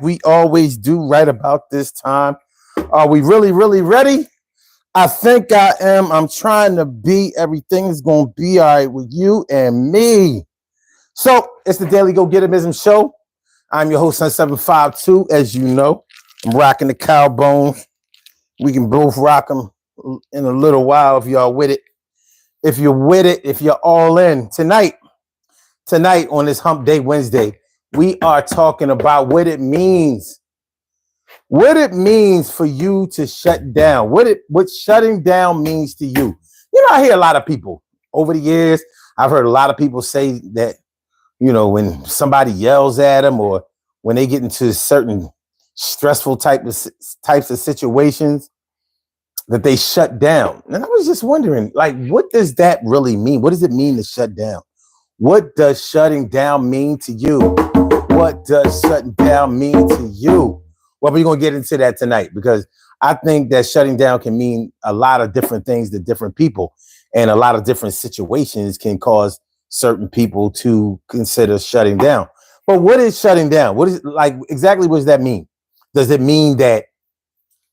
We always do right about this time. Are we really, really ready? I think I am. I'm trying to be. Everything's going to be all right with you and me. So it's the Daily Go Getimism Show. I'm your host, Sun752. As you know, I'm rocking the cow bones. We can both rock them in a little while if y'all with it. If you're with it, if you're all in. Tonight on this Hump Day Wednesday, we are talking about what it means for you to shut down. What shutting down means to you. I hear a lot of people over the years. I've heard a lot of people say that, when somebody yells at them or when they get into certain stressful types of situations, that they shut down. And I was just wondering, what does that really mean? What does it mean to shut down? What does shutting down mean to you? What does shutting down mean to you? Well, we're going to get into that tonight because I think that shutting down can mean a lot of different things to different people, and a lot of different situations can cause certain people to consider shutting down. But what is shutting down? Exactly what does that mean? Does it mean that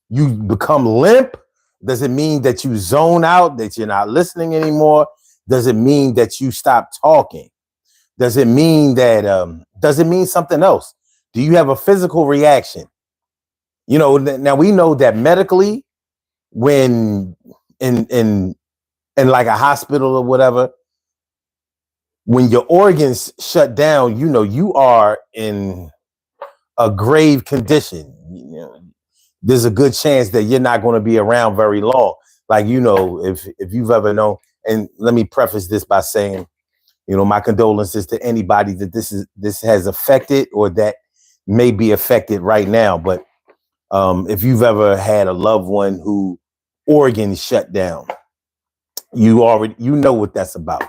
you become limp? Does it mean that you zone out, that you're not listening anymore? Does it mean that you stop talking? Does it mean something else? Do you have a physical reaction? Now we know that medically, when in like a hospital or whatever, when your organs shut down, you are in a grave condition. There's a good chance that you're not going to be around very long. If you've ever known, and let me preface this by saying, my condolences to anybody that this has affected or that may be affected right now. But if you've ever had a loved one who organs shut down, you know what that's about.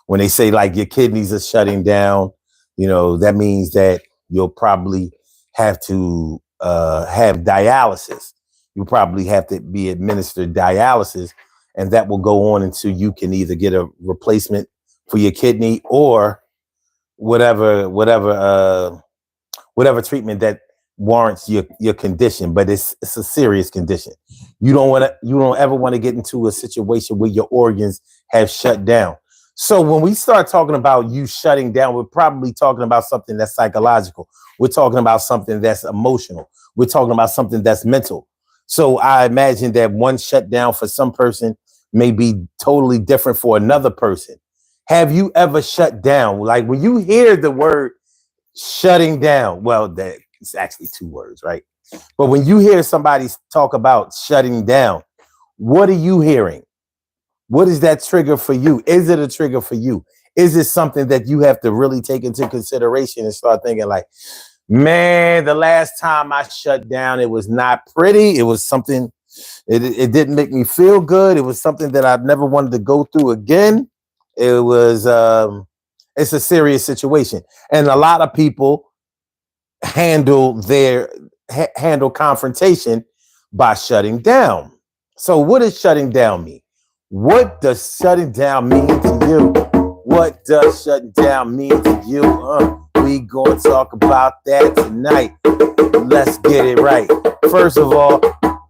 When they say like your kidneys are shutting down, that means that you'll probably have to have dialysis. You probably have to be administered dialysis, and that will go on until you can either get a replacement for your kidney or whatever treatment that warrants your condition. But it's a serious condition. You don't ever want to get into a situation where your organs have shut down. So when we start talking about you shutting down, we're probably talking about something that's psychological. We're talking about something that's emotional. We're talking about something that's mental. So I imagine that one shutdown for some person may be totally different for another person. Have you ever shut down? Like when you hear the word shutting down, well, it's actually two words, right? But when you hear somebody talk about shutting down, what are you hearing? What is that trigger for you? Is it a trigger for you? Is it something that you have to really take into consideration and start thinking like, man, the last time I shut down, it was not pretty. It was something, it didn't make me feel good. It was something that I've never wanted to go through again. It's a serious situation. And a lot of people handle confrontation by shutting down. So what does shutting down mean? What does shutting down mean to you? What does shutting down mean to you? We gonna talk about that tonight. Let's get it right. First of all,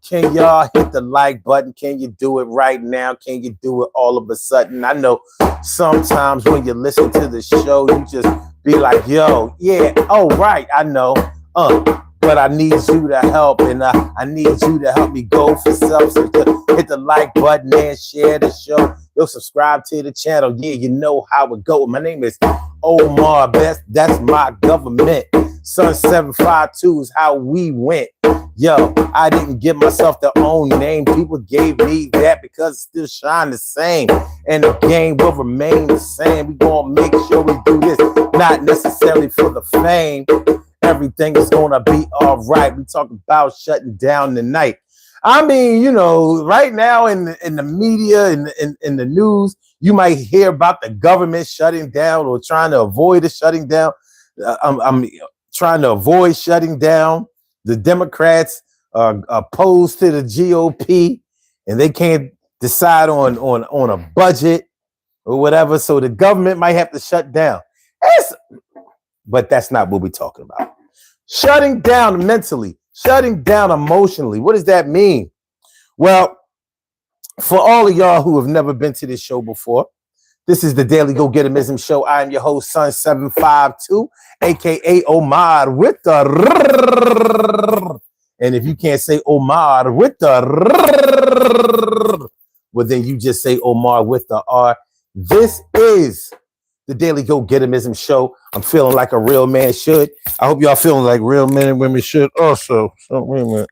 can y'all hit the like button? Can you do it right now? Can you do it all of a sudden? I know sometimes when you listen to the show, you just be like, yo, yeah, oh, right, I know. But I need you to help, and I need you to help me go for self. So hit the like button and share the show. You'll subscribe to the channel. Yeah, you know how it go. My name is Omar Best. That's my government. Sun752 is how we went. Yo, I didn't give myself the own name. People gave me that because it still shine the same. And the game will remain the same. We gonna make sure we do this, not necessarily for the fame. Everything is gonna be all right. We talk about shutting down tonight. I mean, right now in the media, in the news, you might hear about the government shutting down or trying to avoid the shutting down. I'm trying to avoid shutting down. The Democrats are opposed to the GOP, and they can't decide on a budget or whatever. So the government might have to shut down. But that's not what we're talking about. Shutting down mentally, shutting down emotionally. What does that mean? Well, for all of y'all who have never been to this show before, this is the Daily Go Getimism Show. I am your host, Sun752, aka Omar with the and if you can't say Omar with the well, then you just say Omar with the R. This is the Daily Go Getimism Show. I'm feeling like a real man should. I hope y'all feeling like real men and women should also. So wait a minute.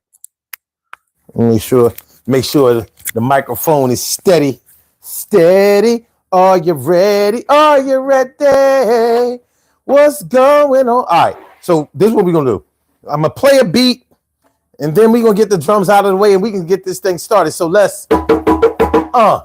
Make sure the microphone is steady. Steady. Are you ready? Are you ready? What's going on? All right. So this is what we're gonna do. I'm gonna play a beat, and then we're gonna get the drums out of the way, and we can get this thing started. So let's ah.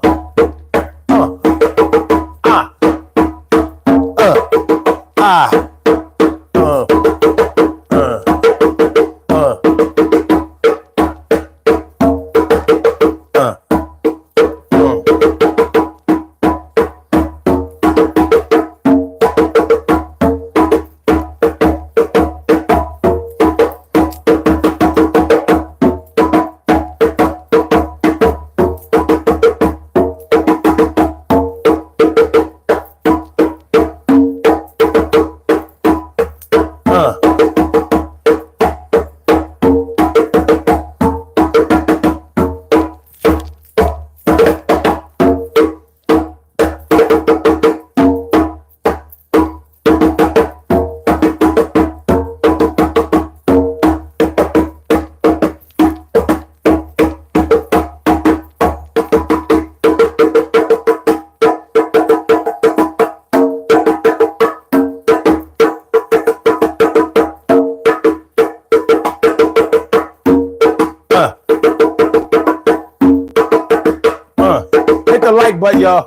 Hit the like button, y'all.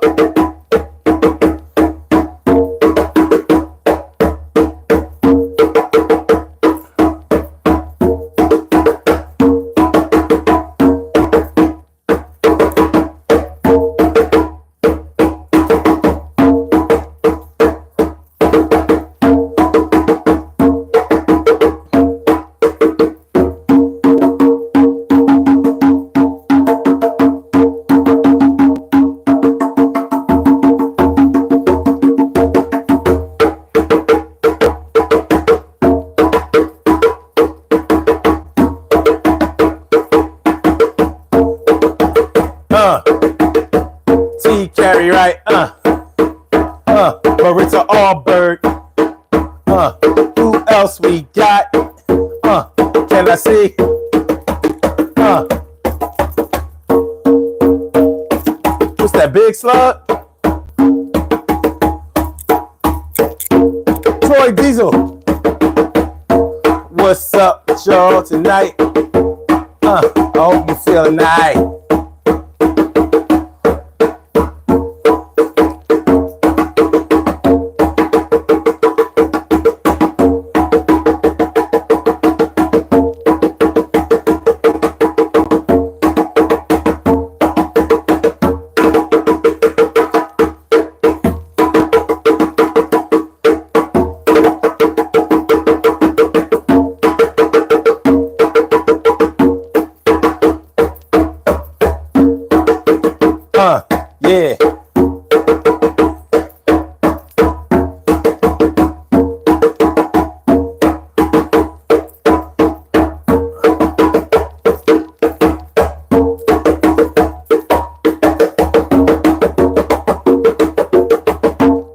Carry right, Marissa Allbird, who else we got, can I see, what's that, Big Slug, Troy Diesel, what's up with y'all tonight, I hope you feeling nice. Yeah.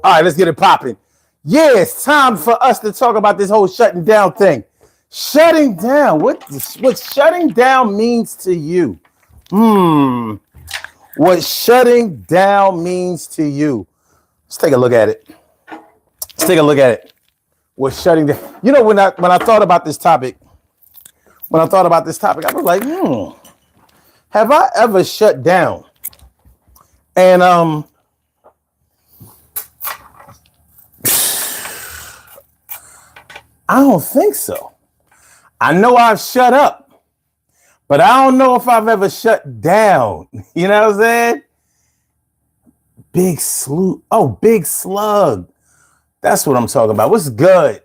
All right, let's get it popping. Yeah, it's time for us to talk about this whole shutting down thing. Shutting down. What shutting down means to you? What shutting down means to you. Let's take a look at it. What shutting down. You know, when I thought about this topic, I was like, have I ever shut down? And I don't think so. I know I've shut up, but I don't know if I've ever shut down. You know what I'm saying? Big Slug. That's what I'm talking about. What's good?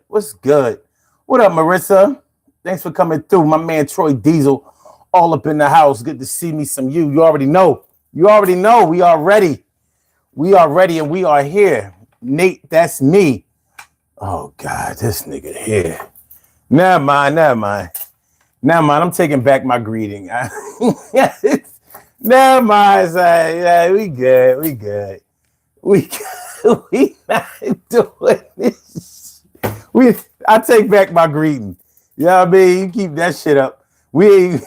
What up, Marissa? Thanks for coming through. My man Troy Diesel, all up in the house. Good to see me some you. You already know. You already know. We are ready. We are ready and we are here. Nate, that's me. Oh, God, this nigga here. Never mind. I'm taking back my greeting. Never mind. Yeah, we good. We not doing this. I take back my greeting. You know what I mean? You keep that shit up. You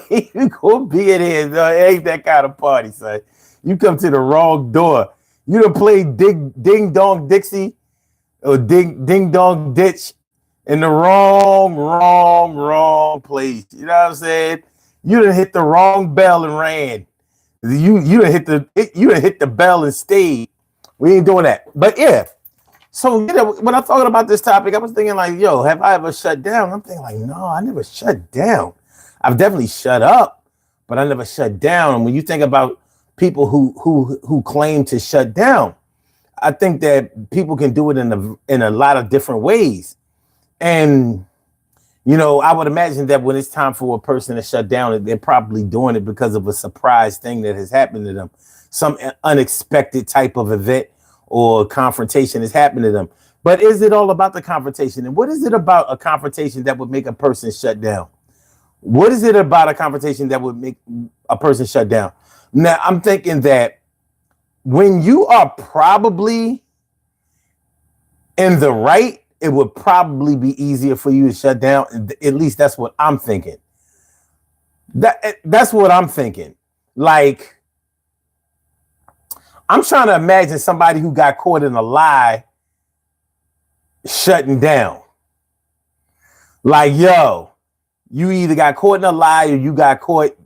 ain't gonna be in here. No, it ain't that kind of party, son. You come to the wrong door. You done played Ding Dong Dixie or Ding Dong Ditch in the wrong place. You know what I'm saying? You done hit the wrong bell and ran. You done hit the bell and stayed. We ain't doing that. But yeah. So when I'm talking about this topic, I was thinking like, yo, have I ever shut down? I'm thinking like, no, I never shut down. I've definitely shut up, but I never shut down. And when you think about people who claim to shut down, I think that people can do it in a lot of different ways. And I would imagine that when it's time for a person to shut down, they're probably doing it because of a surprise thing that has happened to them, some unexpected type of event or confrontation has happened to them. But is it all about the confrontation? And what is it about a confrontation that would make a person shut down? What is it about a confrontation that would make a person shut down? Now, I'm thinking that when you are probably in the right, it would probably be easier for you to shut down. At least that's what I'm thinking. That's what I'm thinking. Like, I'm trying to imagine somebody who got caught in a lie shutting down. Like, yo, you either got caught in a lie or you got caught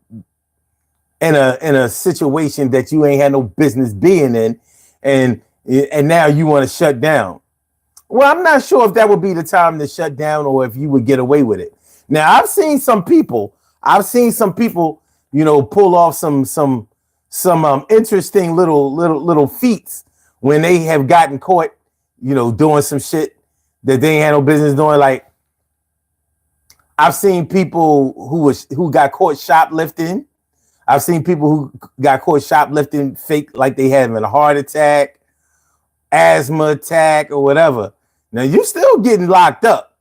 in a situation that you ain't had no business being in, and now you want to shut down. Well, I'm not sure if that would be the time to shut down or if you would get away with it. Now, I've seen some people, pull off some interesting little feats when they have gotten caught, doing some shit that they ain't had no business doing. Like, I've seen people who got caught shoplifting. I've seen people who got caught shoplifting fake like they having a heart attack, asthma attack, or whatever. Now you still getting locked up.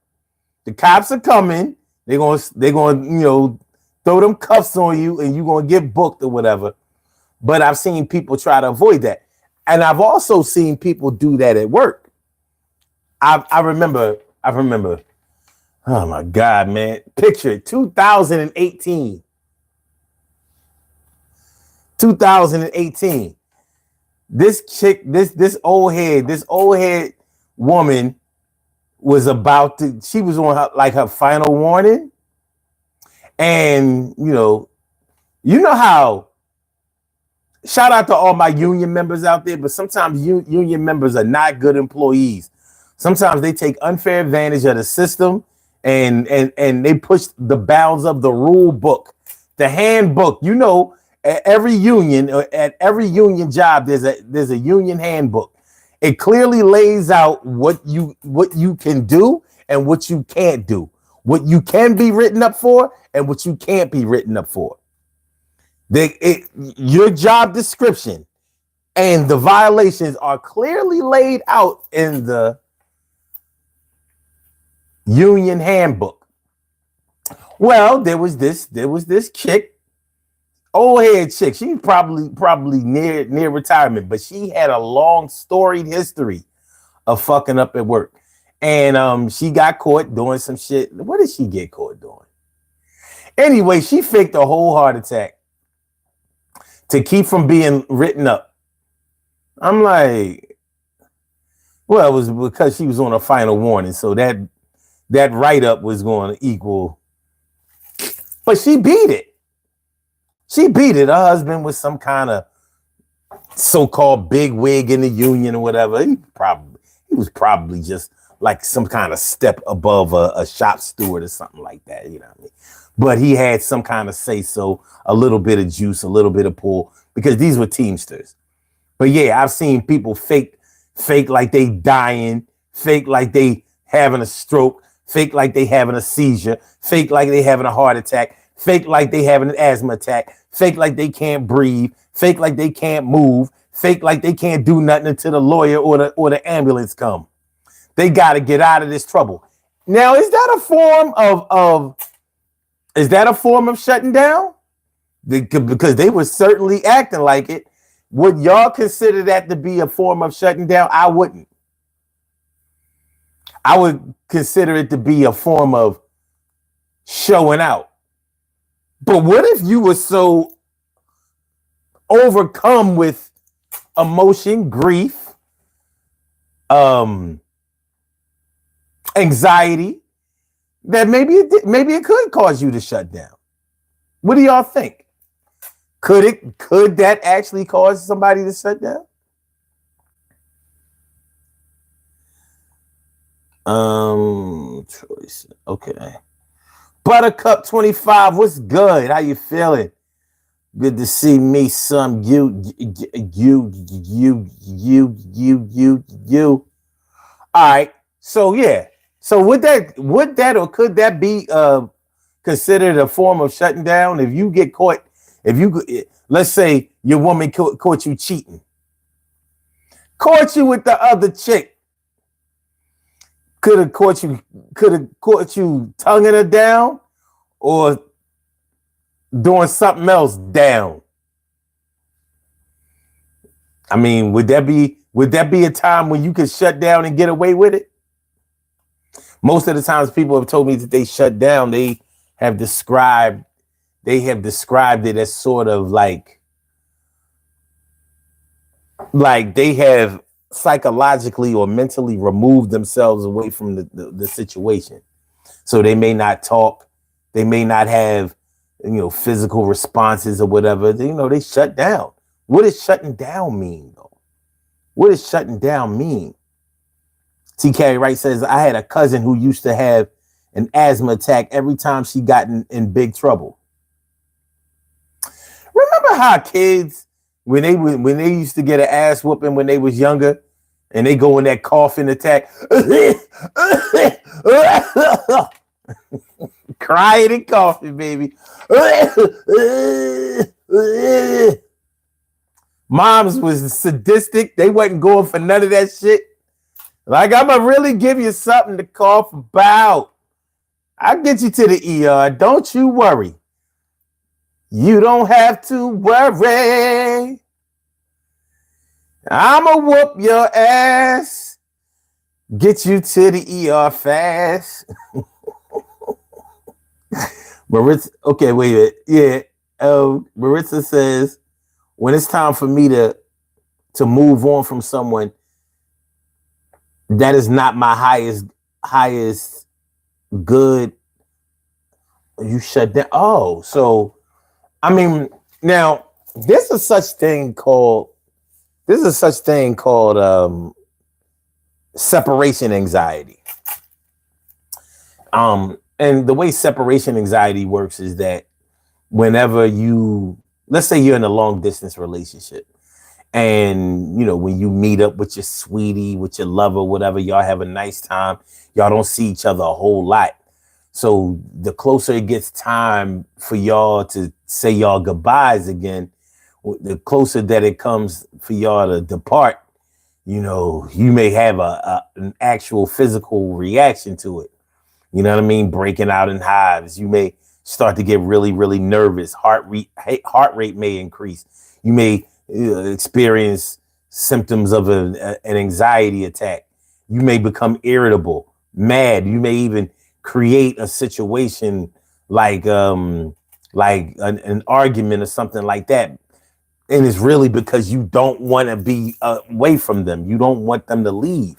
The cops are coming. They're gonna throw them cuffs on you, and you're gonna get booked or whatever. But I've seen people try to avoid that, and I've also seen people do that at work. I remember. Oh my God, man! Picture it, 2018. 2018. This chick, this old head woman was she was on her final warning. And you know how, shout out to all my union members out there, but sometimes union members are not good employees. Sometimes they take unfair advantage of the system and they push the bounds of the rule book, the handbook. At every union job, there's a union handbook. It clearly lays out what you can do and what you can't do, what you can be written up for and what you can't be written up for. Your job description and the violations are clearly laid out in the union handbook. Well, there was this chick, old head chick. She's probably near retirement, but she had a long storied history of fucking up at work. And she got caught doing some shit. What did she get caught doing? Anyway, she faked a whole heart attack to keep from being written up. I'm like, well, it was because she was on a final warning, so that write-up was going to equal. But she beat it. Her husband was some kind of so-called big wig in the union or whatever. He was probably just like some kind of step above a shop steward or something like that, you know what I mean? But he had some kind of say-so, a little bit of juice, a little bit of pull, because these were Teamsters. But yeah, I've seen people fake like they dying, fake like they having a stroke, fake like they having a seizure, fake like they having a heart attack, fake like they having an asthma attack, fake like they can't breathe, fake like they can't move, fake like they can't do nothing until the lawyer or the ambulance come. They got to get out of this trouble. Now, is that a form of shutting down? Because they were certainly acting like it. Would y'all consider that to be a form of shutting down? I wouldn't. I would consider it to be a form of showing out. But what if you were so overcome with emotion, grief, anxiety, that maybe it could cause you to shut down? What do y'all think? Could that actually cause somebody to shut down? Choice. Okay. Buttercup 25, what's good? How you feeling? Good to see me, some you. All right. So yeah. So would that or could that be considered a form of shutting down? If you get caught, let's say your woman caught you cheating, caught you with the other chick, could have caught you tonguing her down or doing something else down. I mean, would that be a time when you could shut down and get away with it? Most of the times people have told me that they shut down, they have described it as sort of like they have psychologically or mentally removed themselves away from the situation. So they may not talk, they may not have, physical responses or whatever. They shut down. What does shutting down mean, though? What does shutting down mean? TK Wright says, I had a cousin who used to have an asthma attack every time she got in big trouble. Remember how kids, when they used to get an ass whooping when they was younger, and they go in that coughing attack, crying and coughing, baby. Moms was sadistic. They wasn't going for none of that shit. Like, I'm going to really give you something to cough about. I'll get you to the ER. Don't you worry. You don't have to worry. I'ma whoop your ass. Get you to the ER fast. Maritza, okay, wait a minute. Yeah. Maritza says, when it's time for me to move on from someone, that is not my highest good. You shut down. Oh, so I mean, now there's a such thing called separation anxiety. And the way separation anxiety works is that whenever let's say you're in a long distance relationship, and when you meet up with your sweetie, with your lover, whatever, y'all have a nice time. Y'all don't see each other a whole lot. So the closer it gets time for y'all to say y'all goodbyes again, the closer that it comes for y'all to depart, you may have an actual physical reaction to it. You know what I mean? Breaking out in hives. You may start to get really, really nervous. Heart rate may increase. You may experience symptoms of an anxiety attack. You may become irritable, mad. You may even create a situation like an argument or something like that. And it's really because you don't want to be away from them. You don't want them to leave.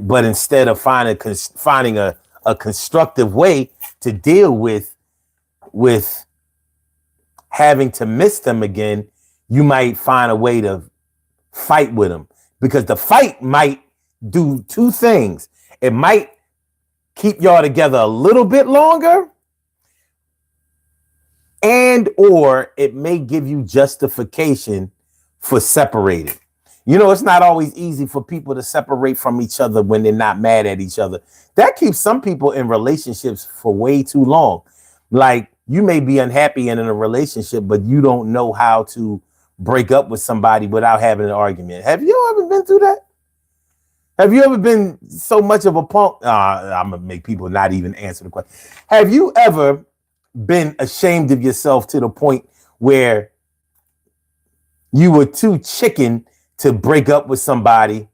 But instead of finding a constructive way to deal with having to miss them again, you might find a way to fight with them, because the fight might do two things. It might keep y'all together a little bit longer, and or it may give you justification for separating. It's not always easy for people to separate from each other when they're not mad at each other. That keeps some people in relationships for way too long. Like, you may be unhappy in a relationship, but you don't know how to break up with somebody without having an argument. Have you ever been through that? Have you ever been so much of a punk? I'm going to make people not even answer the question. Have you ever been ashamed of yourself to the point where you were too chicken to break up with somebody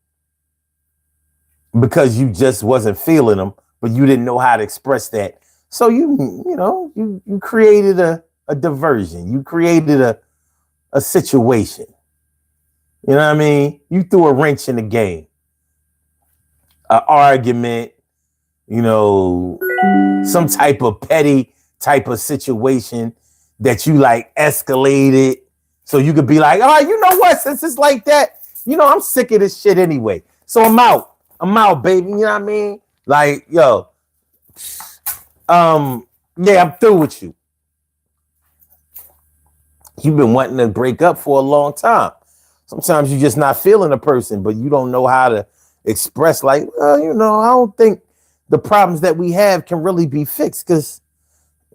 because you just wasn't feeling them, but you didn't know how to express that? So you created a diversion. You created a situation. You know what I mean? You threw a wrench in the game. An argument, some type of petty type of situation that you like escalated. So you could be like, oh, you know what? Since it's like that, I'm sick of this shit anyway. So I'm out. I'm out, baby. You know what I mean? Like, yo, yeah, I'm through with you. You've been wanting to break up for a long time. Sometimes you're just not feeling a person, but you don't know how to express, like, I don't think the problems that we have can really be fixed because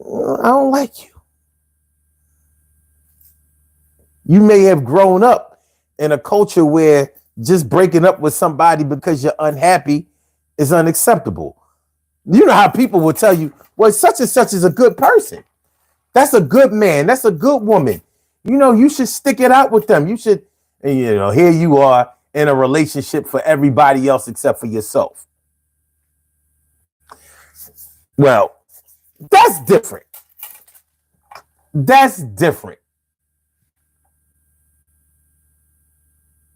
I don't like you. You may have grown up in a culture where just breaking up with somebody because you're unhappy is unacceptable. You know how people will tell you, well, such and such is a good person. That's a good man. That's a good woman. You should stick it out with them. You should, here you are in a relationship for everybody else except for yourself. Well, that's different. That's different.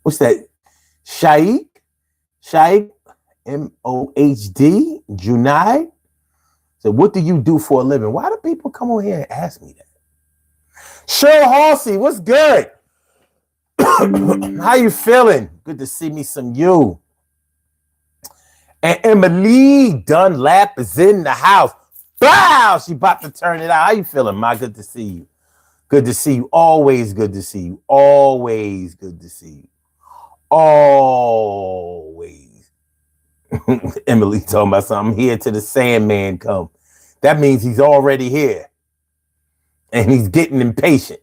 What's that? Shaikh, Mohd, Junaid. So what do you do for a living? Why do people come over here and ask me that? Cheryl Halsey, what's good? How you feeling? Good to see me some you. And Emily Dunlap is in the house. Wow, she about to turn it out. How you feeling, Ma? Good to see you. Good to see you. Always good to see you. Always good to see you. Always. Emily talking about something. Here to the Sandman come. That means he's already here. And he's getting impatient.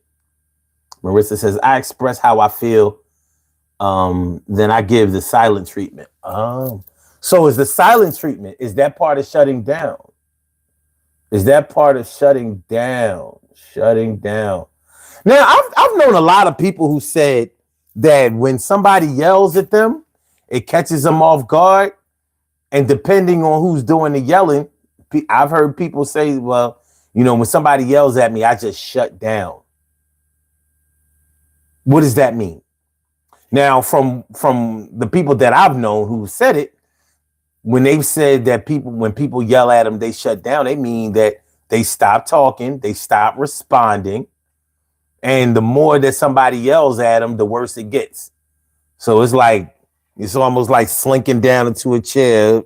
Marissa says, I express how I feel. Then I give the silent treatment. So is the silent treatment, is that part of shutting down? Is that part of shutting down? Shutting down. Now, I've known a lot of people who said that when somebody yells at them, it catches them off guard. And depending on who's doing the yelling, I've heard people say, well, when somebody yells at me, I just shut down. What does that mean? Now, from the people that I've known who said it, when they've said that when people yell at them, they shut down, they mean that they stop talking, they stop responding. And the more that somebody yells at them, the worse it gets. So it's almost like slinking down into a chair.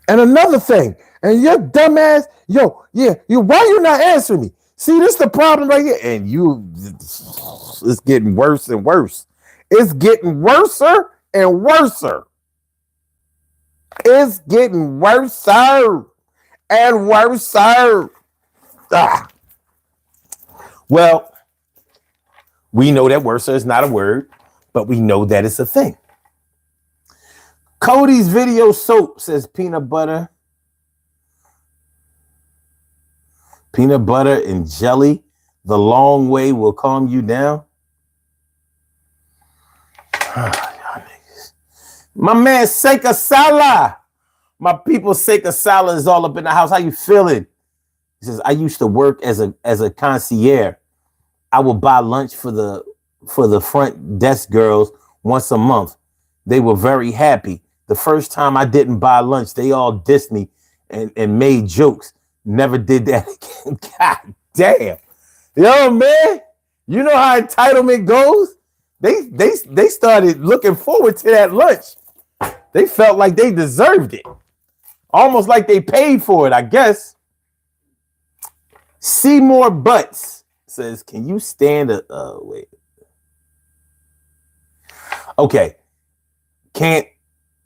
And another thing, and your dumbass, why you not answering me? See, this is the problem right here. And it's getting worse and worse. It's getting worser and worser. It's getting worser and worser. Well, we know that worser is not a word, but we know that it's a thing. Cody's video soap says peanut butter and jelly. The long way will calm you down. My man Seika Sala. My people, Seika Sala is all up in the house. How you feeling? He says, I used to work as a concierge. I would buy lunch for the front desk girls once a month. They were very happy. The first time I didn't buy lunch, they all dissed me and made jokes. Never did that again. God damn. Yo, man, you know how entitlement goes? They started looking forward to that lunch. They felt like they deserved it. Almost like they paid for it, I guess. Seymour Butts says, can you stand wait. Okay. Can't,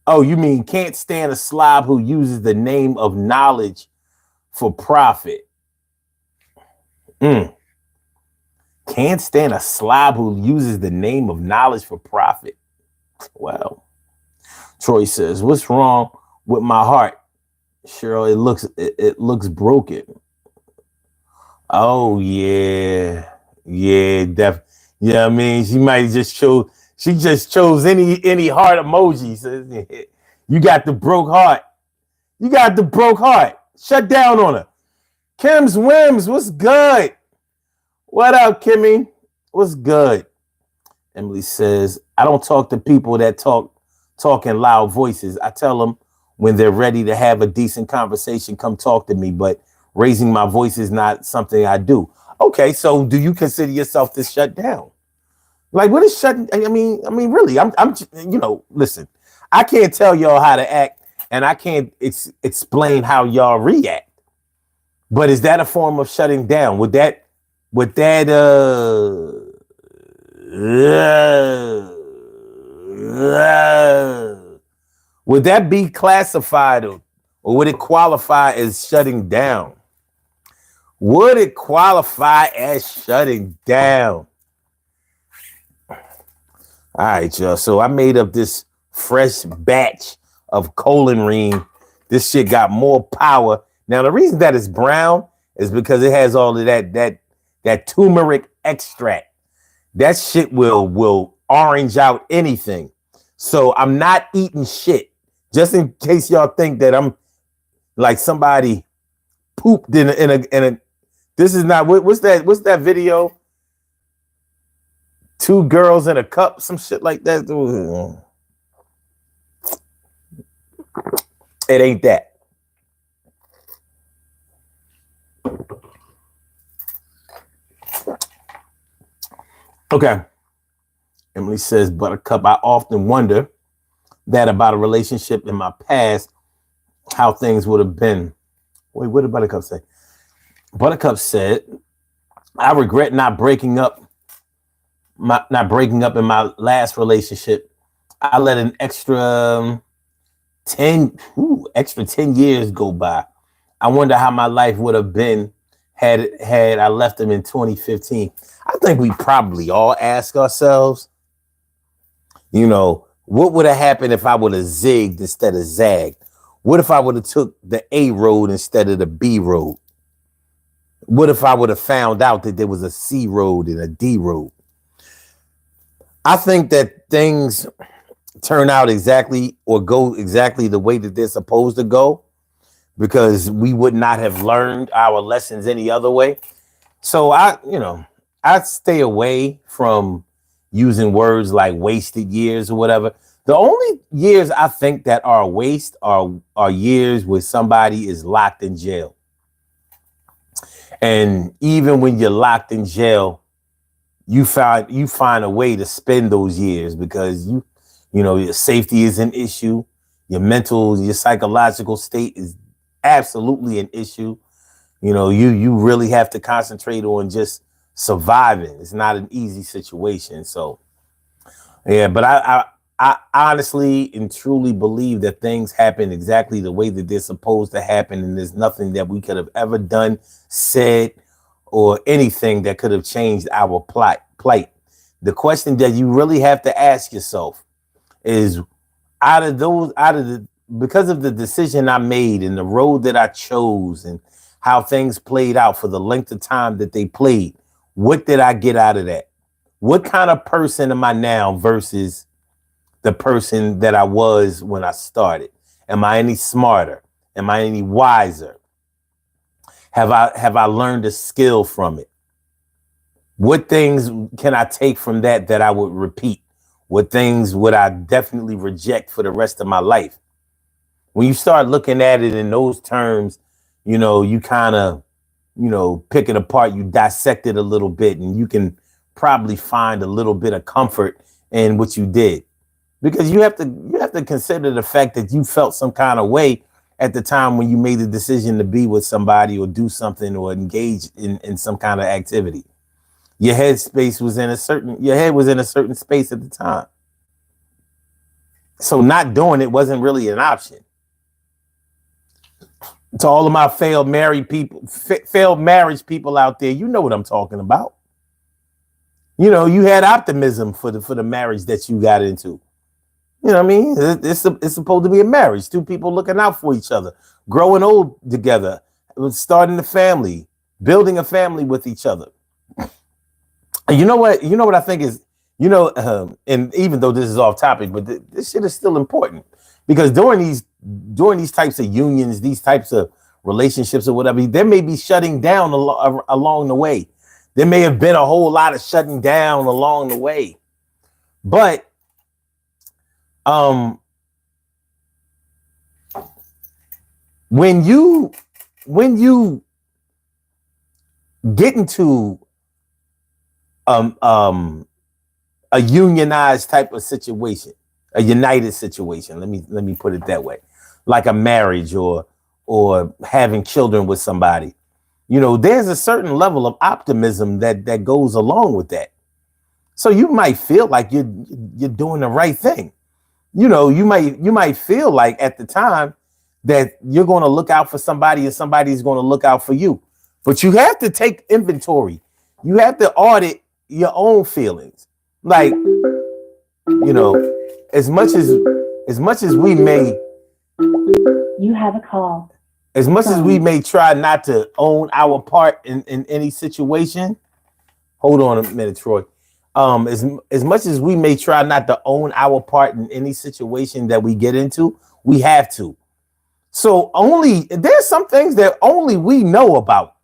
oh, you mean can't stand a slob who uses the name of knowledge for profit. Can't stand a slob who uses the name of knowledge for profit. Well, Troy says, what's wrong with my heart? Cheryl, it looks broken. Oh yeah. Yeah, yeah, I mean, she just chose any heart emoji. You got the broke heart. You got the broke heart. Shut down on her. Kim's Wims, what's good? What up, Kimmy? What's good? Emily says, I don't talk to people that talk in loud voices. I tell them when they're ready to have a decent conversation, come talk to me. But raising my voice is not something I do. Okay, so do you consider yourself to shut down? Like, what is shutting? I mean, really, I'm, listen, I can't tell y'all how to act, and I can't explain how y'all react. But is that a form of shutting down? Would that be classified or would it qualify as shutting down? Would it qualify as shutting down? All right, y'all. So I made up this fresh batch of Colonrine. This shit got more power. Now, the reason that it's brown is because it has all of that turmeric extract. That shit will orange out anything. So I'm not eating shit. Just in case y'all think that I'm like somebody pooped in a this is not what's that video? 2 girls in a cup, some shit like that. It ain't that. Okay. Emily says, Buttercup, I often wonder that about a relationship in my past, how things would have been. Wait, what did Buttercup say? Buttercup said, I regret not breaking up in my last relationship. I let an extra 10 years go by. I wonder how my life would have been had I left him in 2015. I think we probably all ask ourselves, what would have happened if I would have zigged instead of zagged? What if I would have took the A road instead of the B road? What if I would have found out that there was a C road and a D road? I think that things turn out exactly or go exactly the way that they're supposed to go because we would not have learned our lessons any other way. So I stay away from using words like wasted years or whatever. The only years I think that are waste are years where somebody is locked in jail. And even when you're locked in jail, you find a way to spend those years because your safety is an issue. Your psychological state is absolutely an issue. You really have to concentrate on just surviving. It's not an easy situation. So, yeah, but I honestly and truly believe that things happen exactly the way that they're supposed to happen. And there's nothing that we could have ever done, said, or anything that could have changed our plight. The question that you really have to ask yourself is because of the decision I made and the road that I chose and how things played out for the length of time that they played, what did I get out of that? What kind of person am I now versus the person that I was when I started? Am I any smarter? Am I any wiser? Have I learned a skill from it? What things can I take from that I would repeat? What things would I definitely reject for the rest of my life? When you start looking at it in those terms, you kind of, pick it apart, you dissect it a little bit, and you can probably find a little bit of comfort in what you did. Because you have to consider the fact that you felt some kind of way at the time when you made the decision to be with somebody or do something or engage in some kind of activity. Your head was in a certain space at the time. So not doing it wasn't really an option. To all of my failed married people, failed marriage people out there, you know what I'm talking about. You know, you had optimism for the marriage that you got into. You know what I mean? It's supposed to be a marriage. Two people looking out for each other, growing old together, starting a family, building a family with each other. And you know what? You know what I think is, and even though this is off topic, but this shit is still important because during these types of unions, these types of relationships or whatever, there may be shutting down along the way. There may have been a whole lot of shutting down along the way, but when you get into a unionized type of situation, a united situation, let me put it that way, like a marriage or having children with somebody, there's a certain level of optimism that goes along with that. So you might feel like you're doing the right thing. You might feel like at the time that you're going to look out for somebody and somebody's going to look out for you. But you have to take inventory. You have to audit your own feelings. Like, as much as we may, you have a call. As much as we may try not to own our part in any situation. Hold on a minute, Troy. As much as we may try not to own our part in any situation that we get into, we have to. So there's some things that only we know about.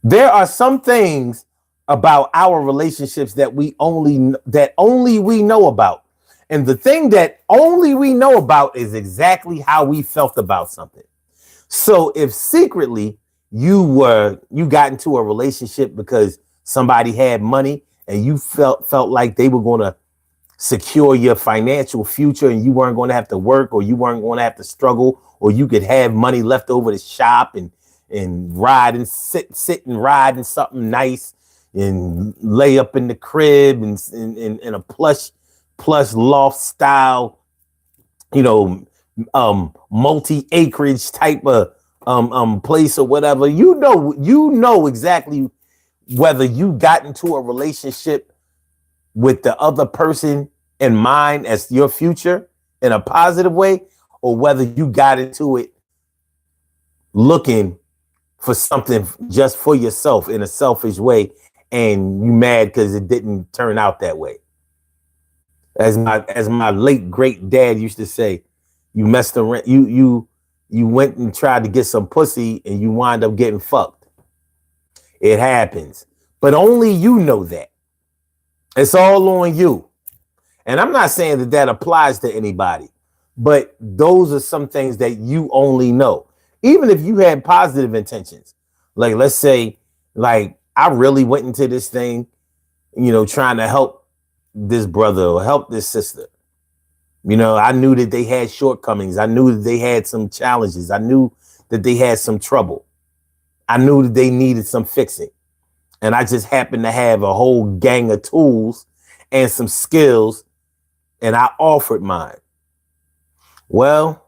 There are some things about our relationships that only we know about. And the thing that only we know about is exactly how we felt about something. So if secretly you got into a relationship because somebody had money and you felt like they were going to secure your financial future and you weren't going to have to work or you weren't going to have to struggle, or you could have money left over to shop and ride and sit and ride in something nice and lay up in the crib and in a plush loft style, multi acreage type of place or whatever. You know exactly whether you got into a relationship with the other person in mind as your future in a positive way, or whether you got into it looking for something just for yourself in a selfish way and you mad because it didn't turn out that way. As my late great dad used to say, you messed around, you went and tried to get some pussy and you wind up getting fucked. It happens, but only you know that. It's all on you. And I'm not saying that applies to anybody, but those are some things that you only know. Even if you had positive intentions, like let's say, like I really went into this thing, trying to help this brother or help this sister. I knew that they had shortcomings. I knew that they had some challenges. I knew that they had some trouble. I knew that they needed some fixing. And I just happened to have a whole gang of tools and some skills, and I offered mine. Well,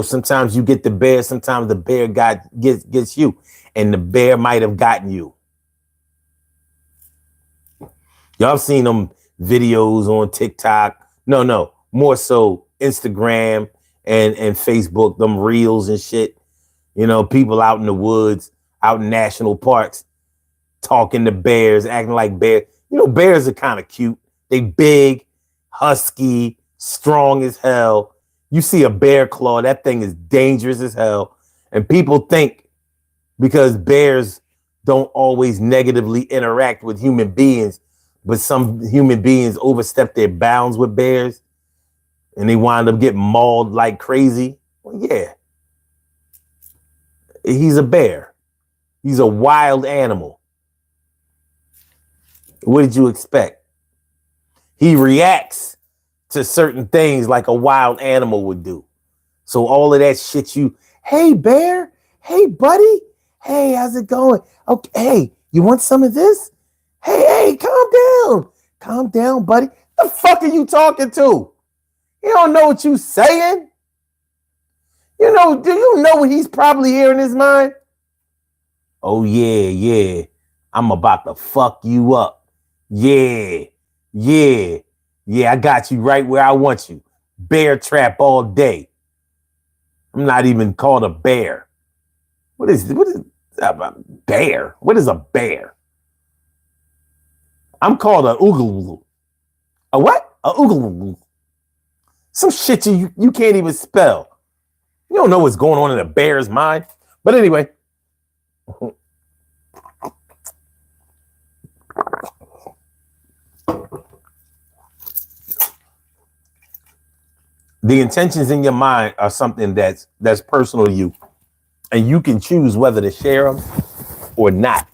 sometimes you get the bear, sometimes the bear gets you, and the bear might have gotten you. Y'all seen them videos on TikTok? No, more so Instagram and Facebook, them reels and shit. People out in the woods, out in national parks, talking to bears, acting like bears. Bears are kind of cute. They big, husky, strong as hell. You see a bear claw, that thing is dangerous as hell. And people think because bears don't always negatively interact with human beings, but some human beings overstep their bounds with bears and they wind up getting mauled like crazy. Well, yeah. He's a bear. He's a wild animal. What did you expect? He reacts to certain things like a wild animal would do. So all of that shit, hey bear, hey buddy, hey, how's it going? Okay, hey, you want some of this? Hey, calm down, buddy. The fuck are you talking to? You don't know what you saying? You know, do you know what he's probably hearing in his mind? Oh, yeah. I'm about to fuck you up. Yeah. I got you right where I want you. Bear trap all day. I'm not even called a bear. What is a bear? What is a bear? I'm called a oogle. A what? A oogle. Some shit you can't even spell. You don't know what's going on in a bear's mind. But anyway. The intentions in your mind are something that's personal to you. And you can choose whether to share them or not.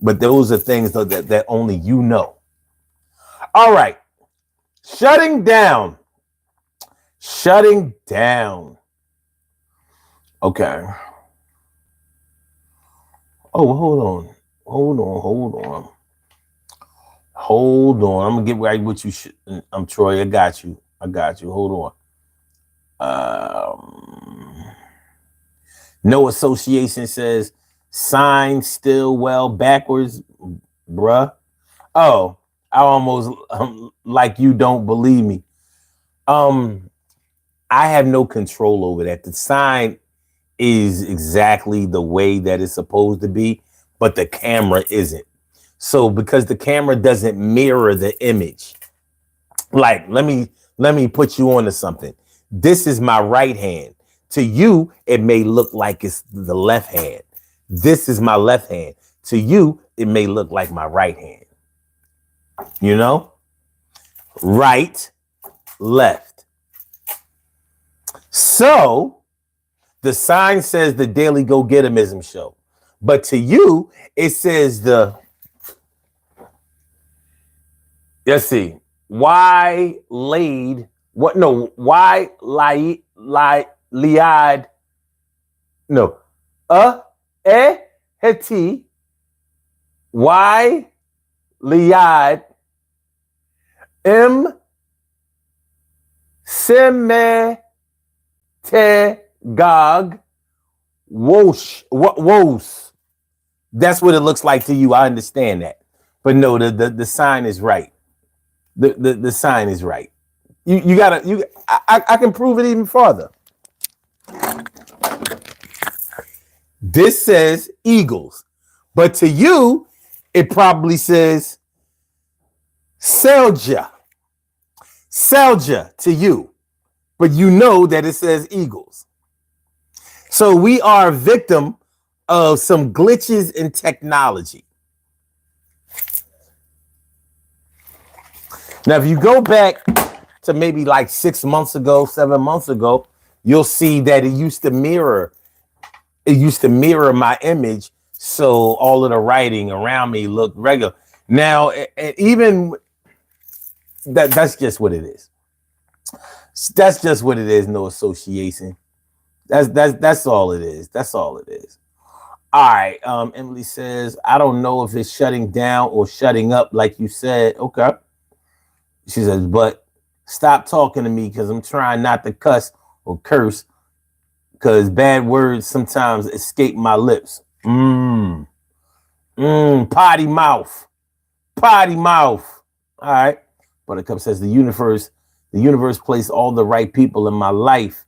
But those are things that only you know. All right. Shutting down. Okay. Oh, hold on. I'm gonna get right with you. I'm Troy. I got you. Hold on. No association says sign still well backwards, bruh. Oh, I almost like you don't believe me. I have no control over that. The sign is exactly the way that it's supposed to be, but the camera isn't. So because the camera doesn't mirror the image, like let me put you onto something. This is my right hand. To you, it may look like it's the left hand. This is my left hand. To you, it may look like my right hand. You know? Right, left. So the sign says the Daily Go Getimism show. But to you, it says let's see. Why liad? No. Heti. Why liad seme te gog wosh. That's what it looks like to you. I understand that. But no, the sign is right. The sign is right. I can prove it even farther. This says Eagles, but to you, it probably says Selja to you, but you know that it says Eagles. So we are a victim of some glitches in technology. Now, if you go back to maybe like 6 months ago, 7 months ago, you'll see that it used to mirror my image. So all of the writing around me looked regular. Now, even that's just what it is. That's just what it is. No association. That's all it is. That's all it is. All right. Emily says, I don't know if it's shutting down or shutting up, like you said. Okay. She says, but stop talking to me because I'm trying not to cuss or curse because bad words sometimes escape my lips. Potty mouth. All right. Buttercup says the universe placed all the right people in my life,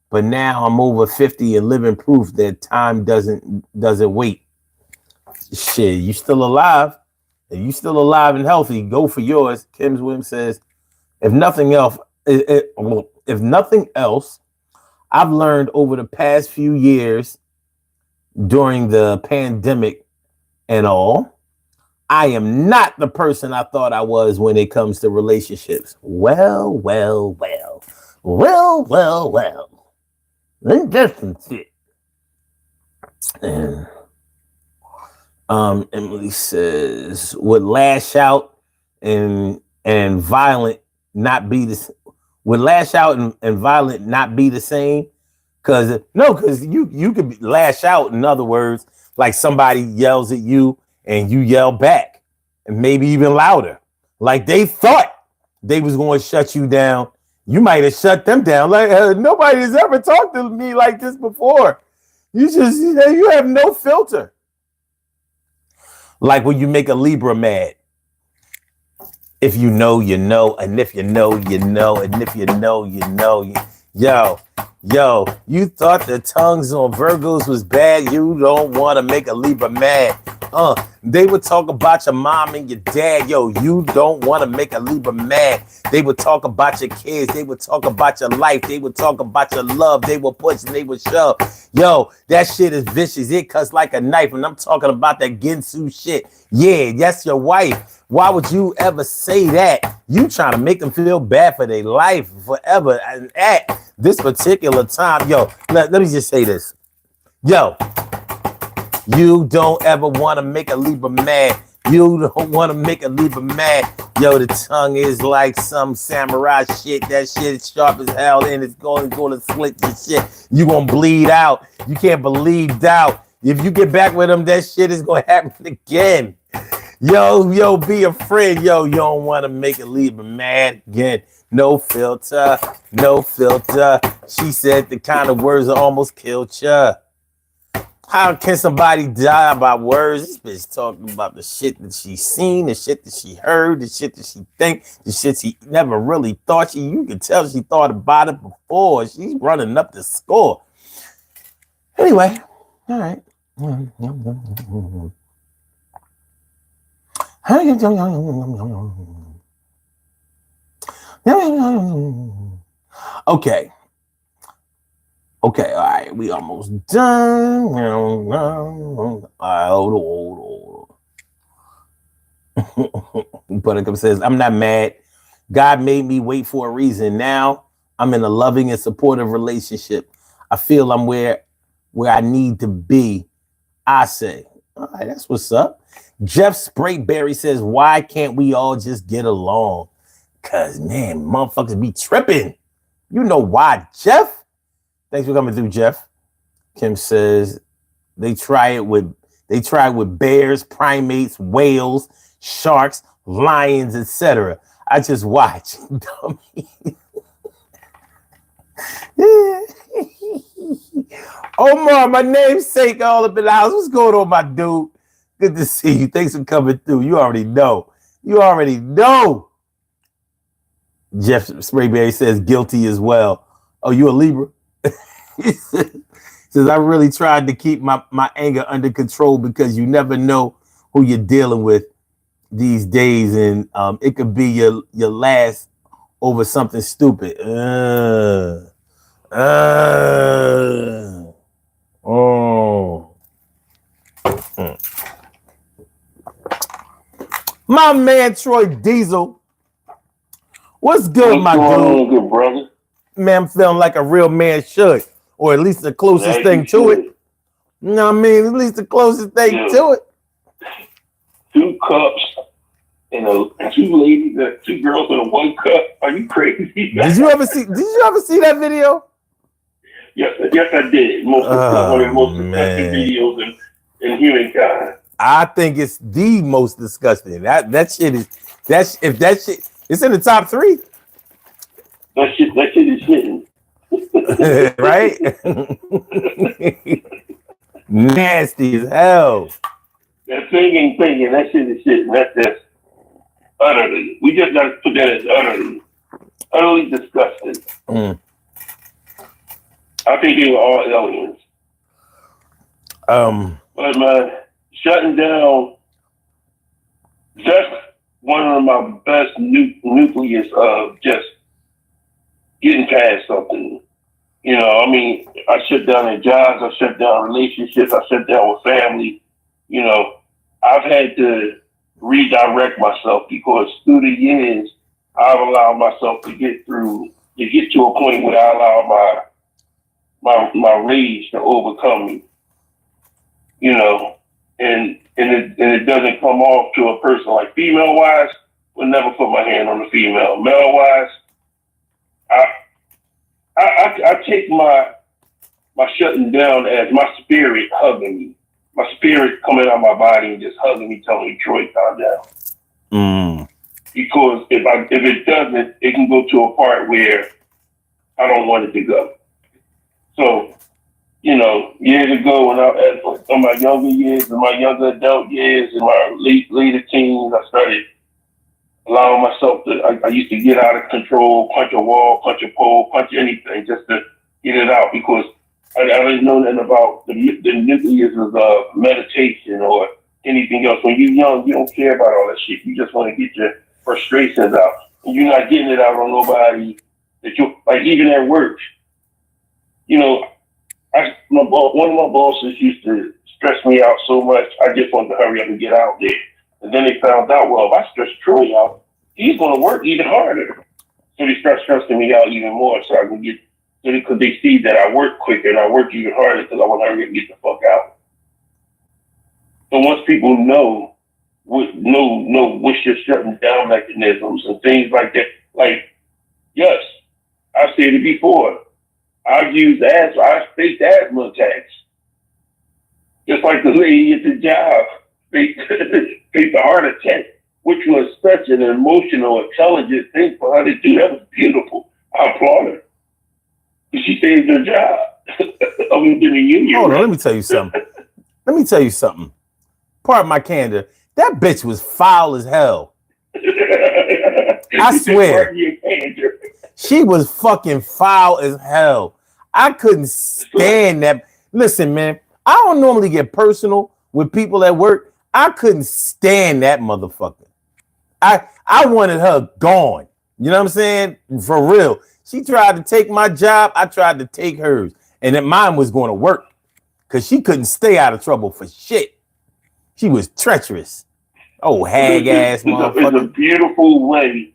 but now I'm over 50 and living proof that time doesn't wait. Shit, you still alive. If you still alive and healthy, go for yours. Kim's Williams says, if nothing else, I've learned over the past few years during the pandemic and all, I am not the person I thought I was when it comes to relationships. Well. That's some shit. And Emily says, would lash out and violent not be the same? Because you could lash out. In other words, like somebody yells at you and you yell back, and maybe even louder. Like they thought they was going to shut you down, you might have shut them down. Like nobody has ever talked to me like this before. You have no filter. Like when you make a Libra mad. If you know, you know, and if you know, you know, and if you know, you know. Yo, you thought the tongues on Virgos was bad. You don't want to make a Libra mad. They would talk about your mom and your dad. Yo, you don't want to make a Libra mad. They would talk about your kids. They would talk about your life. They would talk about your love. They would push and they would shove. Yo, that shit is vicious. It cuts like a knife. And I'm talking about that Ginsu shit. Yeah, that's your wife. Why would you ever say that? You trying to make them feel bad for their life forever. And at this particular time, yo, let me just say this. Yo, you don't ever want to make a Libra mad. You don't want to make a Libra mad. Yo, the tongue is like some samurai shit. That shit is sharp as hell and it's going to slit your shit. You going to bleed out. You can't believe doubt. If you get back with them, that shit is going to happen again. Yo, be a friend. Yo, you don't want to make a Libra mad again. No filter, no filter. She said the kind of words that almost killed ya. How can somebody die about words? This bitch talking about the shit that she seen, the shit that she heard, the shit that she think, the shit she never really thought. You can tell she thought about it before. She's running up the score. Anyway, all right. Okay. Okay, all right, we almost done. All right, hold on. Buttercup says, I'm not mad. God made me wait for a reason. Now I'm in a loving and supportive relationship. I feel I'm where I need to be. I say, all right, that's what's up. Jeff Sprayberry says, why can't we all just get along? Cause man, motherfuckers be tripping. You know why, Jeff? Thanks for coming through, Jeff. Kim says they try with bears, primates, whales, sharks, lions, etc. I just watch. Omar, my namesake, all up in the house. What's going on, my dude? Good to see you. Thanks for coming through. You already know. Jeff Sprayberry says guilty as well. Oh, you a Libra? Says I really tried to keep my anger under control because you never know who you're dealing with these days, and it could be your last over something stupid. My man Troy Diesel, what's good, my dude? Good brother. Man, I'm feeling like a real man should, or at least the closest thing to it. You know what I mean? At least the closest thing to it. 2 cups and 2 ladies, 2 girls in a 1 cup. Are you crazy? Did you ever see that video? Yes, I did. One of the most disgusting videos in humankind. I think it's the most disgusting. That shit is it's in the top 3. That shit is shitting. Right? Nasty as hell. That singing, that shit is shitting. That's utterly. We just gotta put that as utterly disgusting. I think they were all aliens. But man, shutting down, that's one of my best nucleus of just getting past something. You know, I mean, I shut down at jobs, I shut down relationships, I shut down with family. You know, I've had to redirect myself because through the years, I've allowed myself to get to a point where I allow my rage to overcome me. You know, and it doesn't come off to a person like female wise. Would never put my hand on the female. Male wise, I take my shutting down as my spirit hugging me. My spirit coming out of my body and just hugging me, telling me, Troy, calm down. because if it doesn't, it can go to a part where I don't want it to go. So, you know, years ago when in my younger years, in my younger adult years, in my later teens, I started allowing myself to, I used to get out of control, punch a wall, punch a pole, punch anything just to get it out because I didn't know nothing about the nucleus of meditation or anything else. When you're young, you don't care about all that shit. You just want to get your frustrations out. And you're not getting it out on nobody that you, like even at work. You know, one of my bosses used to stress me out so much, I just wanted to hurry up and get out there. And then they found out, well, if I stress Troy out, he's going to work even harder. So they start stressing me out even more so I can get, because they see that I work quicker and I work even harder because I want to hurry up and get the fuck out. So once people know what's your shutting down mechanisms and things like that, like, yes, I've said it before. I've used asthma. I faked asthma attacks. Just like the lady at the job faked a heart attack, which was such an emotional, intelligent thing for her to do. That was beautiful. I applaud her. She saved her job. I mean, in the union. Hold on, let me tell you something. Pardon my candor. That bitch was foul as hell. I swear. She was fucking foul as hell. I couldn't stand that. Listen, man, I don't normally get personal with people at work. I couldn't stand that motherfucker. I wanted her gone. You know what I'm saying? For real. She tried to take my job. I tried to take hers. And then mine was going to work because she couldn't stay out of trouble for shit. She was treacherous. Oh, hag ass motherfucker. It's a beautiful way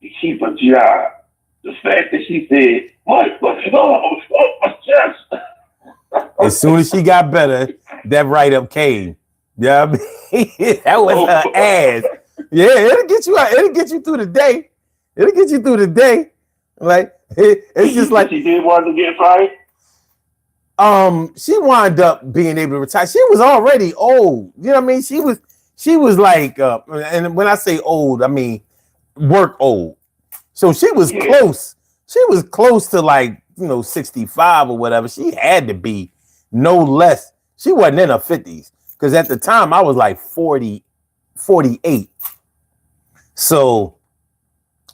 to keep a job. The fact that she said, my chest. As soon as she got better, that write-up came. Yeah, you know I mean? That was her ass. Yeah, it'll get you out. It'll get you through the day. It'll get you through the day. Like it's just like she did want to get fired. She wound up being able to retire. She was already old. You know what I mean? She was like, and when I say old, I mean work old. So she was close. She was close to like, 65 or whatever. She had to be no less. She wasn't in her 50s because at the time I was like 40, 48. So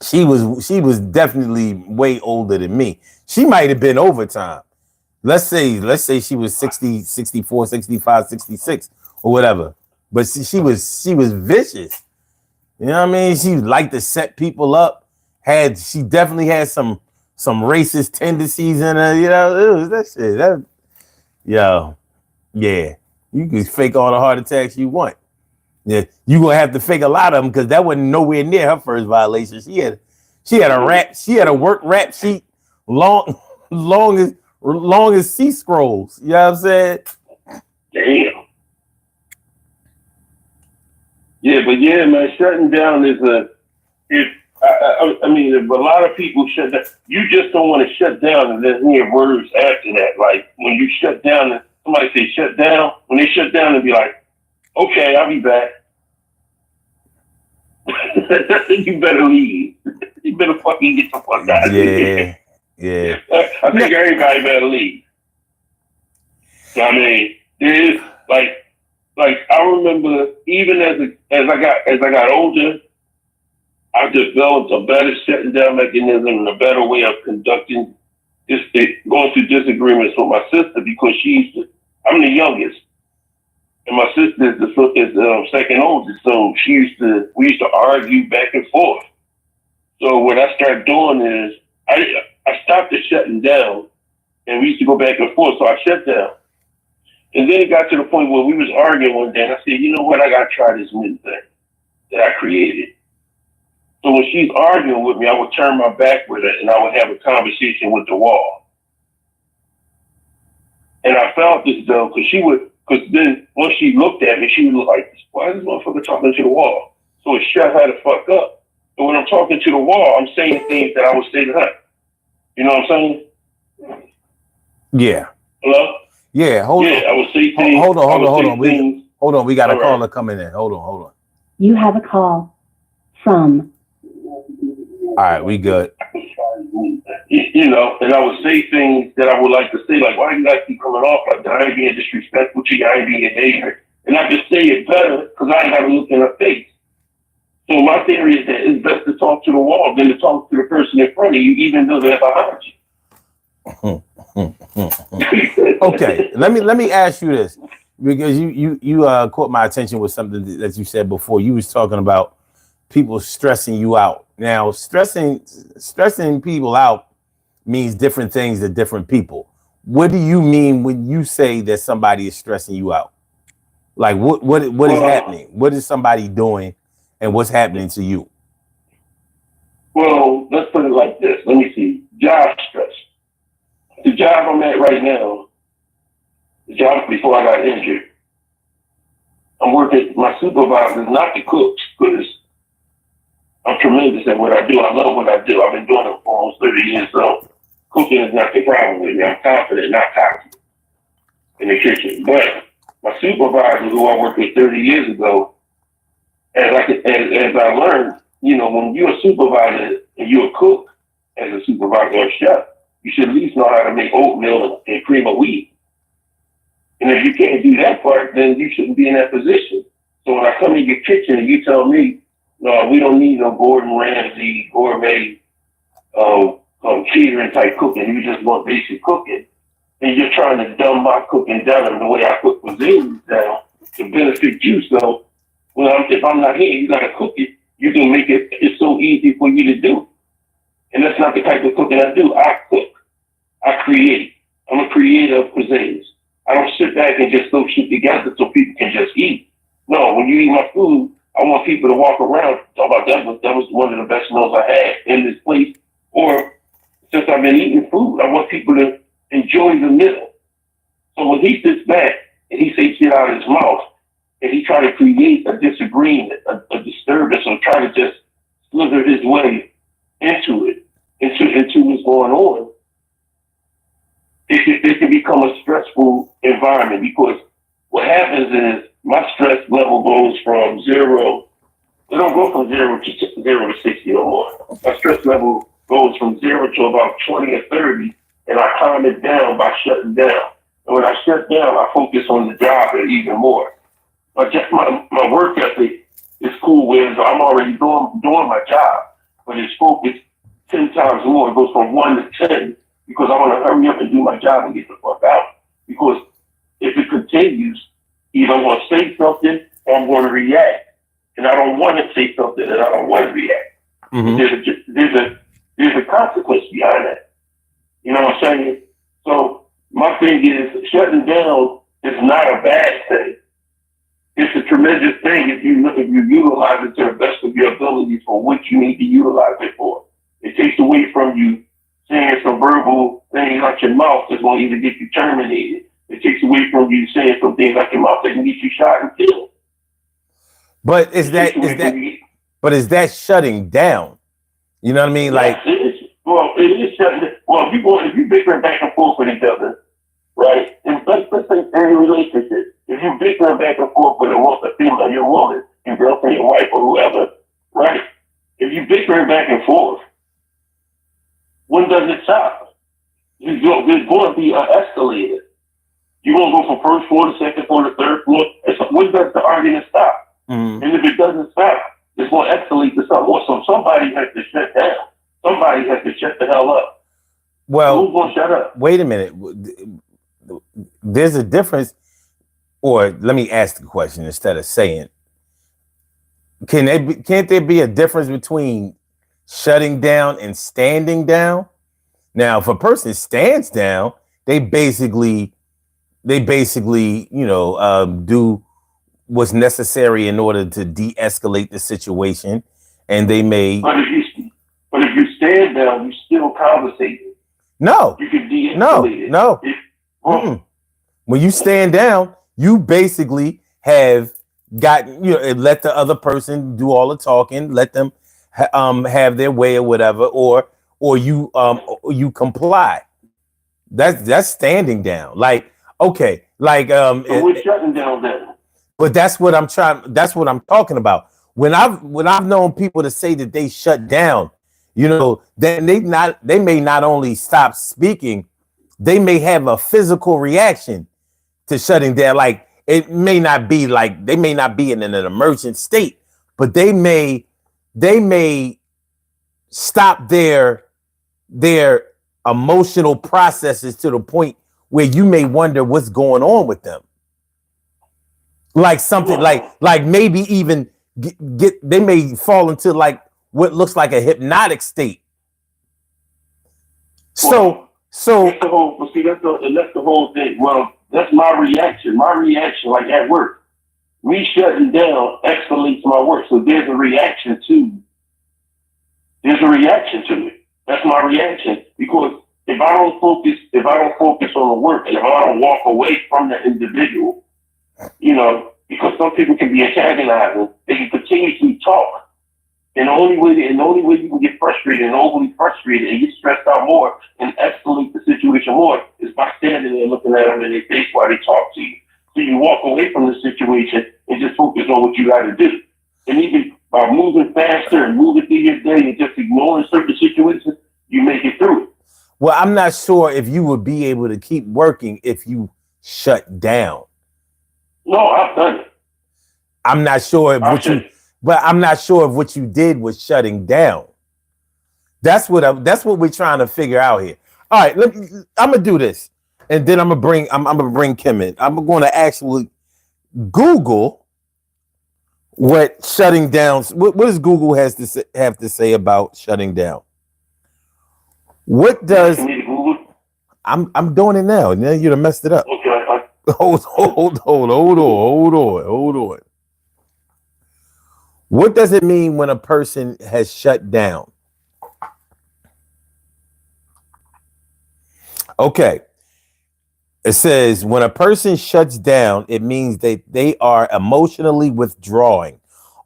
she was definitely way older than me. She might have been overtime. Let's say she was 60, 64, 65, 66 or whatever. But she was vicious. You know what I mean? She liked to set people up. She definitely had some racist tendencies in her. You know, it was that shit. Yeah. You can fake all the heart attacks you want. Yeah, you gonna have to fake a lot of them because that wasn't nowhere near her first violation. She had a work rap sheet long as sea scrolls. You know what I'm saying? Damn. Yeah, but yeah, man, shutting down is I mean, if a lot of people shut down, you just don't want to shut down and then hear words after that. Like when you shut down and somebody say shut down, when they shut down and be like, okay, I'll be back. You better leave. You better fucking get the fuck out of here. Yeah. I think everybody better leave. I mean, there is like I remember even as I got older, I developed a better shutting down mechanism and a better way of conducting going through disagreements with my sister because I'm the youngest. And my sister is the second oldest, so we used to argue back and forth. So what I started doing is I stopped the shutting down, and we used to go back and forth. So I shut down, and then it got to the point where we was arguing one day, and I said, you know what, I gotta try this new thing that I created. So when she's arguing with me, I would turn my back with her, and I would have a conversation with the wall. And I felt this though, because then once she looked at me, she was like, why is this motherfucker talking to the wall? So it shut her the fuck up. So when I'm talking to the wall, I'm saying things that I would say to her. You know what I'm saying? Yeah. Hello? Yeah, hold on. I would say things. Hold on. We got a caller coming in. Hold on. You have a call from right, we good. You know, and I would say things that I would like to say, like, why do you guys keep coming off like that? I ain't being disrespectful to you, I ain't being ignorant. And I just say it better because I ain't got to look in her face. So my theory is that it's best to talk to the wall than to talk to the person in front of you, even though they're behind you. Okay, let me ask you this, because you caught my attention with something that you said before. You was talking about people stressing you out. Now, stressing people out means different things to different people. What do you mean when you say that somebody is stressing you out? Like what is happening? What is somebody doing, and what's happening to you? Well, let's put it like this. Let me see. Job stress. The job I'm at right now, the job before I got injured, I'm working, my supervisor is not the cooks, because I'm tremendous at what I do. I love what I do. I've been doing it for almost 30 years, so cooking is not the problem with me. I'm confident, not cocky in the kitchen. But my supervisor, who I worked with 30 years ago, as I learned, you know, when you're a supervisor and you're a cook, as a supervisor or chef, you should at least know how to make oatmeal and cream of wheat. And if you can't do that part, then you shouldn't be in that position. So when I come in your kitchen and you tell me, no, we don't need no Gordon Ramsay, gourmet, catering type cooking, you just want basic cooking, and you're trying to dumb my cooking down and the way I cook cuisine down to benefit you. So, if I'm not here, you gotta cook it. You can make it's so easy for you to do. And that's not the type of cooking I do. I cook. I create. I'm a creator of cuisines. I don't sit back and just throw shit together so people can just eat. No, when you eat my food, I want people to walk around talk about that was one of the best meals I had in this place. Or since I've been eating food, I want people to enjoy the meal. So when he sits back and he says shit out of his mouth and he try to create a disagreement, a disturbance, or try to just slither his way into what's going on, it can become a stressful environment, because what happens is my stress level goes from zero. It don't go from zero to 60 or more. My stress level goes from 0 to about 20 or 30, and I calm it down by shutting down. And when I shut down, I focus on the job even more. My work ethic is cool, whereas I'm already doing my job, but it's focused 10 times more. It goes from 1 to 10, because I want to hurry up and do my job and get the fuck out. Because if it continues, either I'm going to say something or I'm going to react. And I don't want to say something and I don't want to react. Mm-hmm. There's a consequence behind that. You know what I'm saying? So my thing is, shutting down is not a bad thing. It's a tremendous thing if you utilize it to the best of your abilities for what you need to utilize it for. It takes away from you saying some verbal things out your mouth that's going to either get you terminated. It takes away from you saying some things out your mouth that can get you shot and killed. But is that shutting down? You know what I mean? Like, it is shutting down. Well, if you bickering back and forth with each other, right? And let's say any relationship, if you bickering back and forth with a female, your woman, your girlfriend, your wife, or whoever, right? If you bickering back and forth, when does it stop? There's going to be an escalator. You're going to go from first floor to second floor to third floor. When does the argument stop? Mm-hmm. And if it doesn't stop, it's going to escalate to something more. So somebody has to shut down. Somebody has to shut the hell up. Well, who's going to shut up? Wait a minute. There's a difference, or let me ask the question instead of saying, can't there be a difference between shutting down and standing down? Now, if a person stands down, they basically, do what's necessary in order to de-escalate the situation, and they may. But if you stand down, you still conversate. No, you can de-escalate no. When you stand down, you basically have gotten, let the other person do all the talking, let them have their way or whatever, or you comply. That's standing down. Like, okay, like so we're shutting down then. But that's what I'm talking about. When I've known people to say that they shut down, You know, they may not only stop speaking, they may have a physical reaction to shutting down. Like it may not be like they may not be in an emergent state, but they may stop their emotional processes to the point where you may wonder what's going on with them. Like something like maybe even get they may fall into like what looks like a hypnotic state. So that's the whole. Well, see, that's the whole thing. Well, that's my reaction. My reaction, like at work, me shutting down escalates my work. So there's a reaction to. There's a reaction to it. That's my reaction because if I don't focus on the work, and if I don't walk away from the individual, you know, because some people can be antagonizing, they can continuously talk. And the only way you can get frustrated and overly frustrated and get stressed out more and escalate the situation more is by standing there looking at them in their face while they talk to you. So you walk away from the situation and just focus on what you got to do. And even by moving faster and moving through your day and just ignoring certain situations, you make it through it. Well, I'm not sure if you would be able to keep working if you shut down. No, I've done it. I'm not sure if what you did was shutting down. That's what we're trying to figure out here. All right, I'm gonna do this, and then I'm gonna bring Kim in. I'm going to actually Google what shutting down. What does Google have to say about shutting down? What does I'm doing it now? Now you done messed it up. Okay. Hold on. What does it mean when a person has shut down? Okay. It says when a person shuts down, it means they are emotionally withdrawing,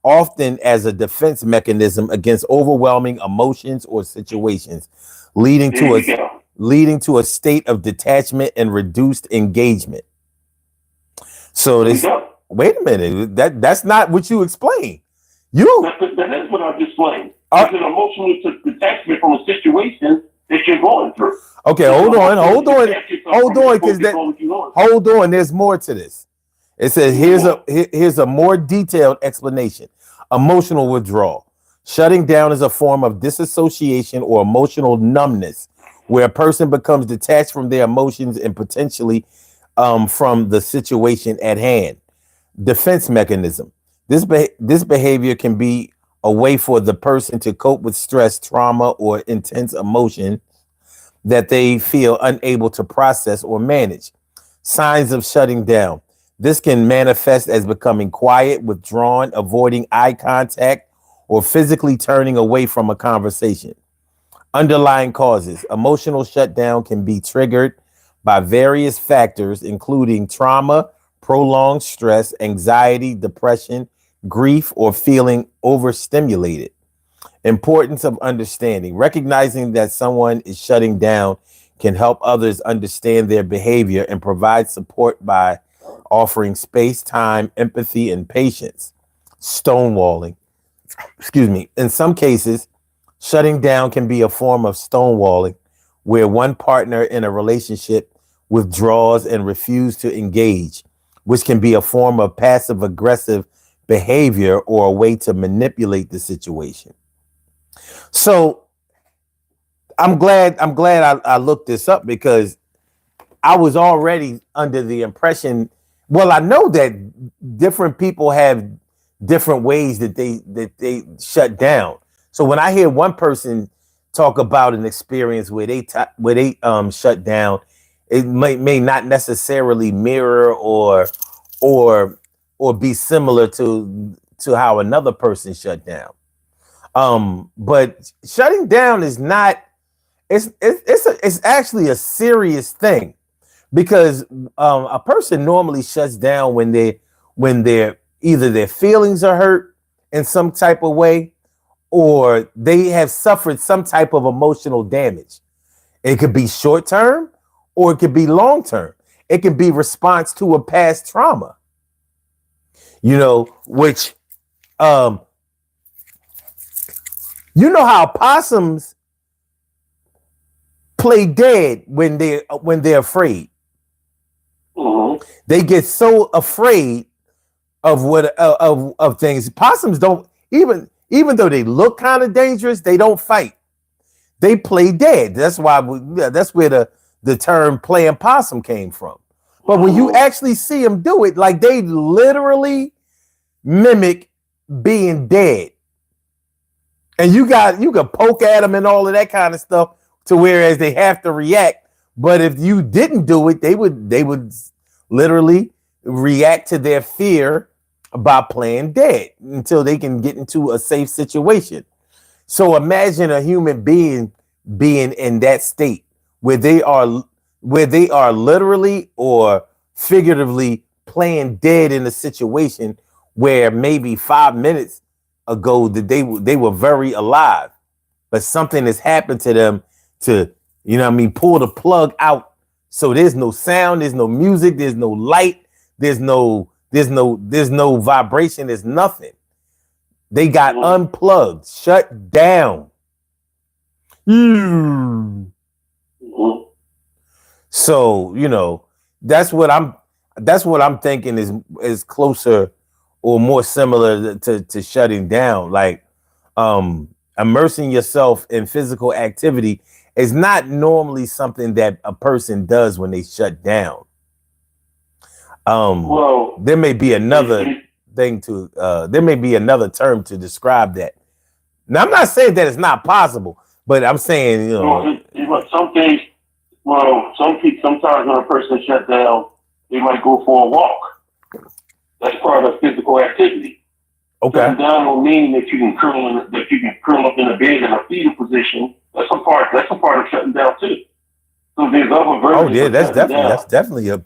often as a defense mechanism against overwhelming emotions or situations, leading to a state of detachment and reduced engagement. So this wait a minute, that's not what you explained. That's what I've explained. It's an emotional detachment from a situation that you're going through. Okay, hold on, there's more to this. It says here's a more detailed explanation. Emotional withdrawal. Shutting down is a form of disassociation or emotional numbness where a person becomes detached from their emotions and potentially from the situation at hand. Defense mechanism. This behavior can be a way for the person to cope with stress, trauma, or intense emotion that they feel unable to process or manage. Signs of shutting down. This can manifest as becoming quiet, withdrawn, avoiding eye contact, or physically turning away from a conversation. Underlying causes. Emotional shutdown can be triggered by various factors, including trauma, prolonged stress, anxiety, depression, grief, or feeling overstimulated. Importance of understanding. Recognizing that someone is shutting down can help others understand their behavior and provide support by offering space, time, empathy, and patience. Stonewalling. In some cases, shutting down can be a form of stonewalling where one partner in a relationship withdraws and refuses to engage, which can be a form of passive aggressive behavior or a way to manipulate the situation. So I'm glad I looked this up because I was already under the impression, well, I know that different people have different ways that they shut down. So when I hear one person talk about an experience where they shut down, it may not necessarily mirror or be similar to how another person shut down. But shutting down is not. It's actually a serious thing because a person normally shuts down when they're either their feelings are hurt in some type of way or they have suffered some type of emotional damage. It could be short term or it could be long term. It could be response to a past trauma, which You know how possums play dead when they're afraid. Mm-hmm. They get so afraid of of things. Possums don't even though they look kind of dangerous, they don't fight. They play dead. That's why that's where the term playing possum came from. But when you actually see them do it, like they literally mimic being dead. And you can poke at them and all of that kind of stuff to whereas they have to react. But if you didn't do it, they would literally react to their fear by playing dead until they can get into a safe situation. So imagine a human being being in that state where they are literally or figuratively playing dead in a situation where maybe 5 minutes ago that they were very alive, but something has happened to them to, you know what I mean, pull the plug out. So there's no sound, there's no music, there's no light, there's no vibration, there's nothing. They got unplugged, shut down. So, you know, that's what I'm thinking is closer or more similar to shutting down. Like immersing yourself in physical activity is not normally something that a person does when they shut down. There may be another thing there may be another term to describe that. Now, I'm not saying that it's not possible, but I'm saying, you know, some things. Well, sometimes when a person shut down, they might go for a walk. That's part of physical activity. Okay. Shutting down will mean that you can curl up in a bed in a fetal position. That's a part of shutting down too. So there's other versions. Oh yeah, that's definitely a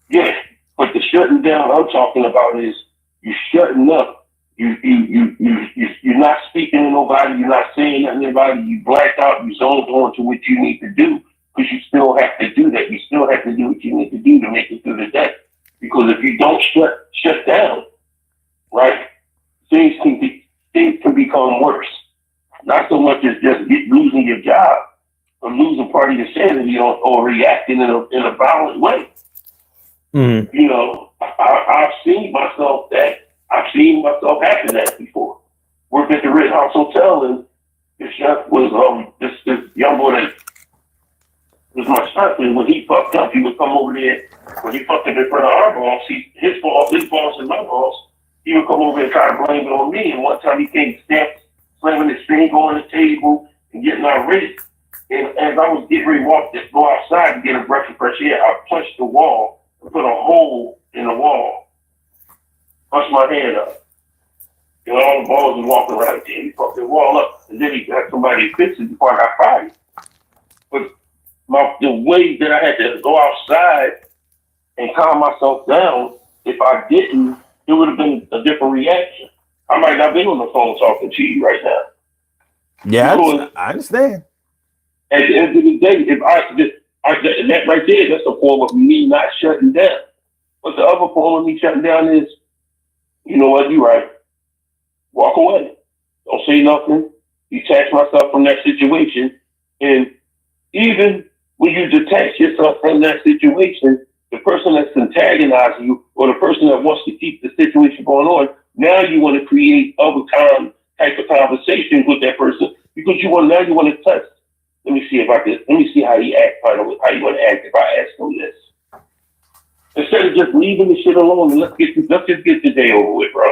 yeah. But the shutting down I'm talking about is you shutting up. You're not speaking to nobody. You're not saying nothing to anybody. You blacked out. You zoned on to what you need to do because you still have to do that. You still have to do what you need to do to make it through the day. Because if you don't shut down, right, things can become worse. Not so much as just losing your job or losing part of your sanity or reacting in a violent way. Mm-hmm. You know, I've seen myself happen that before. Worked at the Rittenhouse Hotel, and the chef was this young boy that was my chef, and when he fucked up, he would come over there. When he fucked up in front of our boss, his boss and my boss, he would come over and try to blame it on me. And one time he came slamming his finger on the table and getting irate. And as I was getting ready to go outside to get a breath of fresh air, I punched the wall and put a hole in the wall. Punched my hand up. You know, all the balls was walking around there. He fucked the wall up, and then he got somebody fix it before I got fired. But the way that I had to go outside and calm myself down, if I didn't, it would have been a different reaction. I might not be on the phone talking to you right now. Yeah, I understand. At the end of the day, that right there, that's a form of me not shutting down. But the other form of me shutting down is, you know what, you're right. Walk away. Don't say nothing. Detach myself from that situation. And even when you detach yourself from that situation, the person that's antagonizing you or the person that wants to keep the situation going on, now you want to create other type of conversation with that person because you want to test. Let me see how he acts. How you want to act if I ask him this. Instead of just leaving the shit alone and let's just get the day over with, bro.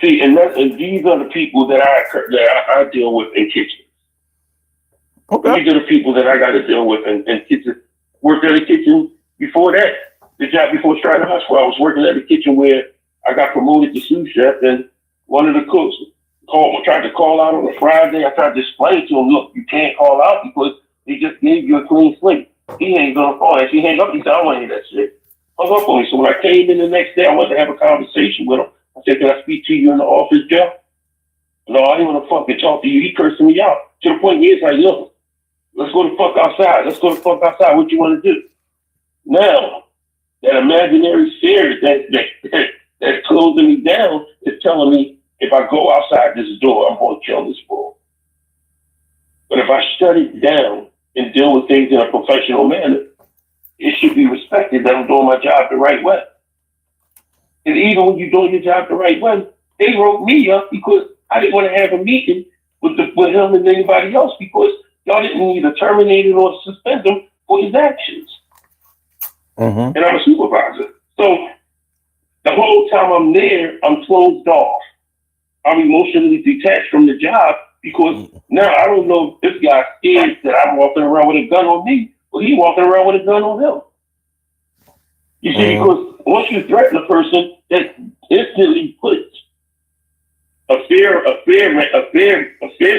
See, and these are the people that I deal with in kitchens. Okay. These are the people that I got to deal with in kitchens. Worked at a kitchen before that. The job before Stratton Hospital, I was working at a kitchen where I got promoted to sous chef, and one of the cooks tried to call out on a Friday. I tried to explain to him, look, you can't call out because they just gave you a clean slate. He ain't gonna call. If he hang up, he said, I don't want to hear that shit. Hung up on me. So when I came in the next day, I wanted to have a conversation with him. I said, can I speak to you in the office, Jeff? No, I didn't want to fucking talk to you. He cursed me out. To the point he is like, look, let's go the fuck outside. What you want to do? Now, that imaginary fear that's closing me down is telling me if I go outside this door, I'm going to kill this bull. But if I shut it down and deal with things in a professional manner, it should be respected that I'm doing my job the right way. And even when you're doing your job the right way, they wrote me up because I didn't want to have a meeting with him and anybody else because y'all didn't either terminate him or suspend him for his actions. Mm-hmm. And I'm a supervisor. So the whole time I'm there, I'm closed off. I'm emotionally detached from the job because now I don't know if this guy's scared that I'm walking around with a gun on me or he walking around with a gun on him. You see, because once you threaten a person, that instantly puts a fair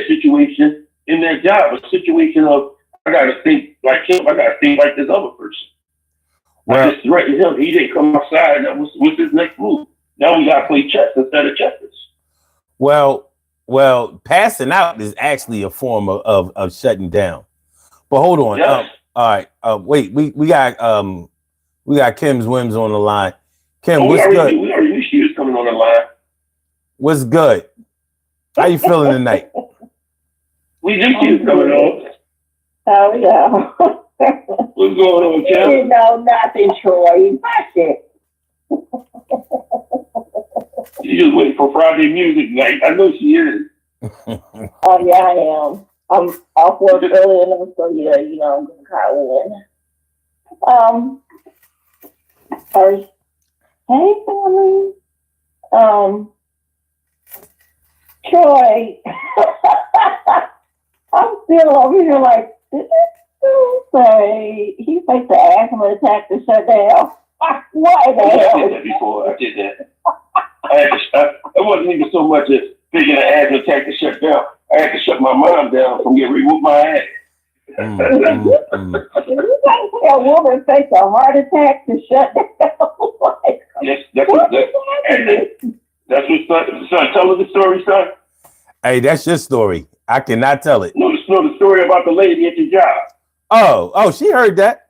situation in their job, a situation of I gotta think like him, I gotta think like this other person. Well, I just threatened him. He didn't come outside. What's his next move? Now we gotta play chess instead of checkers. Well, passing out is actually a form of shutting down. But hold on. Yes. All right. Wait, we got Kim's Whims on the line. Kim, we what's already good? We already knew she was coming on the line. What's good? How you feeling tonight? We knew she was coming on. Oh, yeah. What's going on, Kim? You know nothing, Troy. Watch it. She just waiting for Friday music night. I know she is. Oh, yeah, I am. I'm off work early enough, so yeah, you know, I'm going to call in. First, hey, family. Troy, I'm still over here like, did this say he faked the asthma attack to shut down? What the hell? I did that before. I did that. It wasn't even so much as thinking an asthma attack to shut down. I had to shut my mom down from getting removed my ass. You can't say a woman faked a heart attack to shut down. Like, Yes, that's what son. Tell us the story, son. Hey, that's your story. I cannot tell it. No, the story about the lady at your job. Oh, she heard that.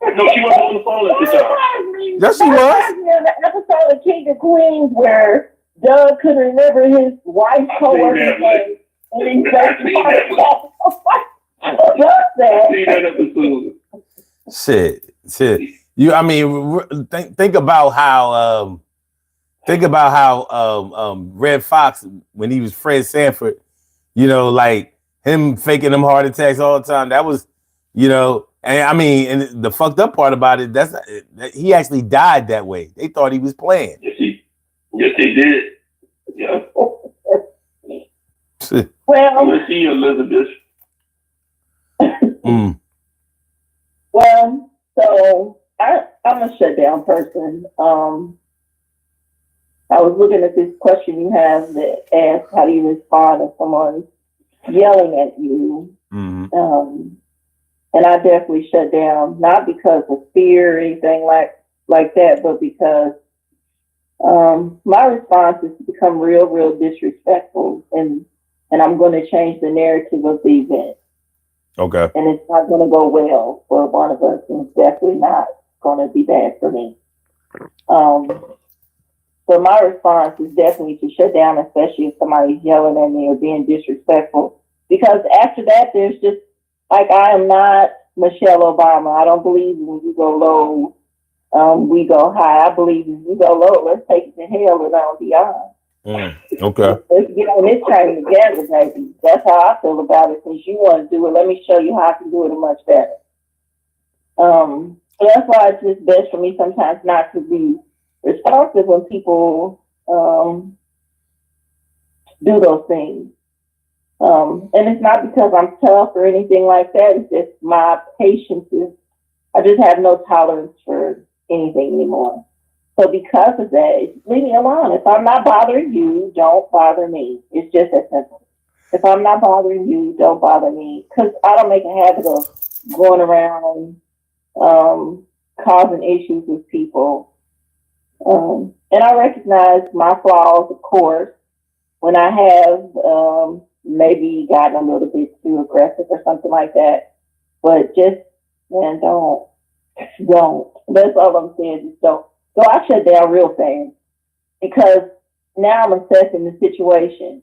No, she wasn't on the phone at the time. Yes, she was. In the episode of King of Queens where Doug couldn't remember his wife's co-worker's name. And he said, See that episode. Shit. I mean, think about how Red Fox, when he was Fred Sanford, you know, like him faking them heart attacks all the time. That was, you know, and I mean, and the fucked up part about it, he actually died that way. They thought he was playing. Yes, they did. Yeah. Well, let's see, Elizabeth. Well, so I'm a shutdown person. I was looking at this question you have that asks how do you respond if someone's yelling at you. Mm-hmm. And I definitely shut down, not because of fear or anything like that, but because my response is to become real disrespectful, and I'm going to change the narrative of the event. Okay. And it's not going to go well for one of us, and it's definitely not going to be bad for me. So my response is definitely to shut down, especially if somebody's yelling at me or being disrespectful. Because after that, there's just, like, I am not Michelle Obama. I don't believe when you go low, we go high. I believe when you go low, let's take it to hell and on beyond. Okay. Let's get on this train together, baby. That's how I feel about it. Since you want to do it, let me show you how I can do it much better. So that's why it's just best for me sometimes not to be responsive when people do those things. And it's not because I'm tough or anything like that. It's just my patience I just have no tolerance for anything anymore. So because of that, leave me alone. If I'm not bothering you, don't bother me. It's just that simple. If I'm not bothering you, don't bother me. Because I don't make a habit of going around causing issues with people. And I recognize my flaws, of course, when I have maybe gotten a little bit too aggressive or something like that. But just, man, don't. That's all I'm saying. Just don't. So I shut down real fast because now I'm assessing the situation.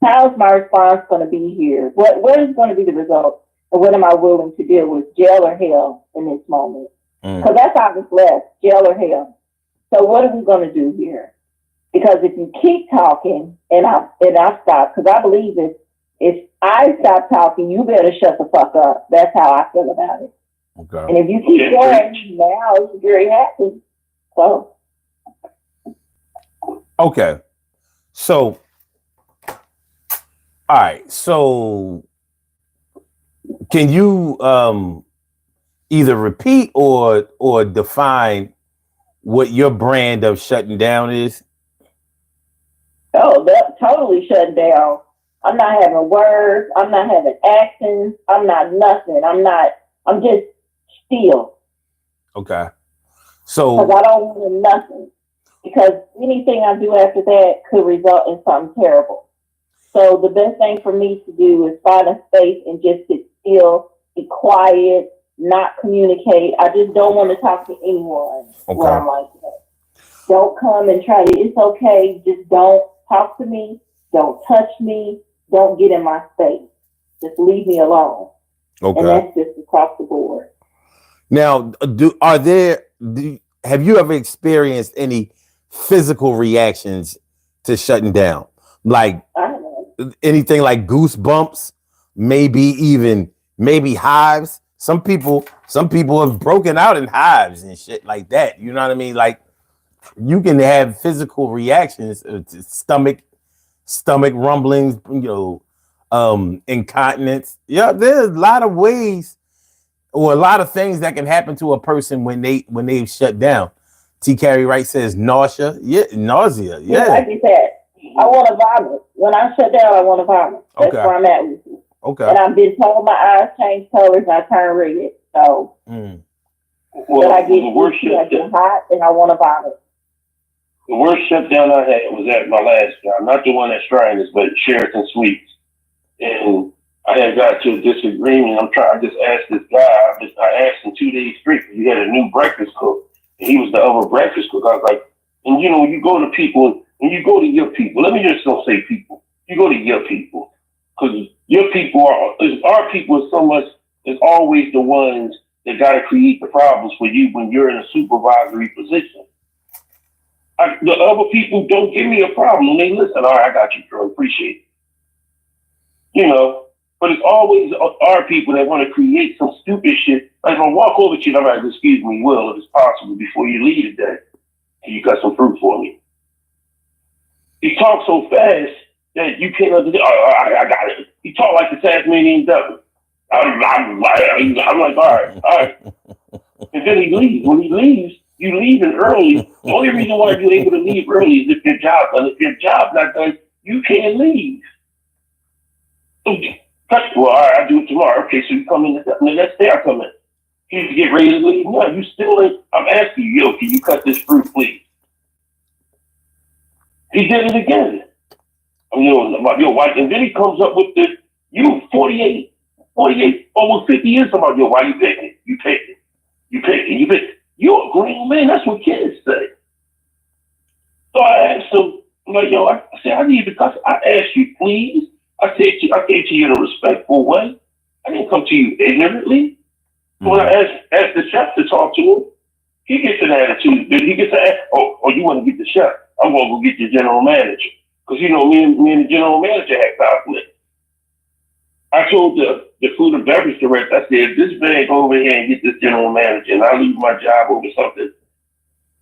How is my response going to be here? What is going to be the result? And what am I willing to deal with, jail or hell in this moment? Because that's how it's left, jail or hell. So what are we going to do here? Because if you keep talking and I stop, because I believe if I stop talking, you better shut the fuck up. That's how I feel about it. Okay. And if you keep going, now it's very happy. So. Okay. So, all right. So, can you either repeat or define what your brand of shutting down is? Oh, that's totally shut down. I'm not having words. I'm not having actions. I'm not nothing. I'm just still. Okay. So, because I don't want nothing. Because anything I do after that could result in something terrible. So the best thing for me to do is find a space and just sit still, be quiet, not communicate. I just don't want to talk to anyone when I'm like that. Don't come and try to, it's okay. Just don't talk to me. Don't touch me. Don't get in my space. Just leave me alone. Okay. And that's just across the board. Now, have you ever experienced any physical reactions to shutting down? Like anything like goosebumps, maybe hives. Some people have broken out in hives and shit like that. You know what I mean? Like you can have physical reactions to stomach rumblings, incontinence. Yeah, there's a lot of ways or a lot of things that can happen to a person when they've shut down. T. Carey Wright says nausea. Yeah, nausea. Yeah. Like you said, I want to vomit. When I shut down, I want to vomit. That's where I'm at with you. Okay. And I've been told my eyes change colors and I turn red. So well, I get hot and I want to vomit. The worst shutdown I had was at my last job, not the one at Shriners, but Sheraton Suites. And I had got to a disagreement. I just asked this guy, I asked him 2 days straight because he had a new breakfast cook. And he was the other breakfast cook. I was like, and you go to people, and you go to your people. Let me just don't say people. You go to your people. Because your people our people is always the ones that got to create the problems for you when you're in a supervisory position. The other people don't give me a problem. They listen, all right, I got you, girl, appreciate it. But it's always our people that want to create some stupid shit. Like, if I walk over to you, I'm like, excuse me, Will, if it's possible, before you leave today, can you cut some fruit for me? He talks so fast that you can't understand. I got it. He talked like the Tasmanian devil. I'm like, all right. And then he leaves. When he leaves, you leaving early. The only reason why you're able to leave early is if your job's done. If your job's not done, you can't leave. Well, all right, I'll do it tomorrow. Okay, so you come in the next day I come in. You get ready to leave. No, you still in. I'm asking you, can you cut this fruit, please? He did it again. Your wife, and then he comes up with this, 48, almost 50 years about why you picking? You picking. You're a grown man. That's what kids say. So I asked him, I'm like, I said, I need to cut. I asked you, please. I came to you in a respectful way. I didn't come to you ignorantly. Mm-hmm. When I asked the chef to talk to him, he gets an attitude. He gets an you want to get the chef? I'm going to go get your general manager. Because, me and the general manager had conflict. I told the food and beverage director, I said, this man go over here and get this general manager, and I leave my job over something.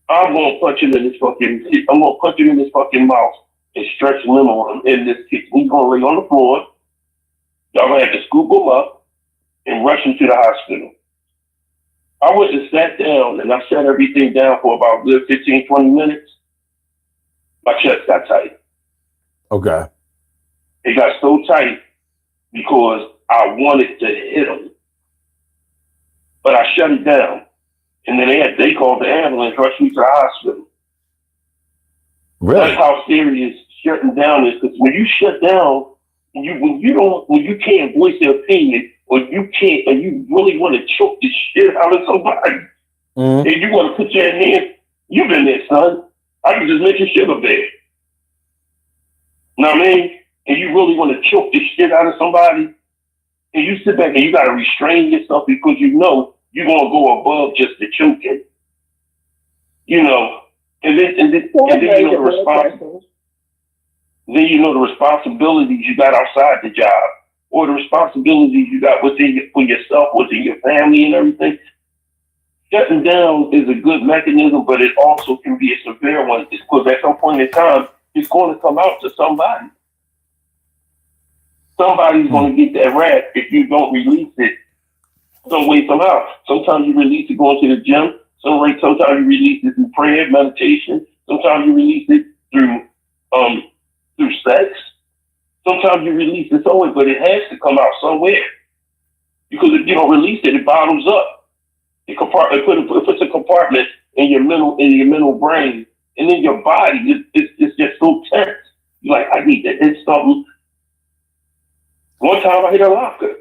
I'm going to punch him in his fucking mouth and stretch limb on him in this kitchen. He's going to lay on the floor. Y'all going to have to scoop him up and rush him to the hospital. I went and sat down, and I shut everything down for about good 15, 20 minutes. My chest got tight. Okay. It got so tight because I wanted to hit him. But I shut it down. And then they called the ambulance, rushed me to the hospital. Really? That's how serious shutting down is. Because when you shut down, when you can't voice your opinion, or you really want to choke the shit out of somebody, and you want to put your hand, you've been there, son. I can just mention Sugar Bear. You know what I mean? And you really want to choke the shit out of somebody, and you sit back and you got to restrain yourself because you know you're going to go above just the choking. You know, and then you know the responsibilities you got outside the job, or the responsibilities you got for yourself, within your family, and everything. Shutting down is a good mechanism, but it also can be a severe one because at some point in time, it's going to come out to somebody. Somebody's going to get that wrath if you don't release it some way, somehow. Sometimes you release it going to the gym. Sometimes you release it through prayer, meditation. Sometimes you release it through sex. Sometimes you release it somewhere, but it has to come out somewhere. Because if you don't release it, it bottles up. It puts a compartment in your mental brain, and then your body is just so tense. You're like, I need to hit something. One time I hit a locker.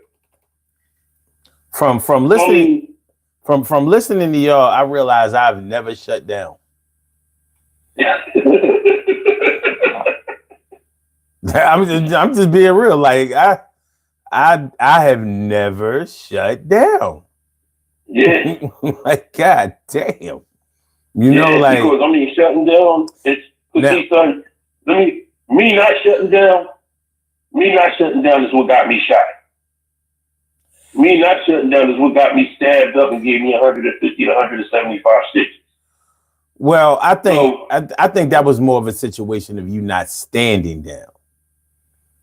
From listening from listening to y'all, I realize I've never shut down. I'm just being real. Like I have never shut down. Yeah. Like, God damn. You know, like, because I mean, shutting down. It's see, son. Me not shutting down is what got me shot. Me not shutting down is what got me stabbed up and gave me 150 to 175 stitches. Well, I think that was more of a situation of you not standing down.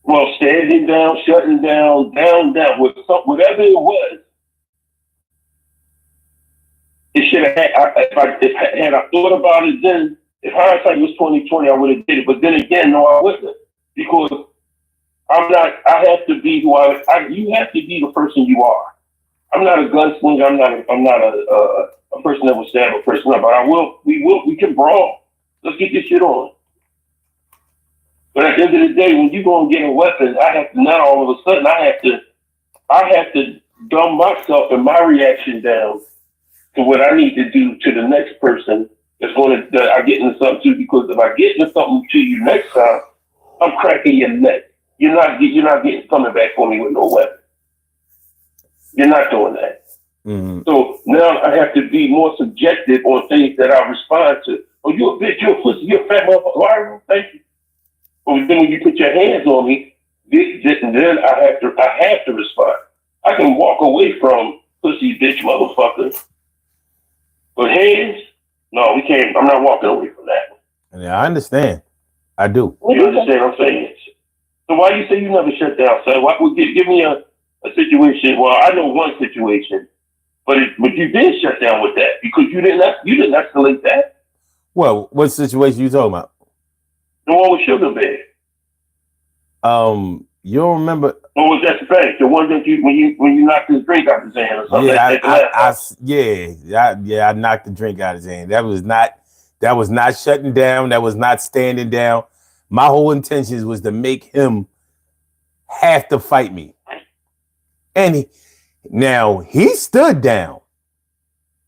Well, standing down, shutting down, whatever it was. It should have had I thought about it then. If hindsight was 20/20, I would have did it. But then again, no, I wouldn't, because I'm not. I have to be who you have to be the person you are. I'm not a gunslinger. I'm not a person that will stab a person up. But we can brawl. Let's get this shit on. But at the end of the day, when you go and get a weapon, I have to not all of a sudden I have to dumb myself and my reaction down to what I need to do to the next person that I get into something to, because if I get into something to you next time, I'm cracking your neck. You're not getting coming back for me with no weapon. You're not doing that. Mm-hmm. So now I have to be more subjective on things that I respond to. Oh, you a bitch, you a pussy, you a fat motherfucker. Thank you. But then when you put your hands on me, then I have to respond. I can walk away from pussy, bitch, motherfucker. But hands, no, we can't. I'm not walking away from that. Yeah, I understand. I do. You understand what I'm saying? So why you say you never shut down, son? Why would give me a situation? Well, I know one situation, but you did shut down with that because you didn't escalate that. Well, what situation you talking about? The one with Sugar Bear. You don't remember? Or was that the bank? The one that when you knocked his drink out his hand or something? I knocked the drink out of his hand. That was not shutting down. That was not standing down. My whole intentions was to make him have to fight me. And he stood down.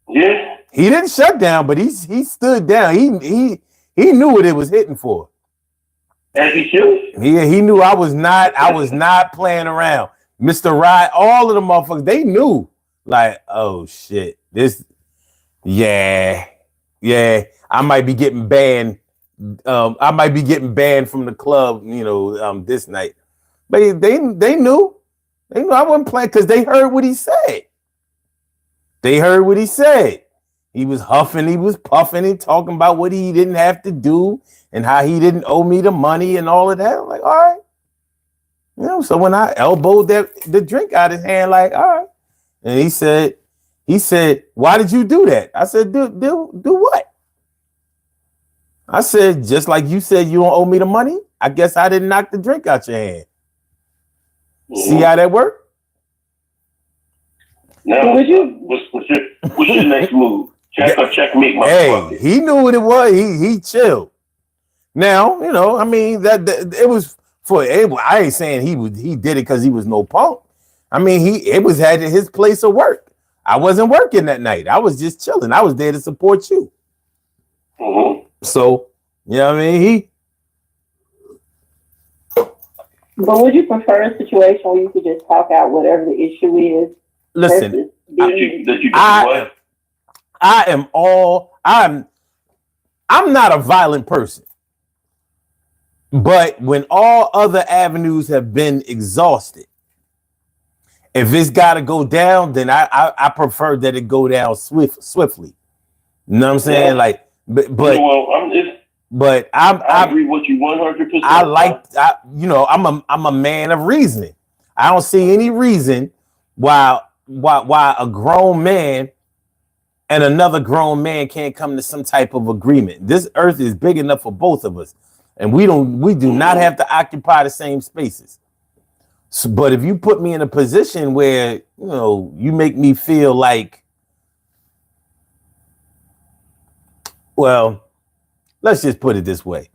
Yeah. He didn't shut down, but he stood down. He knew what it was hitting for. As he should. Yeah, he knew I was not playing around. Mr. Ride, all of the motherfuckers, they knew. Like, oh shit. I might be getting banned. I might be getting banned from the club, this night. But they knew. They knew I wasn't playing because they heard what he said. He was huffing, he was puffing, and talking about what he didn't have to do and how he didn't owe me the money and all of that. I'm like, all right. So when I elbowed the drink out of his hand, like, all right. And he said, why did you do that? I said, do what? I said, just like you said you don't owe me the money, I guess I didn't knock the drink out your hand. Mm-hmm. See how that worked? Now, what's your next move? Checkmate. Hey, he knew what it was. He chilled. Now, that it was for. I ain't saying he did it because he was no punk. I mean, it was at his place of work. I wasn't working that night. I was just chilling. I was there to support you. Mm-hmm. So, you know what I mean? But would you prefer a situation where you could just talk out whatever the issue is? Listen, I I'm not a violent person, but when all other avenues have been exhausted, if it's got to go down, then I prefer that it go down swiftly. You know what I'm saying? Yeah. Like, but I agree with you 100%. I'm a man of reasoning. I don't see any reason why a grown man and another grown man can't come to some type of agreement. This earth is big enough for both of us, and we do not have to occupy the same spaces. So, but if you put me in a position where you make me feel like, well, let's just put it this way.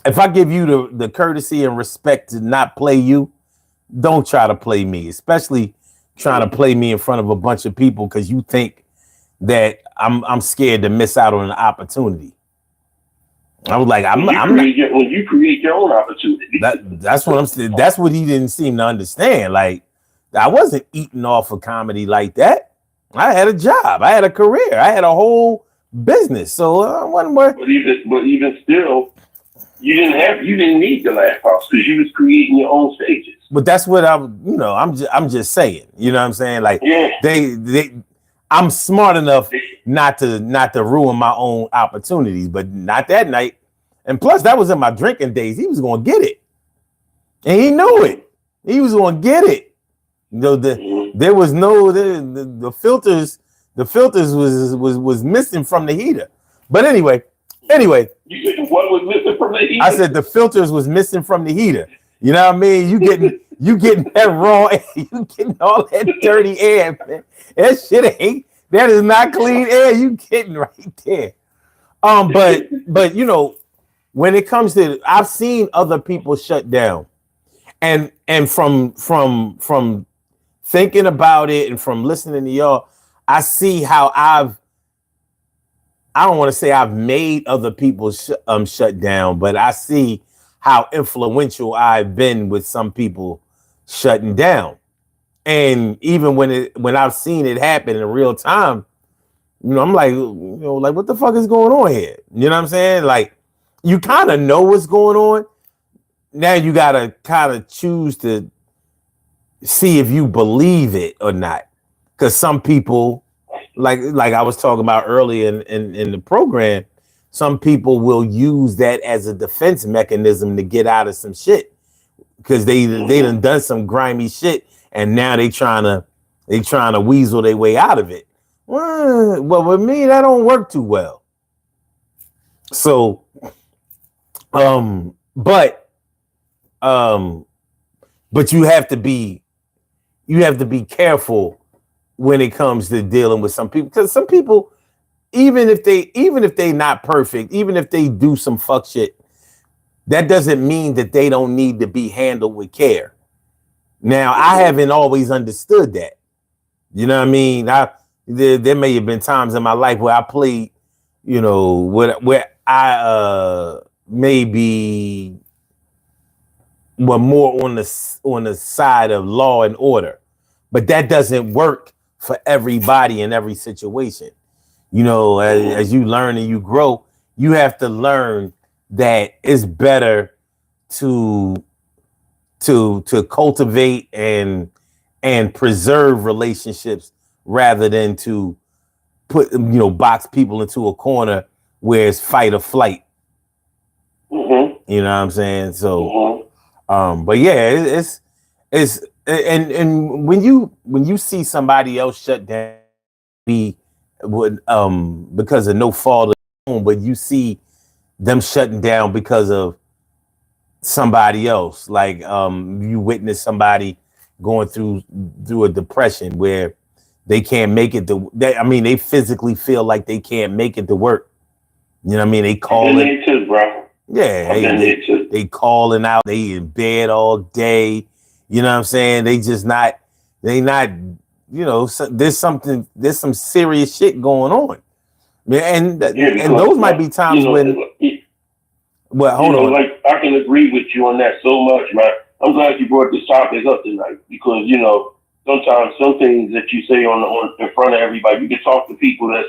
If I give you the courtesy and respect to not play you, don't try to play me, especially trying to play me in front of a bunch of people because you think that I'm scared to miss out on an opportunity. I was like, when you create your own opportunity. That's what I'm saying. That's what he didn't seem to understand. Like, I wasn't eating off of comedy like that. I had a job. I had a career. I had a whole business. So I wasn't worried. But even still, you didn't need the laugh house because you was creating your own stages. But that's what I'm just saying. You know what I'm saying? Like, yeah. I'm smart enough not to ruin my own opportunities, but not that night. And plus, that was in my drinking days. He was going to get it, and he knew it. He was going to get it. There was no the filters. The filters was missing from the heater. But anyway. You said what was missing from the heater? I said the filters was missing from the heater. You know what I mean? You getting that raw air. You getting all that dirty air, man. That is not clean air you getting right there. But when it comes to, I've seen other people shut down, and from thinking about it and from listening to y'all, I see how I don't want to say I've made other people shut down, but I see how influential I've been with some people shutting down. And even when I've seen it happen in real time, I'm like, like, what the fuck is going on here? You know what I'm saying? Like, you kind of know what's going on. Now you got to kind of choose to see if you believe it or not. Because some people, like I was talking about earlier in the program, some people will use that as a defense mechanism to get out of some shit because they done some grimy shit, and now they trying to weasel their way out of it. Well, with me, that don't work too well. So, but you have to be careful when it comes to dealing with some people, because some people, even if they not perfect, even if they do some fuck shit, that doesn't mean that they don't need to be handled with care. Now, I haven't always understood that. You know what I mean? There may have been times in my life where I played, where I maybe were more on the side of law and order, but that doesn't work for everybody in every situation. As you learn and you grow, you have to learn that it's better to cultivate and preserve relationships rather than to put box people into a corner where it's fight or flight. Mm-hmm. You know what I'm saying? So, but yeah, it's and when you see somebody else shut down, because of no fault of their own, but you see them shutting down because of somebody else, like you witness somebody going through a depression where they can't make it they physically feel like they can't make it to work. You know what I mean? They call it too, bro. Yeah, they calling out, they in bed all day. You know what I'm saying? There's some serious shit going on. And those might be times when. Well, hold on. I can agree with you on that so much, man. I'm glad you brought this topic up tonight because, you know, sometimes some things that you say on in front of everybody, you can talk to people that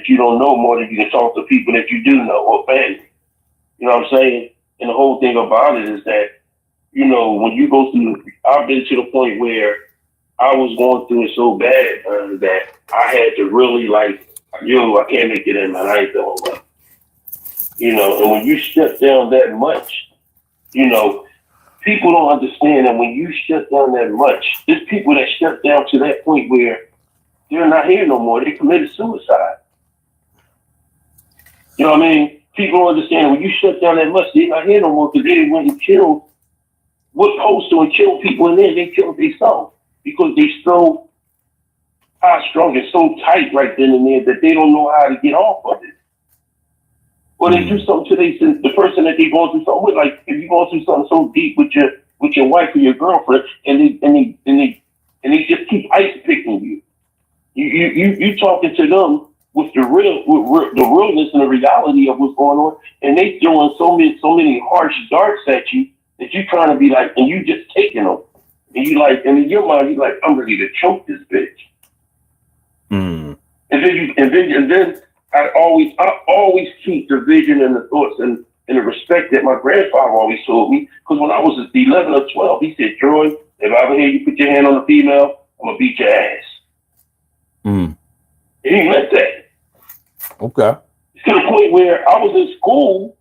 you don't know more than you can talk to people that you do know or family. You know what I'm saying? And the whole thing about it is that, you know, when you go through, I've been to the point where I was going through it so bad that I had to really like, yo, I can't make it in, man. I ain't feeling well. You know, and when you shut down that much, you know, people don't understand that when you shut down that much, there's people that shut down to that point where they're not here no more. They committed suicide. You know what I mean? People don't understand when you shut down that much, they're not here no more because they went and killed, what posted and killed people in there, they killed themselves because they so high strung and so tight right then and there that they don't know how to get off of it. Or they do something to the person that they're going through something with. Like if you're going through something so deep with your wife or your girlfriend, and they just keep ice picking you. You talking to them with the realness and the reality of what's going on, and they throwing so many harsh darts at you that you trying to be like, and you just taking them, and you like, and in your mind you like, I'm ready to choke this bitch. And then I always keep the vision and the thoughts and the respect that my grandfather always told me. Because when I was 11 or 12, he said, Troy, if I ever hear you put your hand on a female, I'm going to beat your ass. And he meant that. Okay. To the point where I was in school,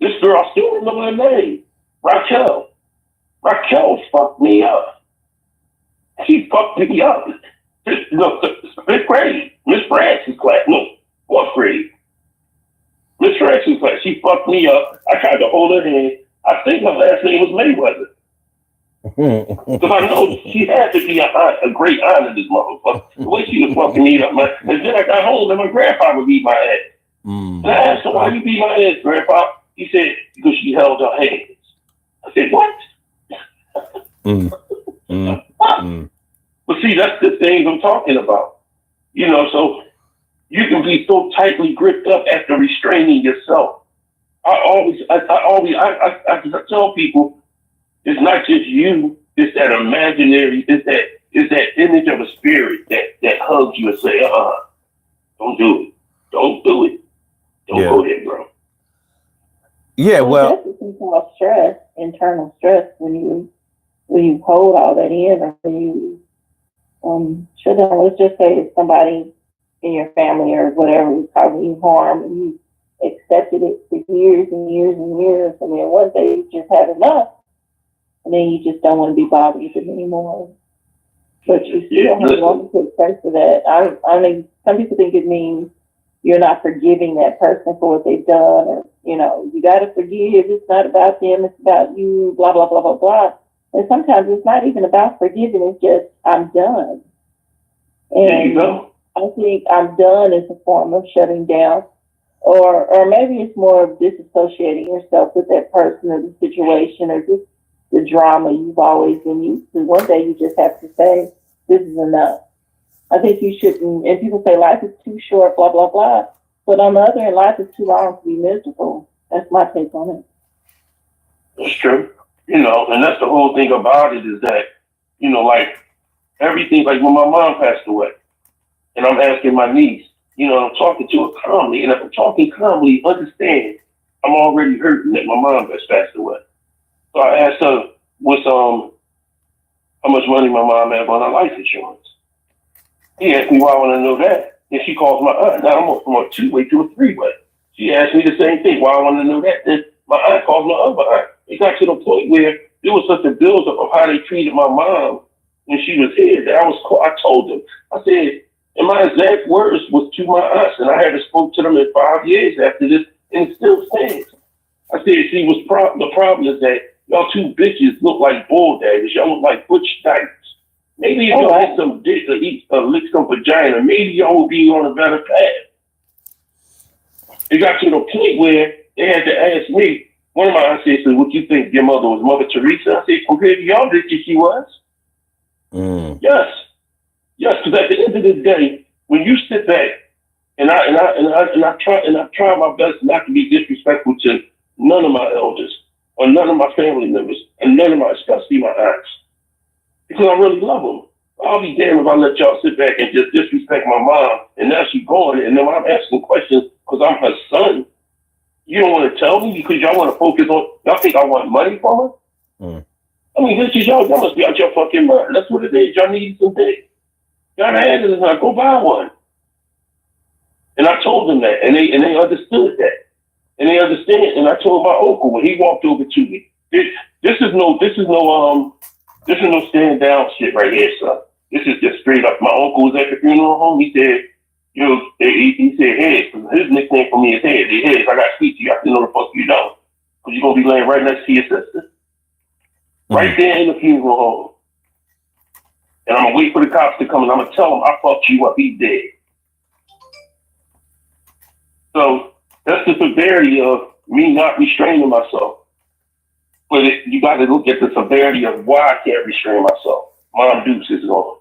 this girl, I still remember her name, Raquel. Raquel fucked me up. She fucked me up. No, fifth grade, Miss Francis class, no, fourth grade. Miss Francis class, she fucked me up. I tried to hold her hand. I think her last name was Mayweather. Because I know she had to be a great aunt of this motherfucker. The way she was fucking me up, man. And then I got home and my grandpa would beat my ass. And I asked him, why you beat my ass, Grandpa? He said, because she held her hands. I said, what? But see, that's the things I'm talking about. You know, so you can be so tightly gripped up after restraining yourself. I tell people, it's not just you, it's that imaginary, it's that image of a spirit that hugs you and say, don't do it. Don't do it. Don't go there, bro. Yeah, well. That's a form of stress, internal stress, when you hold all that in, or when you shut down. Let's just say it's somebody in your family or whatever is causing you harm, and you accepted it for years and years and years, and then one day you just had enough, and then you just don't want to be bothered with it anymore. But you still have to take place for that. I mean, some people think it means you're not forgiving that person for what they've done, or, you know, you got to forgive. It's not about them. It's about you, blah, blah, blah, blah, blah. And sometimes it's not even about forgiving. It's just, I'm done. And I think I'm done is a form of shutting down. Or maybe it's more of disassociating yourself with that person or the situation or just the drama you've always been used to. One day you just have to say, this is enough. I think you shouldn't, and people say life is too short, blah, blah, blah. But on the other hand, life is too long to be miserable. That's my take on it. That's true. You know, and that's the whole thing about it is that, you know, like everything, like when my mom passed away, and I'm asking my niece, you know, I'm talking to her calmly, and if I'm talking calmly, understand, I'm already hurting that my mom has passed away. So I asked her, how much money my mom had on her life insurance. He asked me why I want to know that. And she calls my aunt. Now I'm from a two-way to a three-way. She asked me the same thing. Why I want to know that. Then my aunt calls my other aunt. It got to the point where there was such a buildup of how they treated my mom when she was here that I told them. I said, and my exact words was to my aunts, and I haven't spoke to them in 5 years after this, and it still stands. I said, see, the problem is that y'all two bitches look like bull daggers. Y'all look like butch dykes. Maybe if y'all hit some dick or lick some vagina, maybe y'all will be on a better path. It got to the point where they had to ask me, one of my aunts said, what you think your mother was, Mother Teresa? I said, compared to y'all bitches, she was. Yes, because at the end of the day, when you sit back, and I try my best not to be disrespectful to none of my elders, or none of my family members, and none of my, especially my aunts, because I really love them. I'll be damned if I let y'all sit back and just disrespect my mom, and now she's gone, and then when I'm asking questions because I'm her son, you don't want to tell me because y'all want to focus on, y'all think I want money from her? I mean, this is y'all, that must be out your fucking mind. That's what it is. Y'all need some dick. Y'all had it, go buy one. And I told them that, and they understood that. And they understand. And I told my uncle when he walked over to me, this is no stand down shit right here, son. This is just straight up. My uncle was at the funeral home. He said, he said, Heads. His nickname for me is Heads. Hey, Heads, I got to speak to you. I said, no, the fuck you don't. Because you're going to be laying right next to your sister. Right there in the funeral home. And I'm going to wait for the cops to come and I'm going to tell them I fucked you up. He's dead. So that's the severity of me not restraining myself. But you got to look at the severity of why I can't restrain myself. Mom Deuce is gone.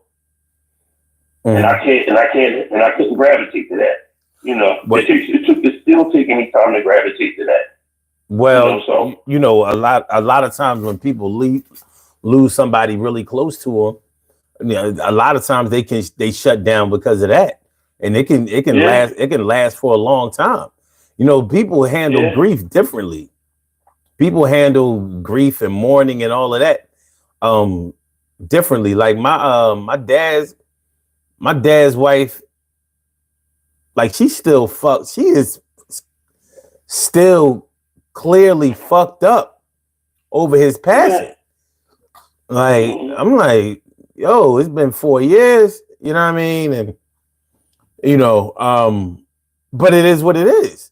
And I couldn't gravitate to that. You know, it still take any time to gravitate to that. Well, a lot of times when people lose somebody really close to them, a lot of times they shut down because of that, and it can last for a long time. People handle grief differently. People handle grief and mourning and all of that differently. Like my dad's wife, like she is still clearly fucked up over his passing. Like, I'm like, yo, it's been 4 years, you know what I mean? And but it is what it is.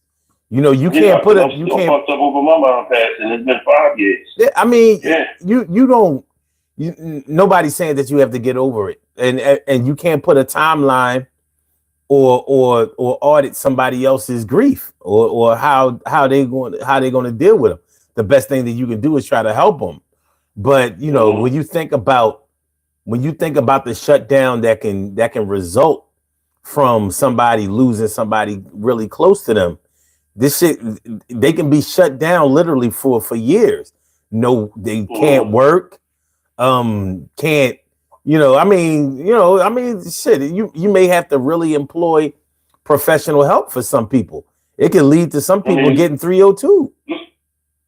You can't put it. You can't fucked up over my mom passing. It's been 5 years. I mean, you don't. Nobody's saying that you have to get over it, and you can't put a timeline or audit somebody else's grief or how they're going to deal with them. The best thing that you can do is try to help them. But when you think about the shutdown that can result from somebody losing somebody really close to them, this shit, they can be shut down literally for years. No, they can't work. Can't. Shit, you may have to really employ professional help for some people. It can lead to some people getting 302.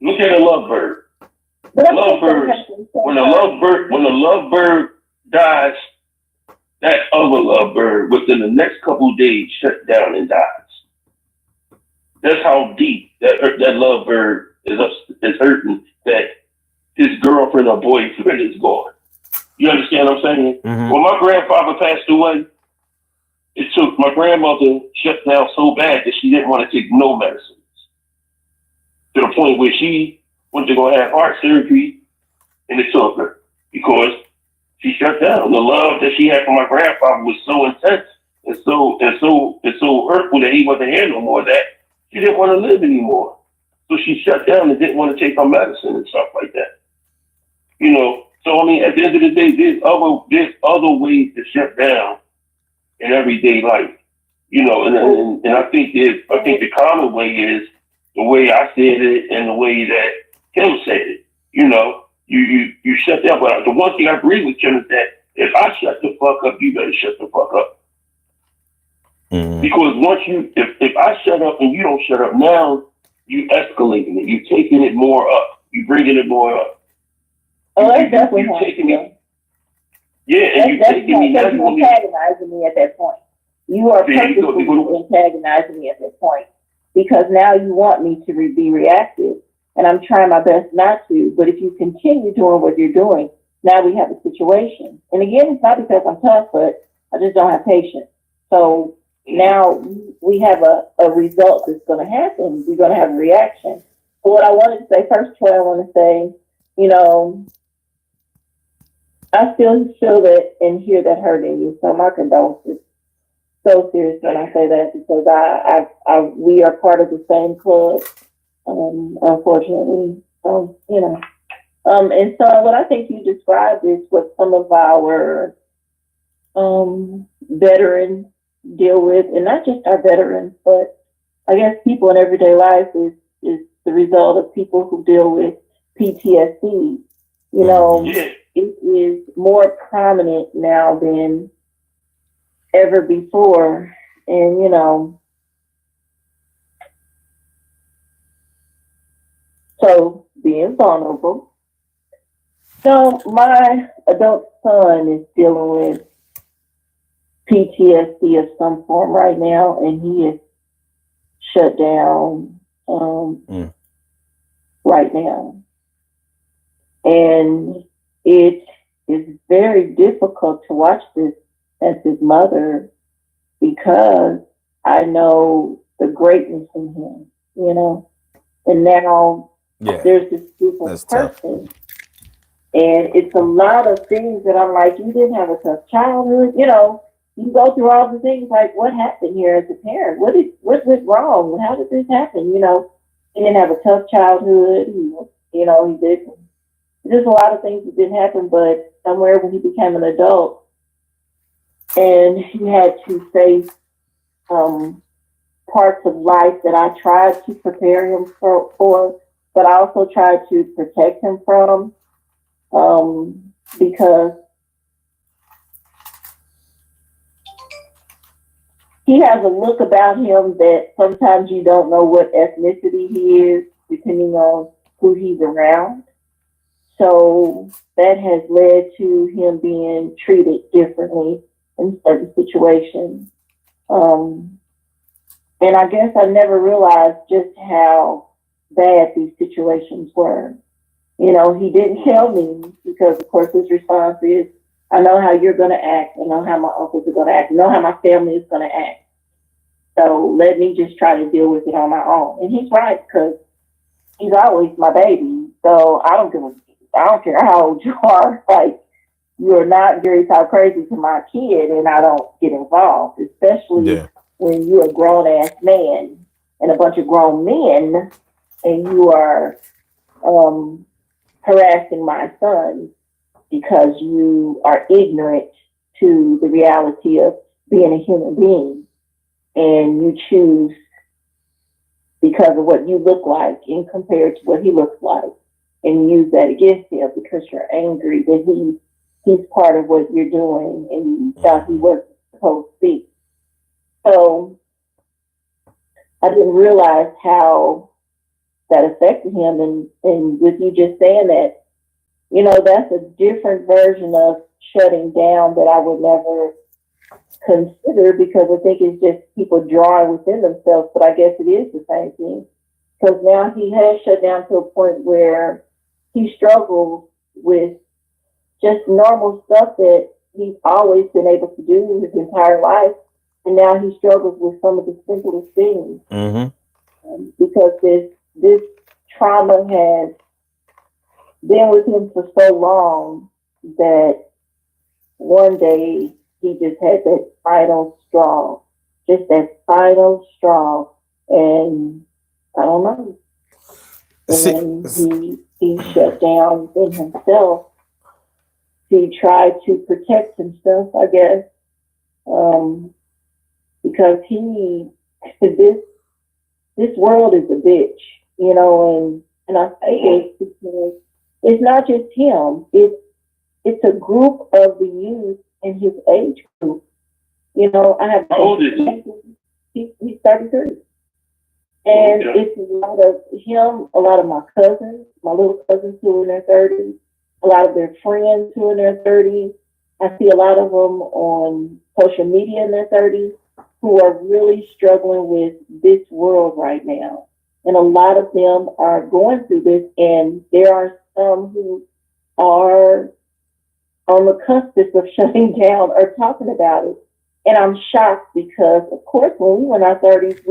Look at a lovebird. When a lovebird dies, that other lovebird within the next couple of days shuts down and dies. That's how deep that lovebird is hurting that his girlfriend or boyfriend is gone. You understand what I'm saying? Mm-hmm. When my grandfather passed away, it took my grandmother shut down so bad that she didn't want to take no medicines. To the point where she went to go have heart surgery, and it took her because she shut down. The love that she had for my grandfather was so intense and so hurtful that he wasn't here no more, that she didn't want to live anymore. So she shut down and didn't want to take her medicine and stuff like that. So I mean, at the end of the day, there's other ways to shut down in everyday life. And I think the common way is the way I said it and the way that Kim said it. You shut down. But the one thing I agree with Kim is that if I shut the fuck up, you better shut the fuck up. Mm-hmm. Because if I shut up and you don't shut up, now you escalating it. You taking it more up. You bringing it more up. Oh, that's definitely taking it. Yeah, and you're antagonizing me at that point. You are purposely antagonizing me at that point because now you want me to be reactive, and I'm trying my best not to. But if you continue doing what you're doing, now we have a situation. And again, it's not because I'm tough, but I just don't have patience. So now we have a result that's going to happen. We're going to have a reaction. So what I wanted to say first, Troy, I want to say, I still feel that and hear that hurt in you. So my condolences. So serious when I say that because we are part of the same club, unfortunately. And so what I think you described is what some of our veterans deal with, and not just our veterans, but I guess people in everyday life is the result of people who deal with PTSD. You know, it is more prominent now than ever before. And, you know, so being vulnerable. So my adult son is dealing with PTSD of some form right now, and he is shut down right now. And it is very difficult to watch this as his mother, because I know the greatness in him, you know. And now there's this group of person, and it's a lot of things that I'm like, you didn't have a tough childhood, you know. You go through all the things like, what happened here as a parent? What went wrong? How did this happen? You know, he didn't have a tough childhood. He didn't. There's a lot of things that didn't happen, but somewhere when he became an adult, and he had to face parts of life that I tried to prepare him for, but I also tried to protect him from, because he has a look about him that sometimes you don't know what ethnicity he is, depending on who he's around. So that has led to him being treated differently in certain situations. And I guess I never realized just how bad these situations were. You know, he didn't tell me, because of course his response is, I know how you're going to act. I know how my uncles are going to act. I know how my family is going to act. So let me just try to deal with it on my own. And he's right, because he's always my baby. So I don't care how old you are. Like, you're not Gary talk crazy to my kid, and I don't get involved, especially when you're a grown ass man and a bunch of grown men, and you are harassing my son because you are ignorant to the reality of being a human being, and you choose because of what you look like and compared to what he looks like, and use that against him because you're angry that he's part of what you're doing and you thought he wasn't supposed to be. So I didn't realize how that affected him. And with you just saying that, you know, that's a different version of shutting down that I would never consider, because I think it's just people drawing within themselves. But I guess it is the same thing, because now he has shut down to a point where he struggles with just normal stuff that he's always been able to do his entire life. And now he struggles with some of the simplest things. Because this trauma has been with him for so long that one day he just had that final straw. And I don't know. And then he shut down in himself. He tried to protect himself, I guess, because this world is a bitch, you know, and I say it because it's not just him. It's a group of the youth in his age group. You know, I have. How old is he? He's 33. And it's a lot of him, a lot of my cousins, my little cousins who are in their 30s, a lot of their friends who are in their 30s. I see a lot of them on social media in their 30s who are really struggling with this world right now. And a lot of them are going through this, and there are some who are on the cusp of shutting down or talking about it. And I'm shocked because, of course, when we were in our 30s,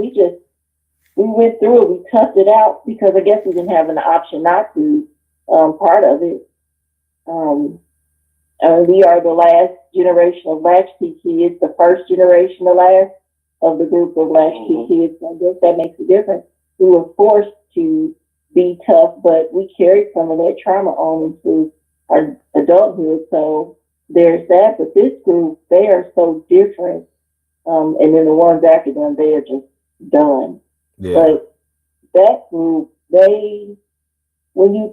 we went through it, we toughed it out, because I guess we didn't have an option not to, part of it. We are the last generation of latchkey kids, the first generation, the last of the group of latchkey kids. I guess that makes a difference. We were forced to be tough, but we carried some of that trauma on into our adulthood. So there's that. But this group, they are so different. And then the ones after them, they are just done. Yeah. But that group, they when you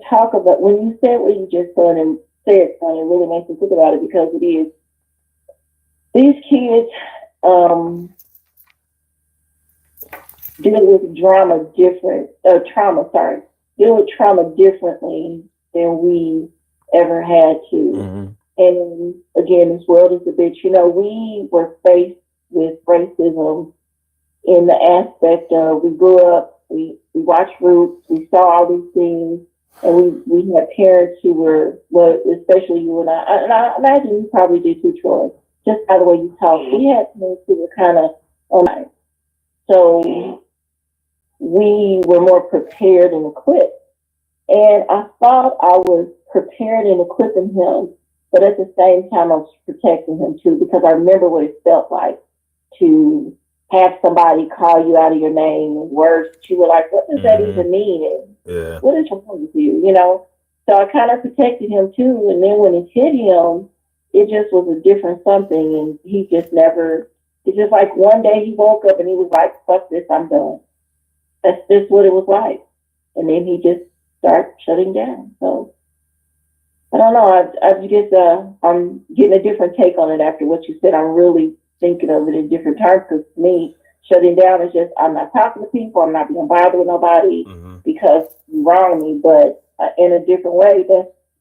said what you just said, son, it really makes me think about it because it is these kids deal with deal with trauma differently than we ever had to. Mm-hmm. And again, this world is a bitch. We were faced with racism in the aspect of we grew up, we watched Roots, we saw all these things, and we had parents who were, well, especially you and I imagine you probably did too, Troy, just by the way you talk. We had parents who were kind of on. So we were more prepared and equipped. And I thought I was prepared and equipping him, but at the same time, I was protecting him too, because I remember what it felt like to have somebody call you out of your name and words that you were like, what does that even mean? And what is wrong with you? So I kind of protected him too. And then when it hit him, it just was a different something. And he just never, it's just like one day he woke up and he was like, fuck this, I'm done. That's just what it was like. And then he just started shutting down. So I don't know. I'm getting a different take on it after what you said. I'm really thinking of it in different terms, because to me, shutting down is just, I'm not talking to people, I'm not being bothered with nobody because you wrong me, but in a different way,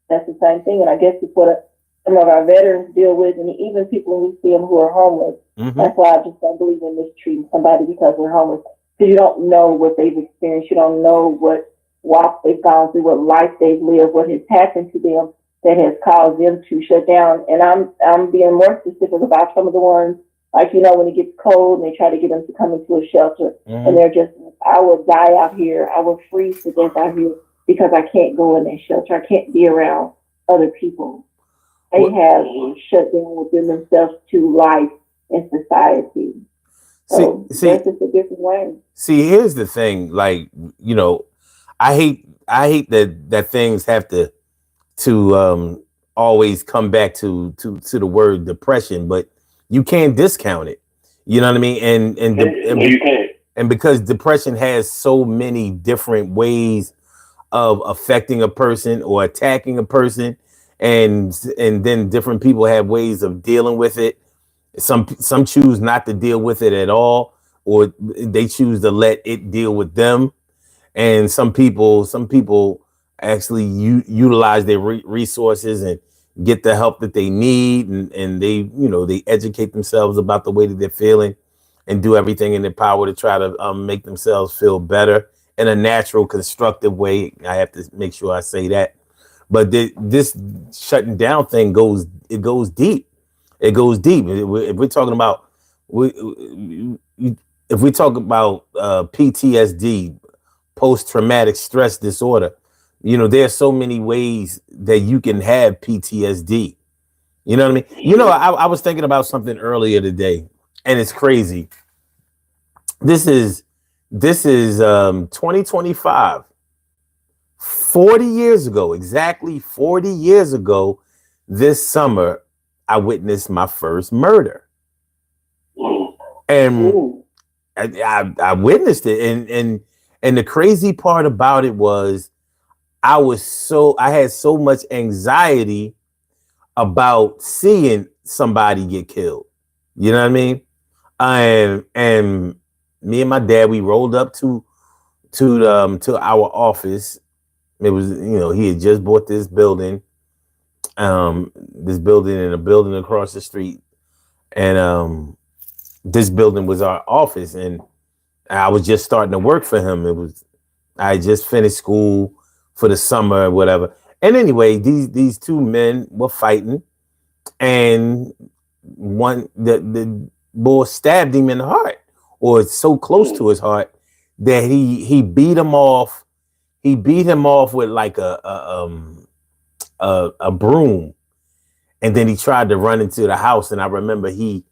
that's the same thing. And I guess it's what some of our veterans deal with, and even people when we see them who are homeless. That's why I just don't believe in mistreating somebody because they're homeless, because you don't know what they've experienced, you don't know what walk they've gone through, what life they've lived, what has happened to them that has caused them to shut down. And I'm being more specific about some of the ones, like, when it gets cold and they try to get them to come into a shelter, and they're just, I will die out here, I will freeze to death out here because I can't go in that shelter, I can't be around other people. They have shut down within themselves to life and society. So that's just a different way. See, here's the thing, like, I hate that things have to always come back to the word depression, but you can't discount it. You know what I mean? You can't. And because depression has so many different ways of affecting a person or attacking a person, and then different people have ways of dealing with it. Some choose not to deal with it at all, or they choose to let it deal with them. And some people actually utilize their resources and get the help that they need, and they they educate themselves about the way that they're feeling and do everything in their power to try to make themselves feel better in a natural, constructive way. I have to make sure I say that. But this shutting down thing goes deep. It goes deep. If we're talking about PTSD, post-traumatic stress disorder, there's so many ways that you can have PTSD. You know what I mean? I was thinking about something earlier today, and it's crazy. This is 2025. 40 years ago, exactly 40 years ago, this summer, I witnessed my first murder. And I witnessed it. And the crazy part about it was I had so much anxiety about seeing somebody get killed. You know what I mean? And me and my dad, we rolled up to our office. It was, he had just bought this building and a building across the street. And this building was our office, and I was just starting to work for him. I just finished school for the summer or whatever. And anyway, these two men were fighting, and the boy stabbed him in the heart, or so close to his heart that he beat him off. He beat him off with like a broom, and then he tried to run into the house. And I remember he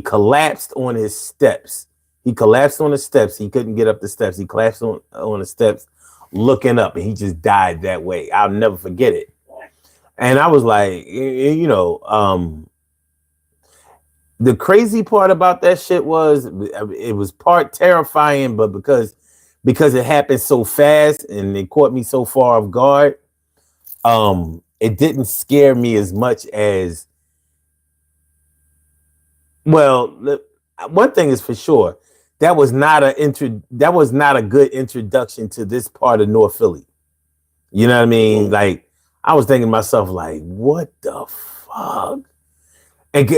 collapsed on his steps. He collapsed on the steps. He couldn't get up the steps. He collapsed on the steps, looking up, and he just died that way. I'll never forget it. And I was like, the crazy part about that shit was it was part terrifying, but because because it happened so fast and it caught me so far off guard, it didn't scare me as much as, well, one thing is for sure, that was not a good introduction to this part of North Philly. You know what I mean? Like, I was thinking to myself, like, what the fuck? And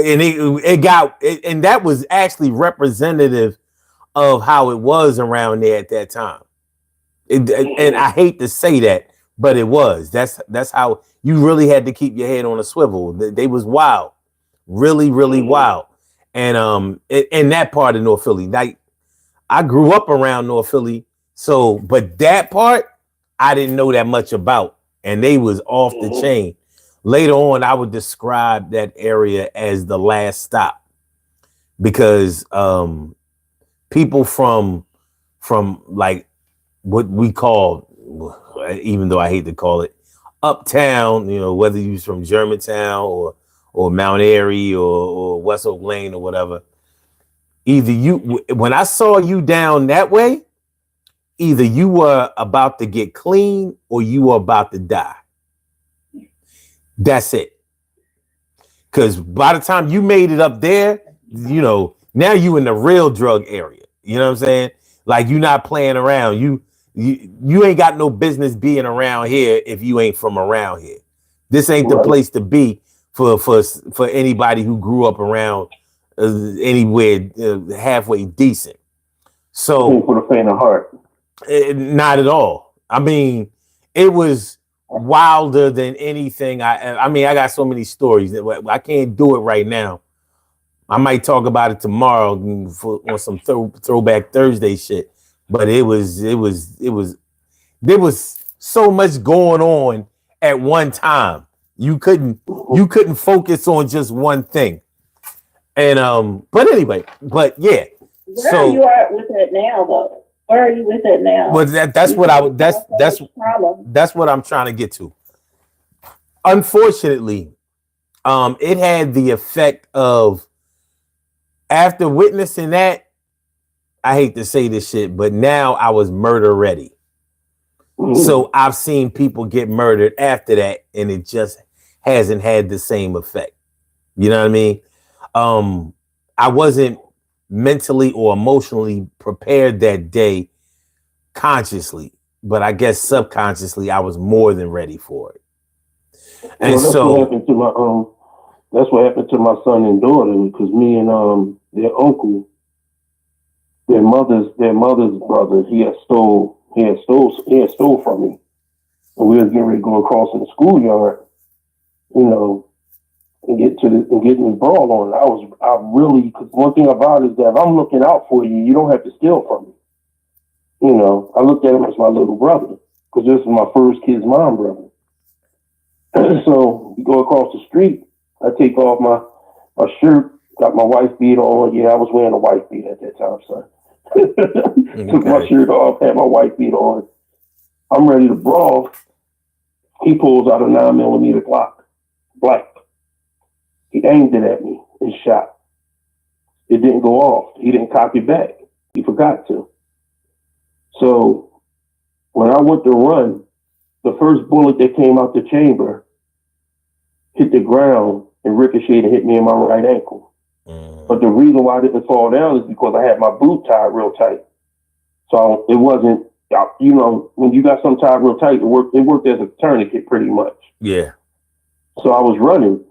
that was actually representative of how it was around there at that time. And I hate to say that, but it was. That's how you really had to keep your head on a swivel. They was wild, really, really wild. And in that part of North Philly, like, I grew up around North Philly, so but that part I didn't know that much about, and they was off the chain. Later on, I would describe that area as the last stop because people from like what we call, even though I hate to call it uptown, you know, whether you was from Germantown or Mount Airy or West Oak Lane or whatever, either when I saw you down that way, either you were about to get clean or you were about to die. That's it. Because by the time you made it up there, you know, now you in the real drug area. You know what I'm saying? Like, you're not playing around. You ain't got no business being around here if you ain't from around here. This ain't the place to be for anybody who grew up around anywhere halfway decent. So for the faint of heart. Not at all. I mean, it was wilder than anything. I mean, I got so many stories that I can't do it right now. I might talk about it tomorrow on some throwback Thursday shit. But there was so much going on at one time. You couldn't focus on just one thing. And but anyway, but yeah. Where are you at with it now, though? Where are you with it now? Well, that's what I'm trying to get to. Unfortunately, it had the effect of, after witnessing that, I hate to say this shit, but now I was murder ready. So I've seen people get murdered after that, and it just hasn't had the same effect. You know what I mean? I wasn't mentally or emotionally prepared that day consciously, but I guess subconsciously I was more than ready for it. And that's what happened to that's what happened to my son and daughter, because me and their uncle, their mother's brother, he had stole from me. And we was getting ready to go across in the schoolyard, you know, and get in brawl on. Because one thing about it is that if I'm looking out for you, you don't have to steal from me. You know, I looked at him as my little brother, because this is my first kid's mom brother. So we go across the street, I take off my shirt, got my wife beat on. Yeah, I was wearing a wife beat at that time, son. Took my shirt off, had my wife beat on. I'm ready to brawl. He pulls out a 9mm Glock, black. He aimed it at me and shot. It didn't go off. He didn't cock it back. He forgot to. So when I went to run, the first bullet that came out the chamber hit the ground and ricocheted and hit me in my right ankle. But the reason why I didn't fall down is because I had my boot tied real tight. So it wasn't, you know, when you got something tied real tight, it worked as a tourniquet pretty much. Yeah. So I was running.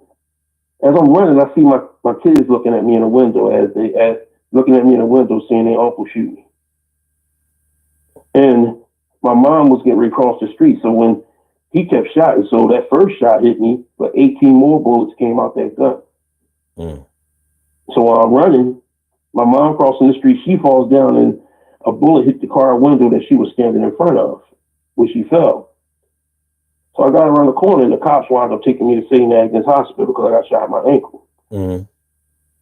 As I'm running, I see my kids looking at me in the window, looking at me in the window, seeing their uncle shoot me. And my mom was getting ready to cross the street. So when he kept shooting, so that first shot hit me, but 18 more bullets came out that gun. So while I'm running, my mom crossing the street, she falls down and a bullet hit the car window that she was standing in front of, where she fell. So I got around the corner and the cops wound up taking me to St. Agnes Hospital because I got shot in my ankle.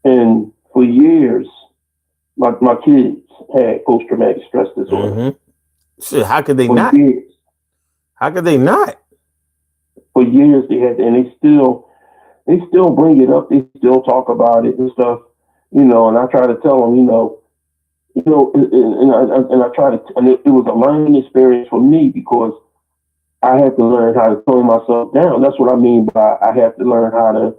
And for years, my kids had post-traumatic stress disorder. Shit, how could they not? How could they not? For years they had, and they still bring it up. They still talk about it and stuff, you know. And I try to tell them, you know, you know, and I try to, and it was a learning experience for me because I had to learn how to tone myself down. That's what I mean by I have to learn how to,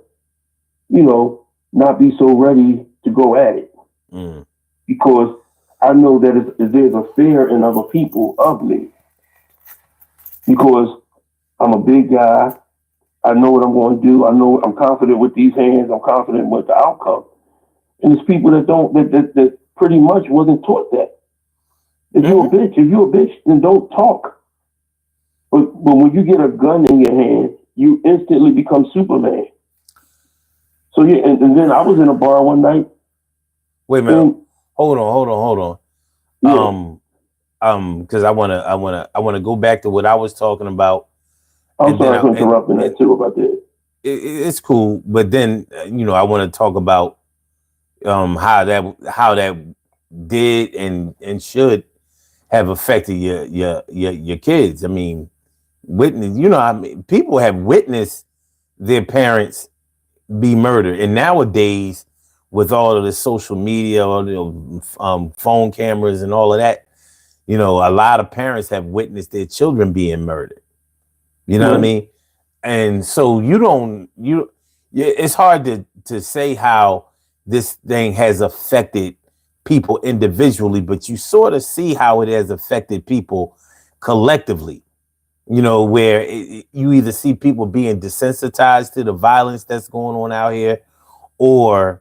you know, not be so ready to go at it. Mm. Because I know that there's a fear in other people of me. Because I'm a big guy. I know what I'm going to do. I know I'm confident with these hands. I'm confident with the outcome. And there's people that don't, that pretty much wasn't taught that. If you're a bitch, then don't talk. But when you get a gun in your hand, you instantly become Superman. So yeah, and then I was in a bar one night. Wait a minute. Hold on. Yeah. Because I wanna go back to what I was talking about. I'm sorry for interrupting that too about that. It's cool, but then I want to talk about how that did and should have affected your kids. I mean, I mean, people have witnessed their parents be murdered, and nowadays with all of the social media, all the phone cameras and all of that, a lot of parents have witnessed their children being murdered. You know what I mean? And so it's hard to say how this thing has affected people individually, but you sort of see how it has affected people collectively, where you either see people being desensitized to the violence that's going on out here, or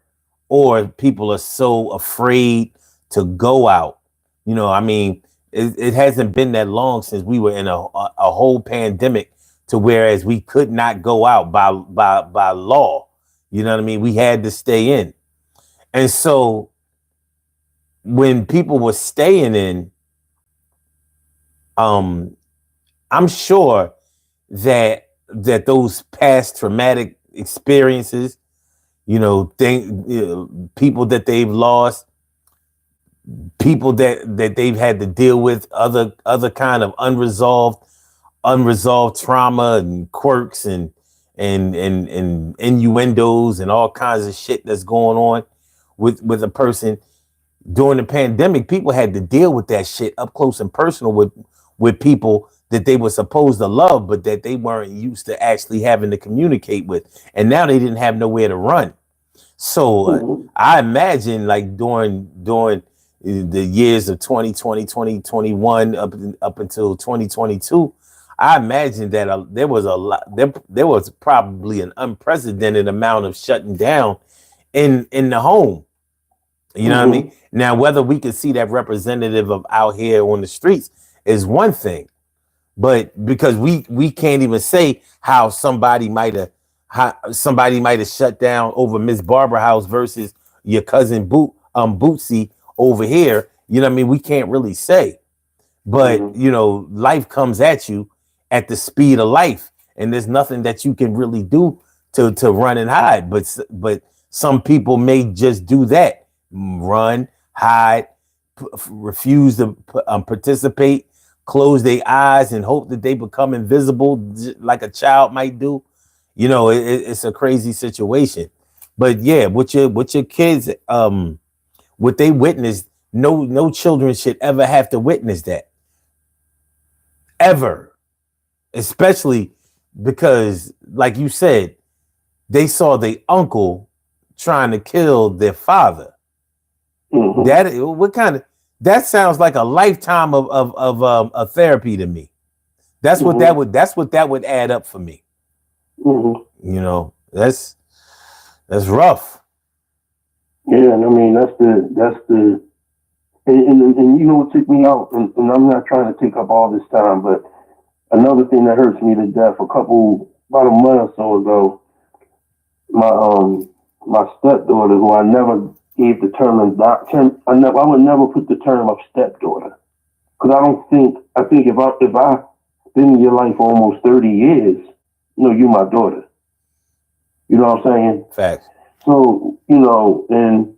people are so afraid to go out. I mean, it hasn't been that long since we were in a whole pandemic, to whereas we could not go out by law. You know what I mean? We had to stay in. And so when people were staying in, I'm sure that those past traumatic experiences, people that they've lost, people that they've had to deal with, other kind of unresolved trauma and quirks and innuendos and all kinds of shit that's going on with a person during the pandemic. People had to deal with that shit up close and personal with people that they were supposed to love, but that they weren't used to actually having to communicate with. And now they didn't have nowhere to run. So I imagine, like, during the years of 2020, 2021 up until 2022, I imagine that there was a lot. There was probably an unprecedented amount of shutting down in the home. You know what I mean? Now, whether we can see that representative of out here on the streets is one thing, but because we can't even say how somebody might have shut down over Miss Barbara house versus your cousin Bootsy over here. You know what I mean? We can't really say, but life comes at you at the speed of life, and there's nothing that you can really do to run and hide. But some people may just do that: run, hide, refuse to participate, close their eyes, and hope that they become invisible, like a child might do. It's a crazy situation. But yeah, with your kids, what they witnessed, no children should ever have to witness that, ever. Especially because, like you said, they saw their uncle trying to kill their father. That sounds like a lifetime of a therapy to me. That's what that would add up for me. That's rough. Yeah, and I mean that's the and you know what took me out, and I'm not trying to take up all this time, but another thing that hurts me to death, about a month or so ago, my stepdaughter, who I never gave the term, I would never put the term of stepdaughter, because I think if I been in your life for almost 30 years, you're my daughter. You know what I'm saying? Facts. So, and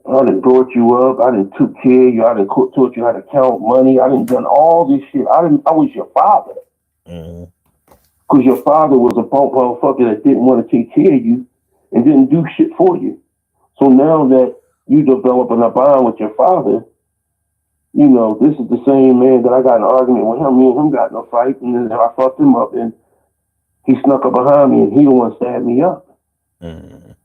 I done brought you up, I done took care of you, I done taught you how to count money, I done done all this shit. I was your father. Because your father was a punk motherfucker that didn't want to take care of you and didn't do shit for you. So now that you developing a bond with your father, you know, this is the same man that I got in an argument with him. Me and him got in a fight, and then I fucked him up, and he snuck up behind me, and he the one stabbed me up. Mm.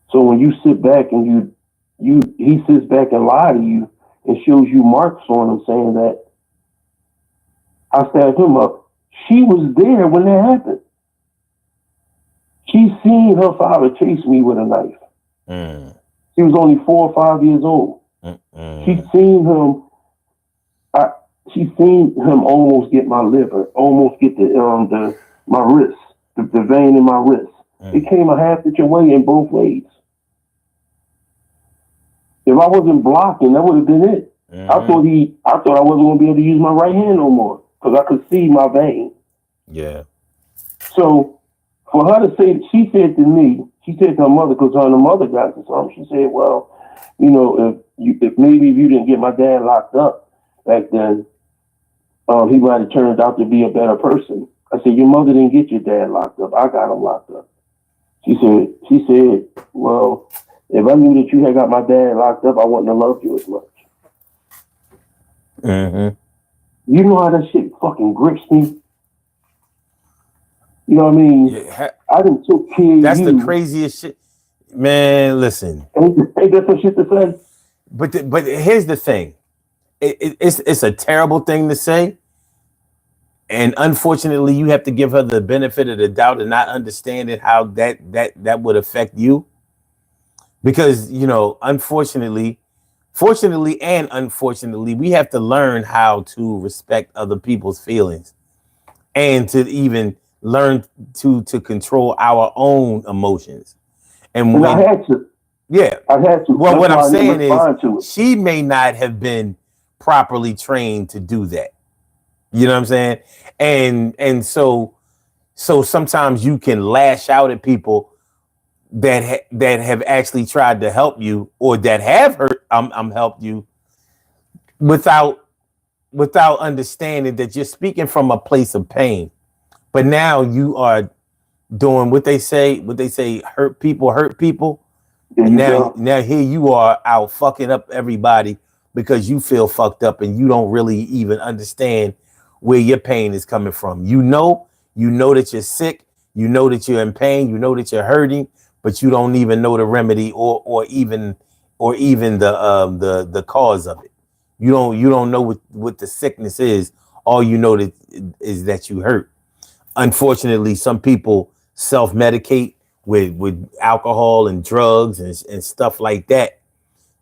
So when you sit back and he sits back and lie to you and shows you marks on him saying that I stabbed him up, she was there when that happened. She seen her father chase me with a knife. Mm. He was only 4 or 5 years old. Mm-mm. She seen him. She seen him almost get my liver, almost get my wrist, the vein in my wrist. It came a half inch away in both ways. If I wasn't blocking, that would have been it. Mm-hmm. I thought I wasn't going to be able to use my right hand no more because I could see my vein. Yeah. So for her to say, she said to me, she said to her mother, because her mother got to something. She said, "Well, you know, if maybe if you didn't get my dad locked up back then, he might have turned out to be a better person." I said, "Your mother didn't get your dad locked up. I got him locked up." She said, "Well, if I knew that you had got my dad locked up, I wouldn't have loved you as much." Mm-hmm. You know how that shit fucking grips me? You know what I mean? Yeah. I didn't took care of you. That's the craziest shit. Man, listen. Ain't that some shit to say? But here's the thing. It's a terrible thing to say. And unfortunately, you have to give her the benefit of the doubt and not understanding how that would affect you. Because, you know, fortunately and unfortunately, we have to learn how to respect other people's feelings and to even learn to control our own emotions. And I had to. Yeah. I had to. Well, what I'm saying is she may not have been properly trained to do that. You know what I'm saying? And so sometimes you can lash out at people that have actually tried to help you or that have hurt helped you without understanding that you're speaking from a place of pain. But now you are doing what they say hurt people. And now here you are out fucking up everybody because you feel fucked up and you don't really even understand where your pain is coming from. You know that you're sick, you know that you're in pain, you know that you're hurting, but you don't even know the remedy or even the cause of it. You don't know what the sickness is. All you know is that you hurt. Unfortunately, some people self-medicate with alcohol and drugs and stuff like that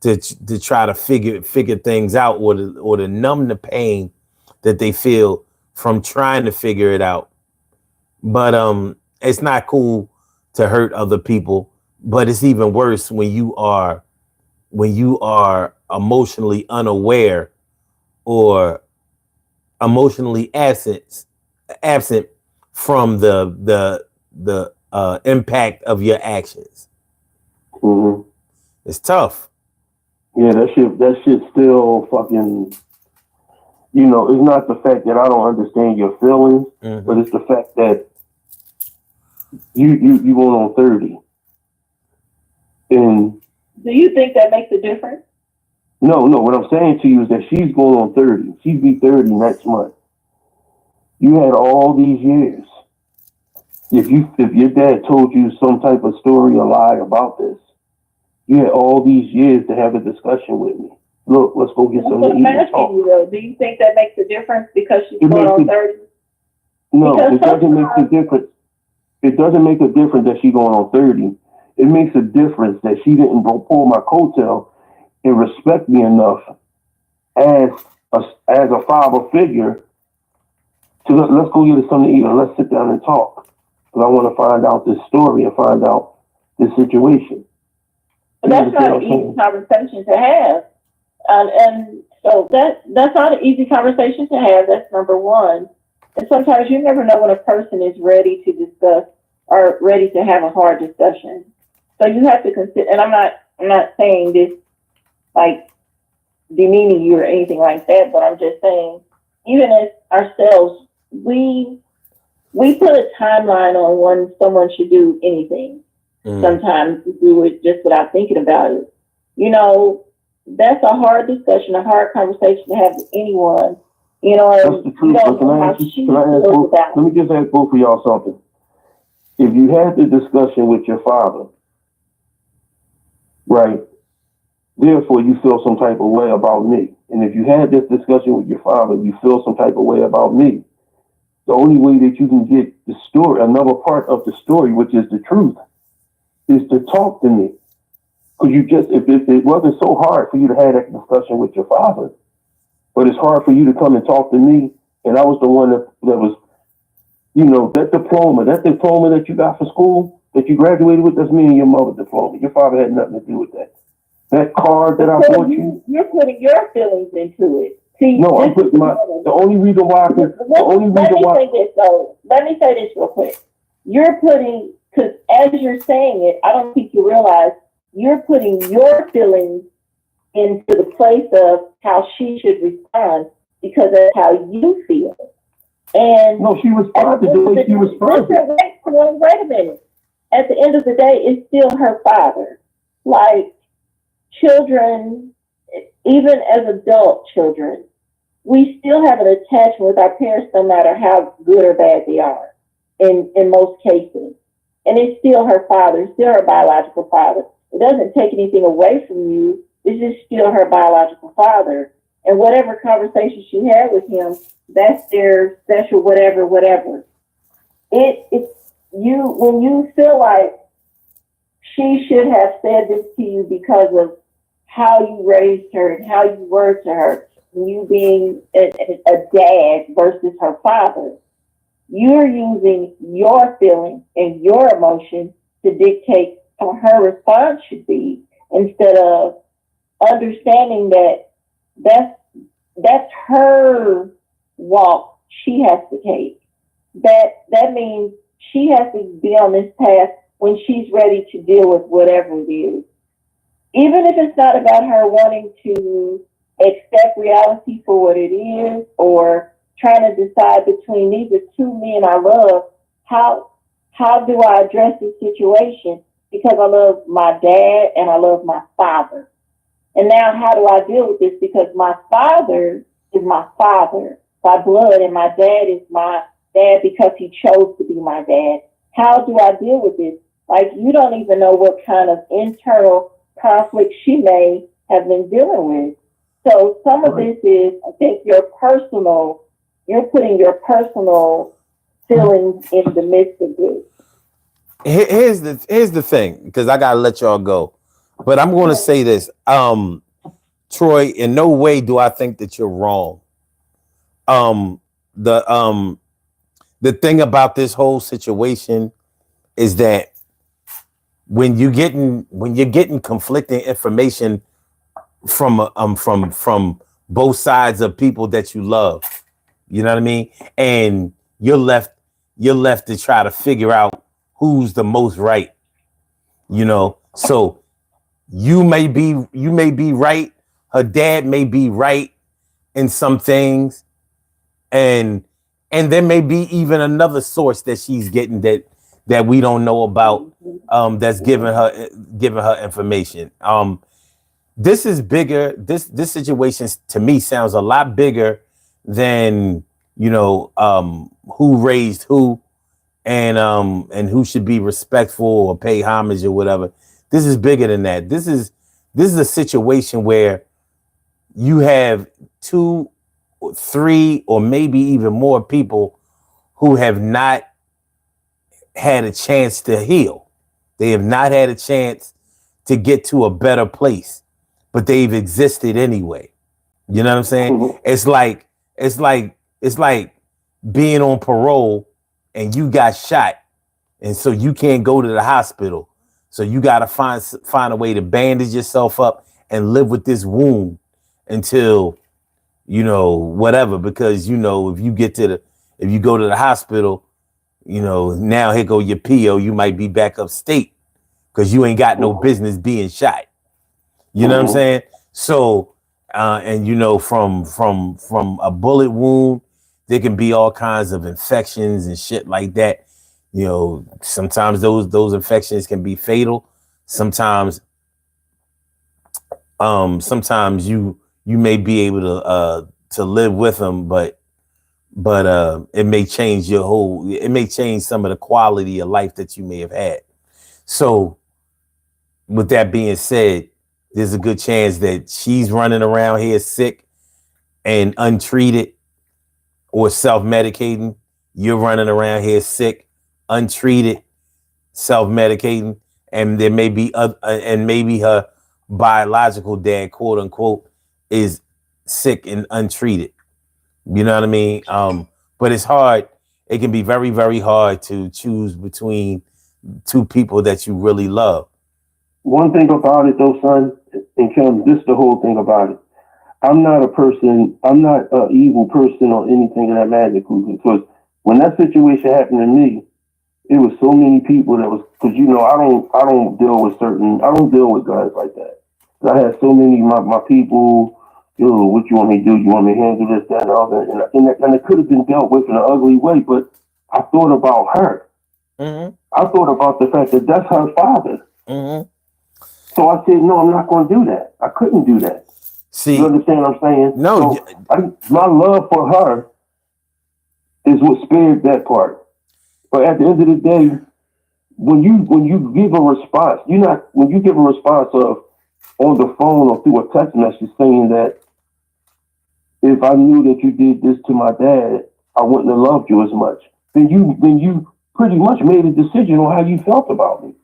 to try to figure things out or to numb the pain that they feel from trying to figure it out. But it's not cool to hurt other people, but it's even worse when you are emotionally unaware or emotionally absent from the impact of your actions. Mm-hmm. It's tough. Yeah, that shit still fucking, you know, it's not the fact that I don't understand your feelings, mm-hmm. but it's the fact that you going on 30. And do you think that makes a difference? No, what I'm saying to you is that she's going on 30. She'll be 30 next month. You had all these years. If your dad told you some type of story or lie about this, you had all these years to have a discussion with me. Look, let's go get something to eat and talk. Do you think that makes a difference because she's going on 30? No, it doesn't make a difference. It doesn't make a difference that she's going on 30. It makes a difference that she didn't pull my coattail and respect me enough as a father figure to let's go get us something to eat or let's sit down and talk. Because I want to find out this story and find out this situation. But that's not an easy conversation to have. And so that's not an easy conversation to have. That's number one. And sometimes you never know when a person is ready to discuss or ready to have a hard discussion. So you have to consider, and I'm not saying this like demeaning you or anything like that, but I'm just saying, even as ourselves, we put a timeline on when someone should do anything. Sometimes we do it just without thinking about it. You know, that's a hard discussion, a hard conversation to have with anyone. You know, That's and the you truth. don't But know how she feels about it. let me just ask both of y'all something. If you had the discussion with your father, right, therefore you feel some type of way about me. And if you had this discussion with your father, you feel some type of way about me. The only way that you can get the story, another part of the story, which is the truth, is to talk to me. Because you just, if it wasn't so hard for you to have that discussion with your father, but it's hard for you to come and talk to me, and I was the one that was, you know, that diploma that you got for school, that you graduated with, that's me and your mother's diploma. Your father had nothing to do with that. That card that I bought you. You're putting your feelings into it. See, no, I'm putting the only reason why let me say this real quick. You're putting, because as you're saying it, I don't think you realize you're putting your feelings into the place of how she should respond because that's how you feel. And no, she responded the way she responded. Wait a minute. At the end of the day, it's still her father. Like children, even as adult children, we still have an attachment with our parents no matter how good or bad they are in most cases. And it's still her father, it's still her biological father. It doesn't take anything away from you. It's just still her biological father. And whatever conversation she had with him, that's their special whatever. It's you, when you feel like she should have said this to you because of how you raised her and how you were to her, you being a dad versus her father, you're using your feelings and your emotions to dictate how her response should be instead of understanding that that's her walk she has to take. That means she has to be on this path when she's ready to deal with whatever it is. Even if it's not about her wanting to accept reality for what it is or trying to decide between these are two men I love, how do I address this situation? Because I love my dad and I love my father. And now how do I deal with this? Because my father is my father by blood and my dad is my dad because he chose to be my dad. How do I deal with this? Like, you don't even know what kind of internal conflict she may have been dealing with. So some of this is, I think, you're putting your personal feelings in the midst of this. Here's the thing, because I gotta let y'all go. But I'm gonna say this. Troy, in no way do I think that you're wrong. The thing about this whole situation is that when you're getting conflicting information from both sides of people that you love, you know what I mean, and you're left to try to figure out who's the most right, you know. So you may be right, her dad may be right in some things, and there may be even another source that she's getting that we don't know about, that's giving her information. This is bigger. This situation to me sounds a lot bigger than, you know, who raised who, and who should be respectful or pay homage or whatever. This is bigger than that. This is a situation where you have 2, 3, or maybe even more people who have not had a chance to heal. They have not had a chance to get to a better place, but they've existed anyway. You know what I'm saying? Mm-hmm. It's like being on parole and you got shot, and so you can't go to the hospital. So you got to find a way to bandage yourself up and live with this wound until, you know, whatever, because, you know, if you go to the hospital, you know, now here go your PO, you might be back upstate because you ain't got no business being shot. You know what I'm saying? So, and you know, from a bullet wound, there can be all kinds of infections and shit like that. You know, sometimes those infections can be fatal. Sometimes sometimes you may be able to live with them, but it may change it may change some of the quality of life that you may have had. So with that being said, there's a good chance that she's running around here sick and untreated or self-medicating. You're running around here sick, untreated, self-medicating, and there may be and maybe her biological dad, quote unquote, is sick and untreated. You know what I mean? But it's hard. It can be very, very hard to choose between two people that you really love. One thing about it, though, son, and Kim, this is the whole thing about it. I'm not an evil person or anything of that magnitude. Because when that situation happened to me, it was so many people that was, because I don't deal with guys like that. I had so many my people. What you want me to do? You want me to handle this, that, and all that? And it could have been dealt with in an ugly way, but I thought about her. Mm-hmm. I thought about the fact that that's her father. Mm-hmm. So I said, no, I'm not going to do that. I couldn't do that. See, you understand what I'm saying? No. So my love for her is what spared that part. But at the end of the day, when you give a response, when you give a response of on the phone or through a text message saying that if I knew that you did this to my dad, I wouldn't have loved you as much. Then you pretty much made a decision on how you felt about me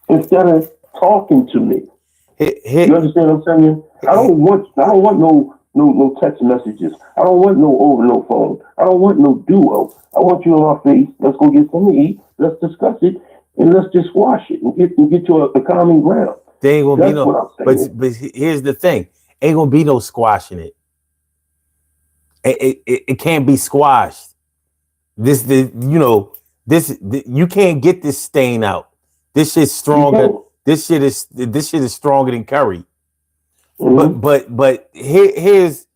instead of talking to me. You understand what I'm saying? I don't want no text messages. I don't want no phone. I don't want no duo. I want you on my face. Let's go get something to eat. Let's discuss it and let's just squash it and get to a common ground. There ain't gonna be no. But here's the thing: ain't gonna be no squashing it. It can't be squashed. You can't get this stain out. This shit's stronger. This shit is stronger than curry. Mm-hmm. But here's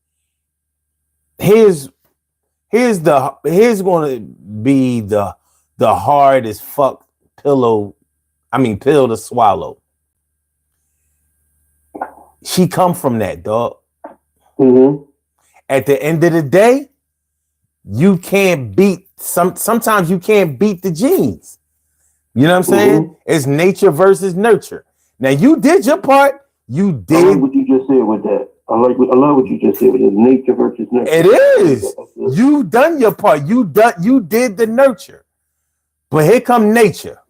gonna be the hardest pill to swallow. She come from that, dog. Mm-hmm. At the end of the day, you can't beat sometimes you can't beat the genes. You know what I'm saying? Mm-hmm. It's nature versus nurture. Now you did your part. You did. I like what you just said with that. I love what you just said with it. Nature versus nurture. It is. You done your part. You did the nurture. But here come nature.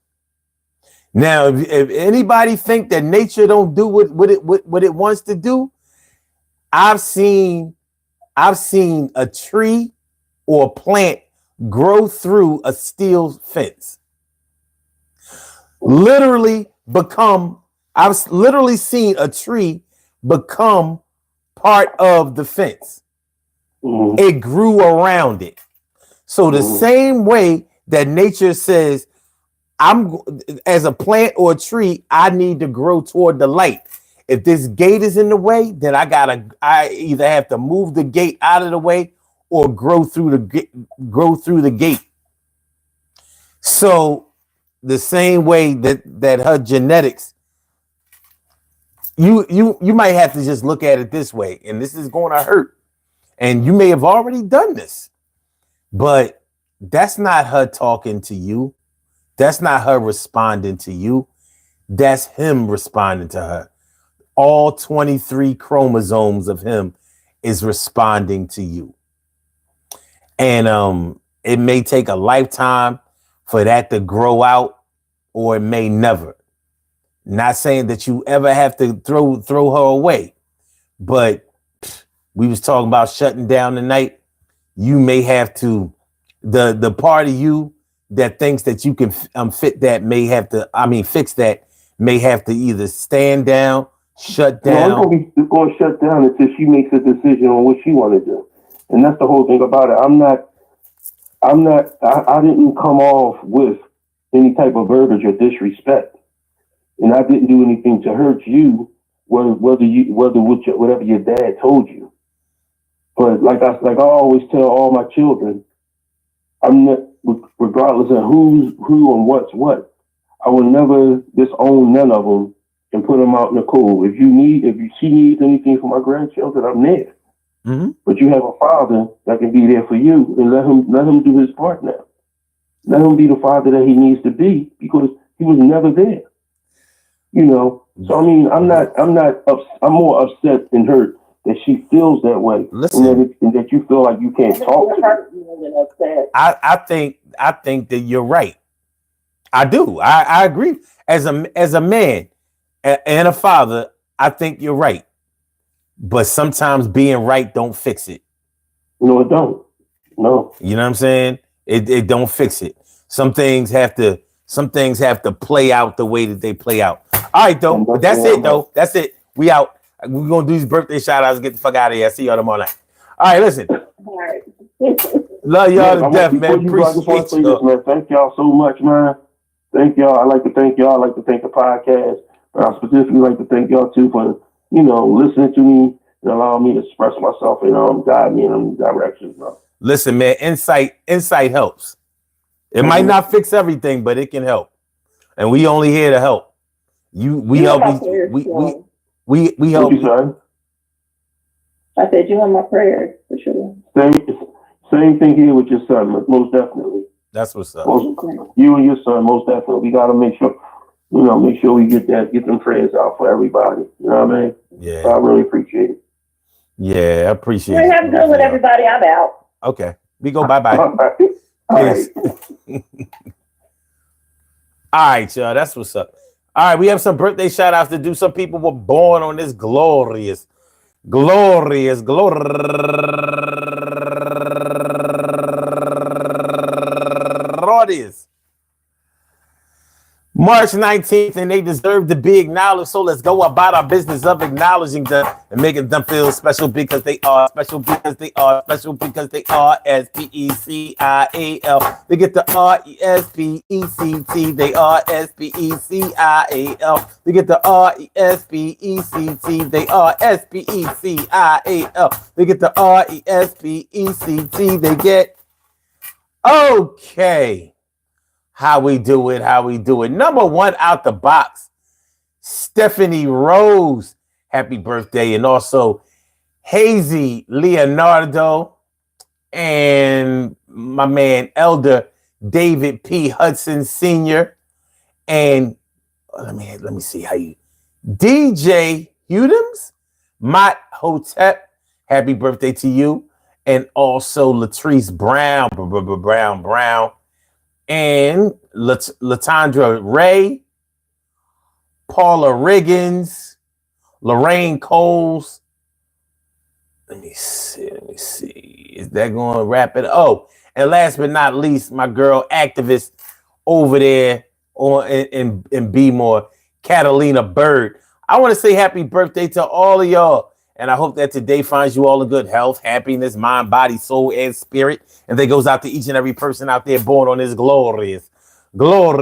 Now, if anybody think that nature don't do what it wants to do, I've seen a tree or a plant grow through a steel fence. I've literally seen a tree become part of the fence. Mm-hmm. It grew around it. So the same way that nature says, as a plant or a tree, I need to grow toward the light. If this gate is in the way, then I either have to move the gate out of the way or grow through the gate. So the same way that her genetics, you might have to just look at it this way, and this is going to hurt. And you may have already done this, but that's not her talking to you. That's not her responding to you. That's him responding to her. All 23 chromosomes of him is responding to you. And it may take a lifetime for that to grow out, or it may never. Not saying that you ever have to throw her away, but we was talking about shutting down tonight. You may have to, the part of you that thinks that you can fix that may have to either stand down, shut down. No, it's going to shut down until she makes a decision on what she want to do. And that's the whole thing about it. I didn't come off with any type of verbiage or disrespect. And I didn't do anything to hurt you, whatever your dad told you. But like I always tell all my children, I'm not, regardless of who and what's what, I will never disown none of them and put them out in the cold. If she needs anything for my grandchildren, I'm there. Mm-hmm. But you have a father that can be there for you, and let him do his part now. Let him be the father that he needs to be, because he was never there. You know. So I mean, I'm more upset and hurt that she feels that way. Listen, and that you feel like you can't talk to her. I think that you're right. I do. I agree. As a man and a father, I think you're right. But sometimes being right don't fix it. No, it don't. No. You know what I'm saying? It don't fix it. Some things have to play out the way that they play out. All right, though. But that's it, though. That's it. We out. We're gonna do these birthday shout outs and get the fuck out of here. I see y'all tomorrow night. All right, listen. All right. Love y'all to death, man. Appreciate you. Man. Thank y'all so much, man. Thank y'all. I like to thank y'all. I like to thank the podcast. But I specifically like to thank y'all too for, listening to me and allowing me to express myself and guide me in them directions, bro. Listen, man, insight helps. It might not fix everything, but it can help. And we only here to help. We help. We help. I said you have my prayers for sure. Same thing here with your son, most definitely. That's what's up. You and your son, most definitely. We gotta make sure we get them prayers out for everybody. You know what I mean? Yeah. So I really appreciate it. Yeah, I appreciate it. Have a good with everybody. I'm out. Okay. We go bye-bye. All right. All right, y'all. That's what's up. All right, we have some birthday shout outs to do. Some people were born on this glorious March 19th, and they deserve to be acknowledged. So let's go about our business of acknowledging them and making them feel special because they are special because they are special because they are SPECIAL. They get the RESPECT. They are SPECIAL. They get the RESPECT. They are SPECIAL. They get the RESPECT. They get okay. How we do it. Number one out the box, Stephanie Rose. Happy birthday. And also Hazy Leonardo and my man Elder David P. Hudson Sr. And let me see how you DJ Hudums, Mott Hotep. Happy birthday to you. And also Latrice Brown. And Latondra Ray, Paula Riggins, Lorraine Coles. Let me see. Is that going to wrap it? Oh, and last but not least, my girl activist over there in B-More, Catalina Bird. I want to say happy birthday to all of y'all. And I hope that today finds you all in good health, happiness, mind, body, soul, and spirit. And that goes out to each and every person out there born on this glorious March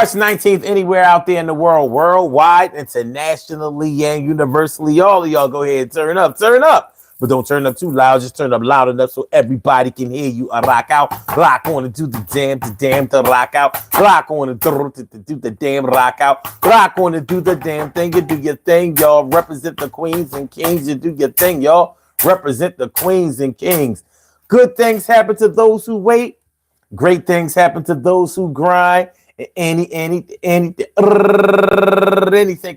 19th, anywhere out there in the world, worldwide, internationally, and universally. All of y'all go ahead and turn up. But don't turn up too loud. Just turn up loud enough so everybody can hear you. Rock out. Rock on and do the damn to rock out. Rock on and do the damn rock out. Rock on and do the damn thing. You do your thing, y'all. Represent the queens and kings. You do your thing, y'all. Represent the queens and kings. Good things happen to those who wait. Great things happen to those who grind. Anything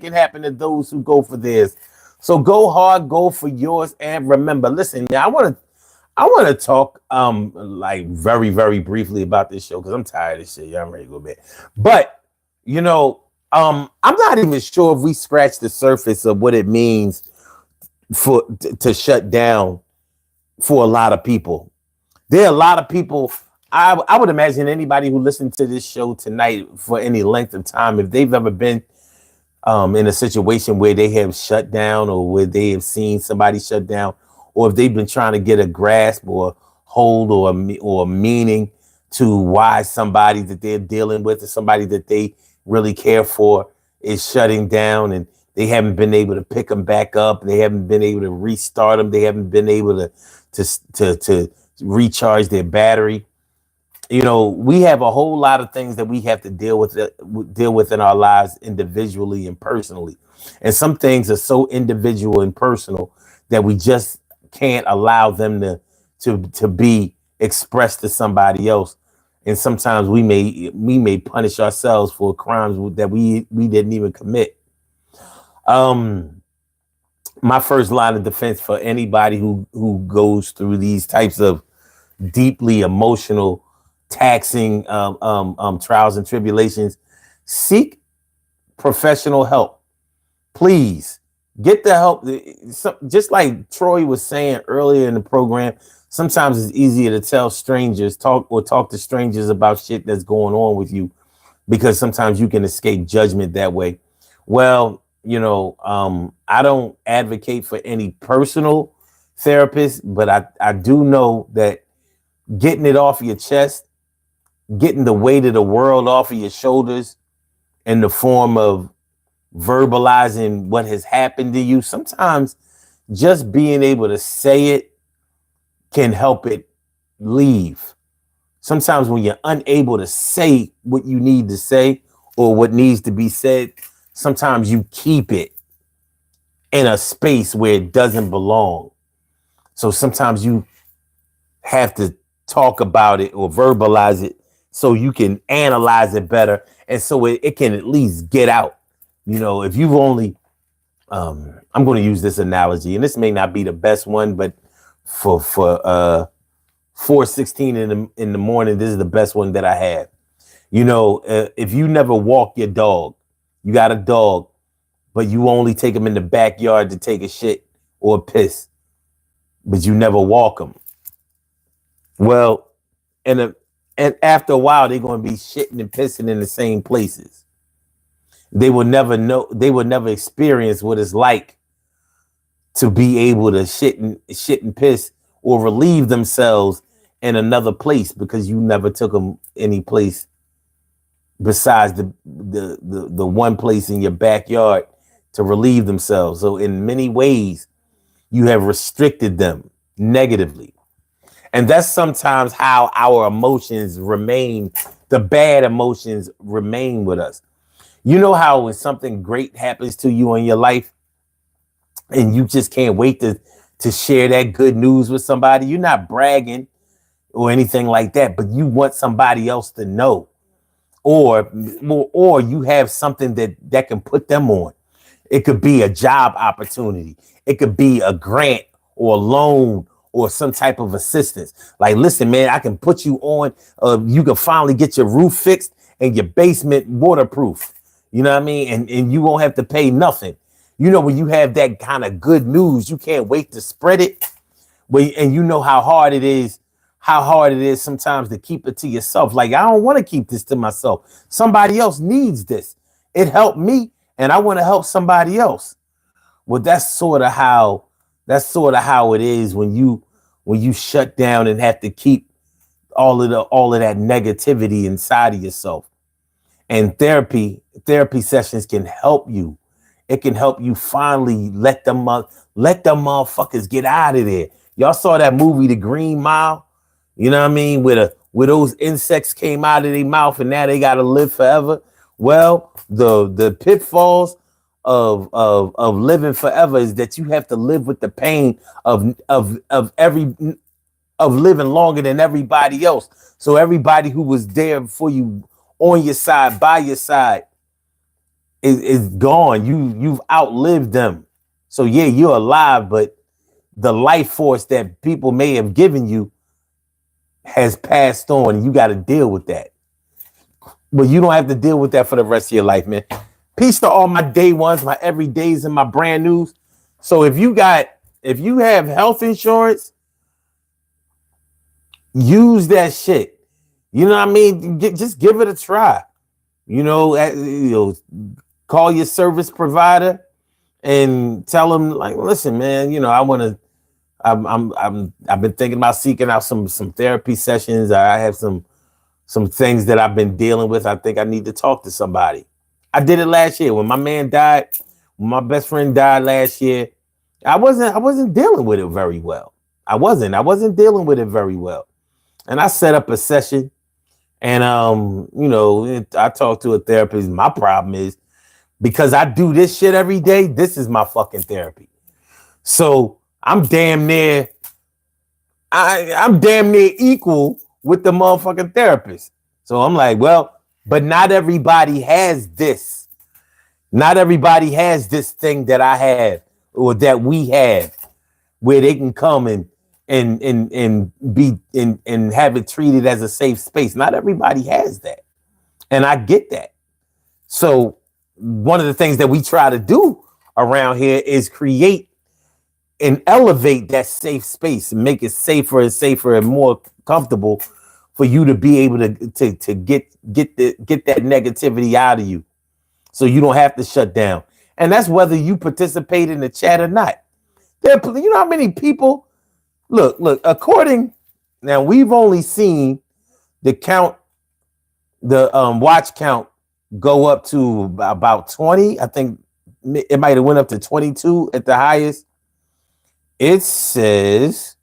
can happen to those who go for theirs. So go hard, go for yours, and remember. Listen, I want to talk like very, very briefly about this show because I'm tired of this shit. Yeah, I'm ready to go to bed. But I'm not even sure if we scratched the surface of what it means to shut down for a lot of people. There are a lot of people. I would imagine anybody who listened to this show tonight for any length of time, if they've ever been in a situation where they have shut down or where they have seen somebody shut down, or if they've been trying to get a grasp or hold or a meaning to why somebody that they're dealing with or somebody that they really care for is shutting down and they haven't been able to pick them back up. They haven't been able to restart them. They haven't been able to recharge their battery. You know, we have a whole lot of things that we have to deal with in our lives individually and personally. And some things are so individual and personal that we just can't allow them to be expressed to somebody else. And sometimes we may punish ourselves for crimes that we didn't even commit. My first line of defense for anybody who goes through these types of deeply emotional, taxing trials and tribulations, seek professional help. Please get the help. Just like Troy was saying earlier in the program, sometimes it's easier to tell strangers, talk to strangers about shit that's going on with you, because sometimes you can escape judgment that way. Well, you know, I don't advocate for any personal therapist, but I do know that getting it off your chest, getting the weight of the world off of your shoulders in the form of verbalizing what has happened to you, sometimes just being able to say it can help it leave. Sometimes when you're unable to say what you need to say or what needs to be said, sometimes you keep it in a space where it doesn't belong. So sometimes you have to talk about it or verbalize it so you can analyze it better, and so it can at least get out. You know, if you've only, I'm going to use this analogy, and this may not be the best one, but for 4:16 in the morning, this is the best one that I have. You know, if you never walk your dog, you got a dog, but you only take him in the backyard to take a shit or a piss, but you never walk him. Well, and after a while, they're going to be shitting and pissing in the same places. They will never know. They will never experience what it's like to be able to shit and piss or relieve themselves in another place, because you never took them any place besides the one place in your backyard to relieve themselves. So in many ways, you have restricted them negatively. And that's sometimes how our emotions remain, the bad emotions remain with us. You know how when something great happens to you in your life and you just can't wait to share that good news with somebody? You're not bragging or anything like that, but you want somebody else to know. Or you have something that can put them on. It could be a job opportunity. It could be a grant or a loan or some type of assistance. Like, listen, man, I can put you on. You can finally get your roof fixed and your basement waterproof. You know what I mean? And you won't have to pay nothing. You know, when you have that kind of good news, you can't wait to spread it. And you know how hard it is sometimes to keep it to yourself. Like, I don't want to keep this to myself. Somebody else needs this. It helped me, and I want to help somebody else. Well, that's sort of how it is when you shut down and have to keep all of that negativity inside of yourself. And therapy sessions can help you. It can help you finally let them motherfuckers get out of there. Y'all saw that movie, The Green Mile? You know what I mean? Where those insects came out of their mouth and now they got to live forever. Well, the pitfalls of living forever is that you have to live with the pain of living longer than everybody else. So everybody who was there for you, on your side, by your side, is gone. You've outlived them. So yeah, you're alive, but the life force that people may have given you has passed on, and you got to deal with that. But you don't have to deal with that for the rest of your life, man. Peace to all my day ones, my everydays, and my brand news. So if you have health insurance, use that shit. You know what I mean? Just give it a try. You know, call your service provider and tell them, like, listen, man, you know, I've been thinking about seeking out some therapy sessions. I have some things that I've been dealing with. I think I need to talk to somebody. I did it last year when my man died. When my best friend died last year, I wasn't dealing with it very well. I wasn't dealing with it very well. And I set up a session, and I talked to a therapist. My problem is, because I do this shit every day, this is my fucking therapy. So I'm damn near equal with the motherfucking therapist. So I'm like, well, but not everybody has this. Not everybody has this thing that I have or that we have, where they can come and be and have it treated as a safe space. Not everybody has that. And I get that. So one of the things that we try to do around here is create and elevate that safe space and make it safer and more comfortable for you to be able to get that negativity out of you, so you don't have to shut down. And that's whether you participate in the chat or not. You know how many people look, now we've only seen the count, the watch count go up to about 20. I think it might have went up to 22 at the highest. It says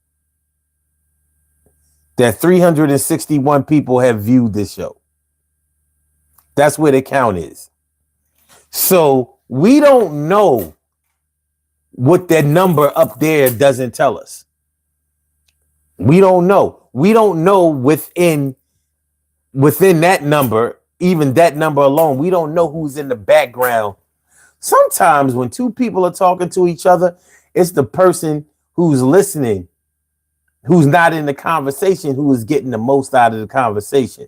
that 361 people have viewed this show. That's where the count is. So we don't know what that number up there doesn't tell us. We don't know. We don't know within that number, even that number alone, we don't know who's in the background. Sometimes when two people are talking to each other, it's the person who's listening, who's not in the conversation, who is getting the most out of the conversation.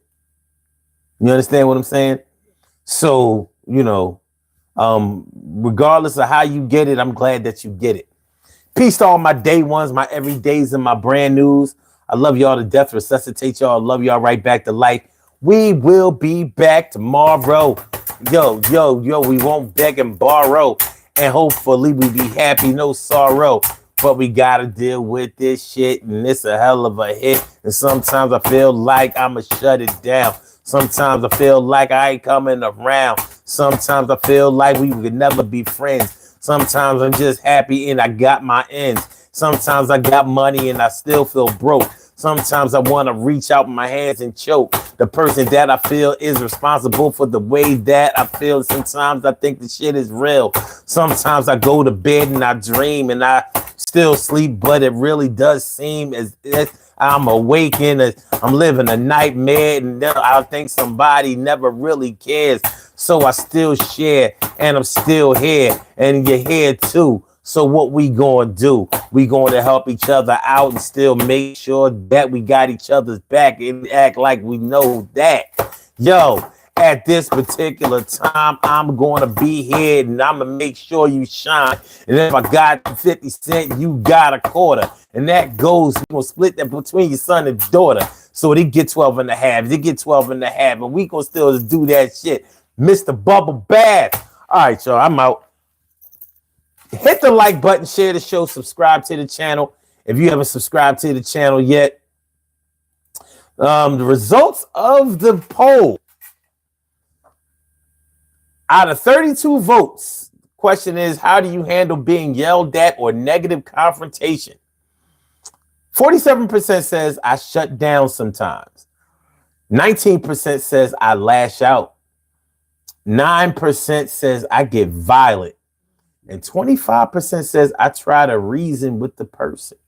You understand what I'm saying? So, regardless of how you get it, I'm glad that you get it. Peace to all my day ones, my everydays, and my brand news. I love y'all to death, resuscitate y'all, love y'all right back to life. We will be back tomorrow. Yo, we won't beg and borrow. And hopefully we be happy, no sorrow. But we gotta deal with this shit, and it's a hell of a hit. And sometimes I feel like I'ma shut it down. Sometimes I feel like I ain't coming around. Sometimes I feel like we could never be friends. Sometimes I'm just happy and I got my ends. Sometimes I got money and I still feel broke. Sometimes I want to reach out my hands and choke the person that I feel is responsible for the way that I feel. Sometimes I think the shit is real. Sometimes I go to bed and I dream and I still sleep, but it really does seem as if I'm awake and I'm living a nightmare, and I think somebody never really cares. So I still share, and I'm still here, and you're here too. So what we gonna do? We going to help each other out and still make sure that we got each other's back and act like we know that. Yo, at this particular time, I'm going to be here and I'm going to make sure you shine. And if I got 50 cents, you got a quarter. And that goes, we're going to split that between your son and daughter. So they get 12 and a half. They get 12 and a half. And we going to still do that shit. Mr. Bubble Bath. All right, y'all, I'm out. Hit the like button, share the show, subscribe to the channel. If you haven't subscribed to the channel yet, the results of the poll. Out of 32 votes, the question is, how do you handle being yelled at or negative confrontation? 47% says I shut down sometimes. 19% says I lash out. 9% says I get violent. And 25% says I try to reason with the person.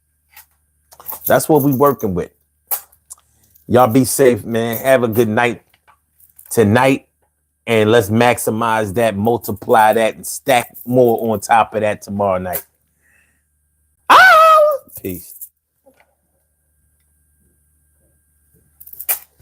That's what we're working with. Y'all be safe, man. Have a good night tonight. And let's maximize that, multiply that, and stack more on top of that tomorrow night. Peace.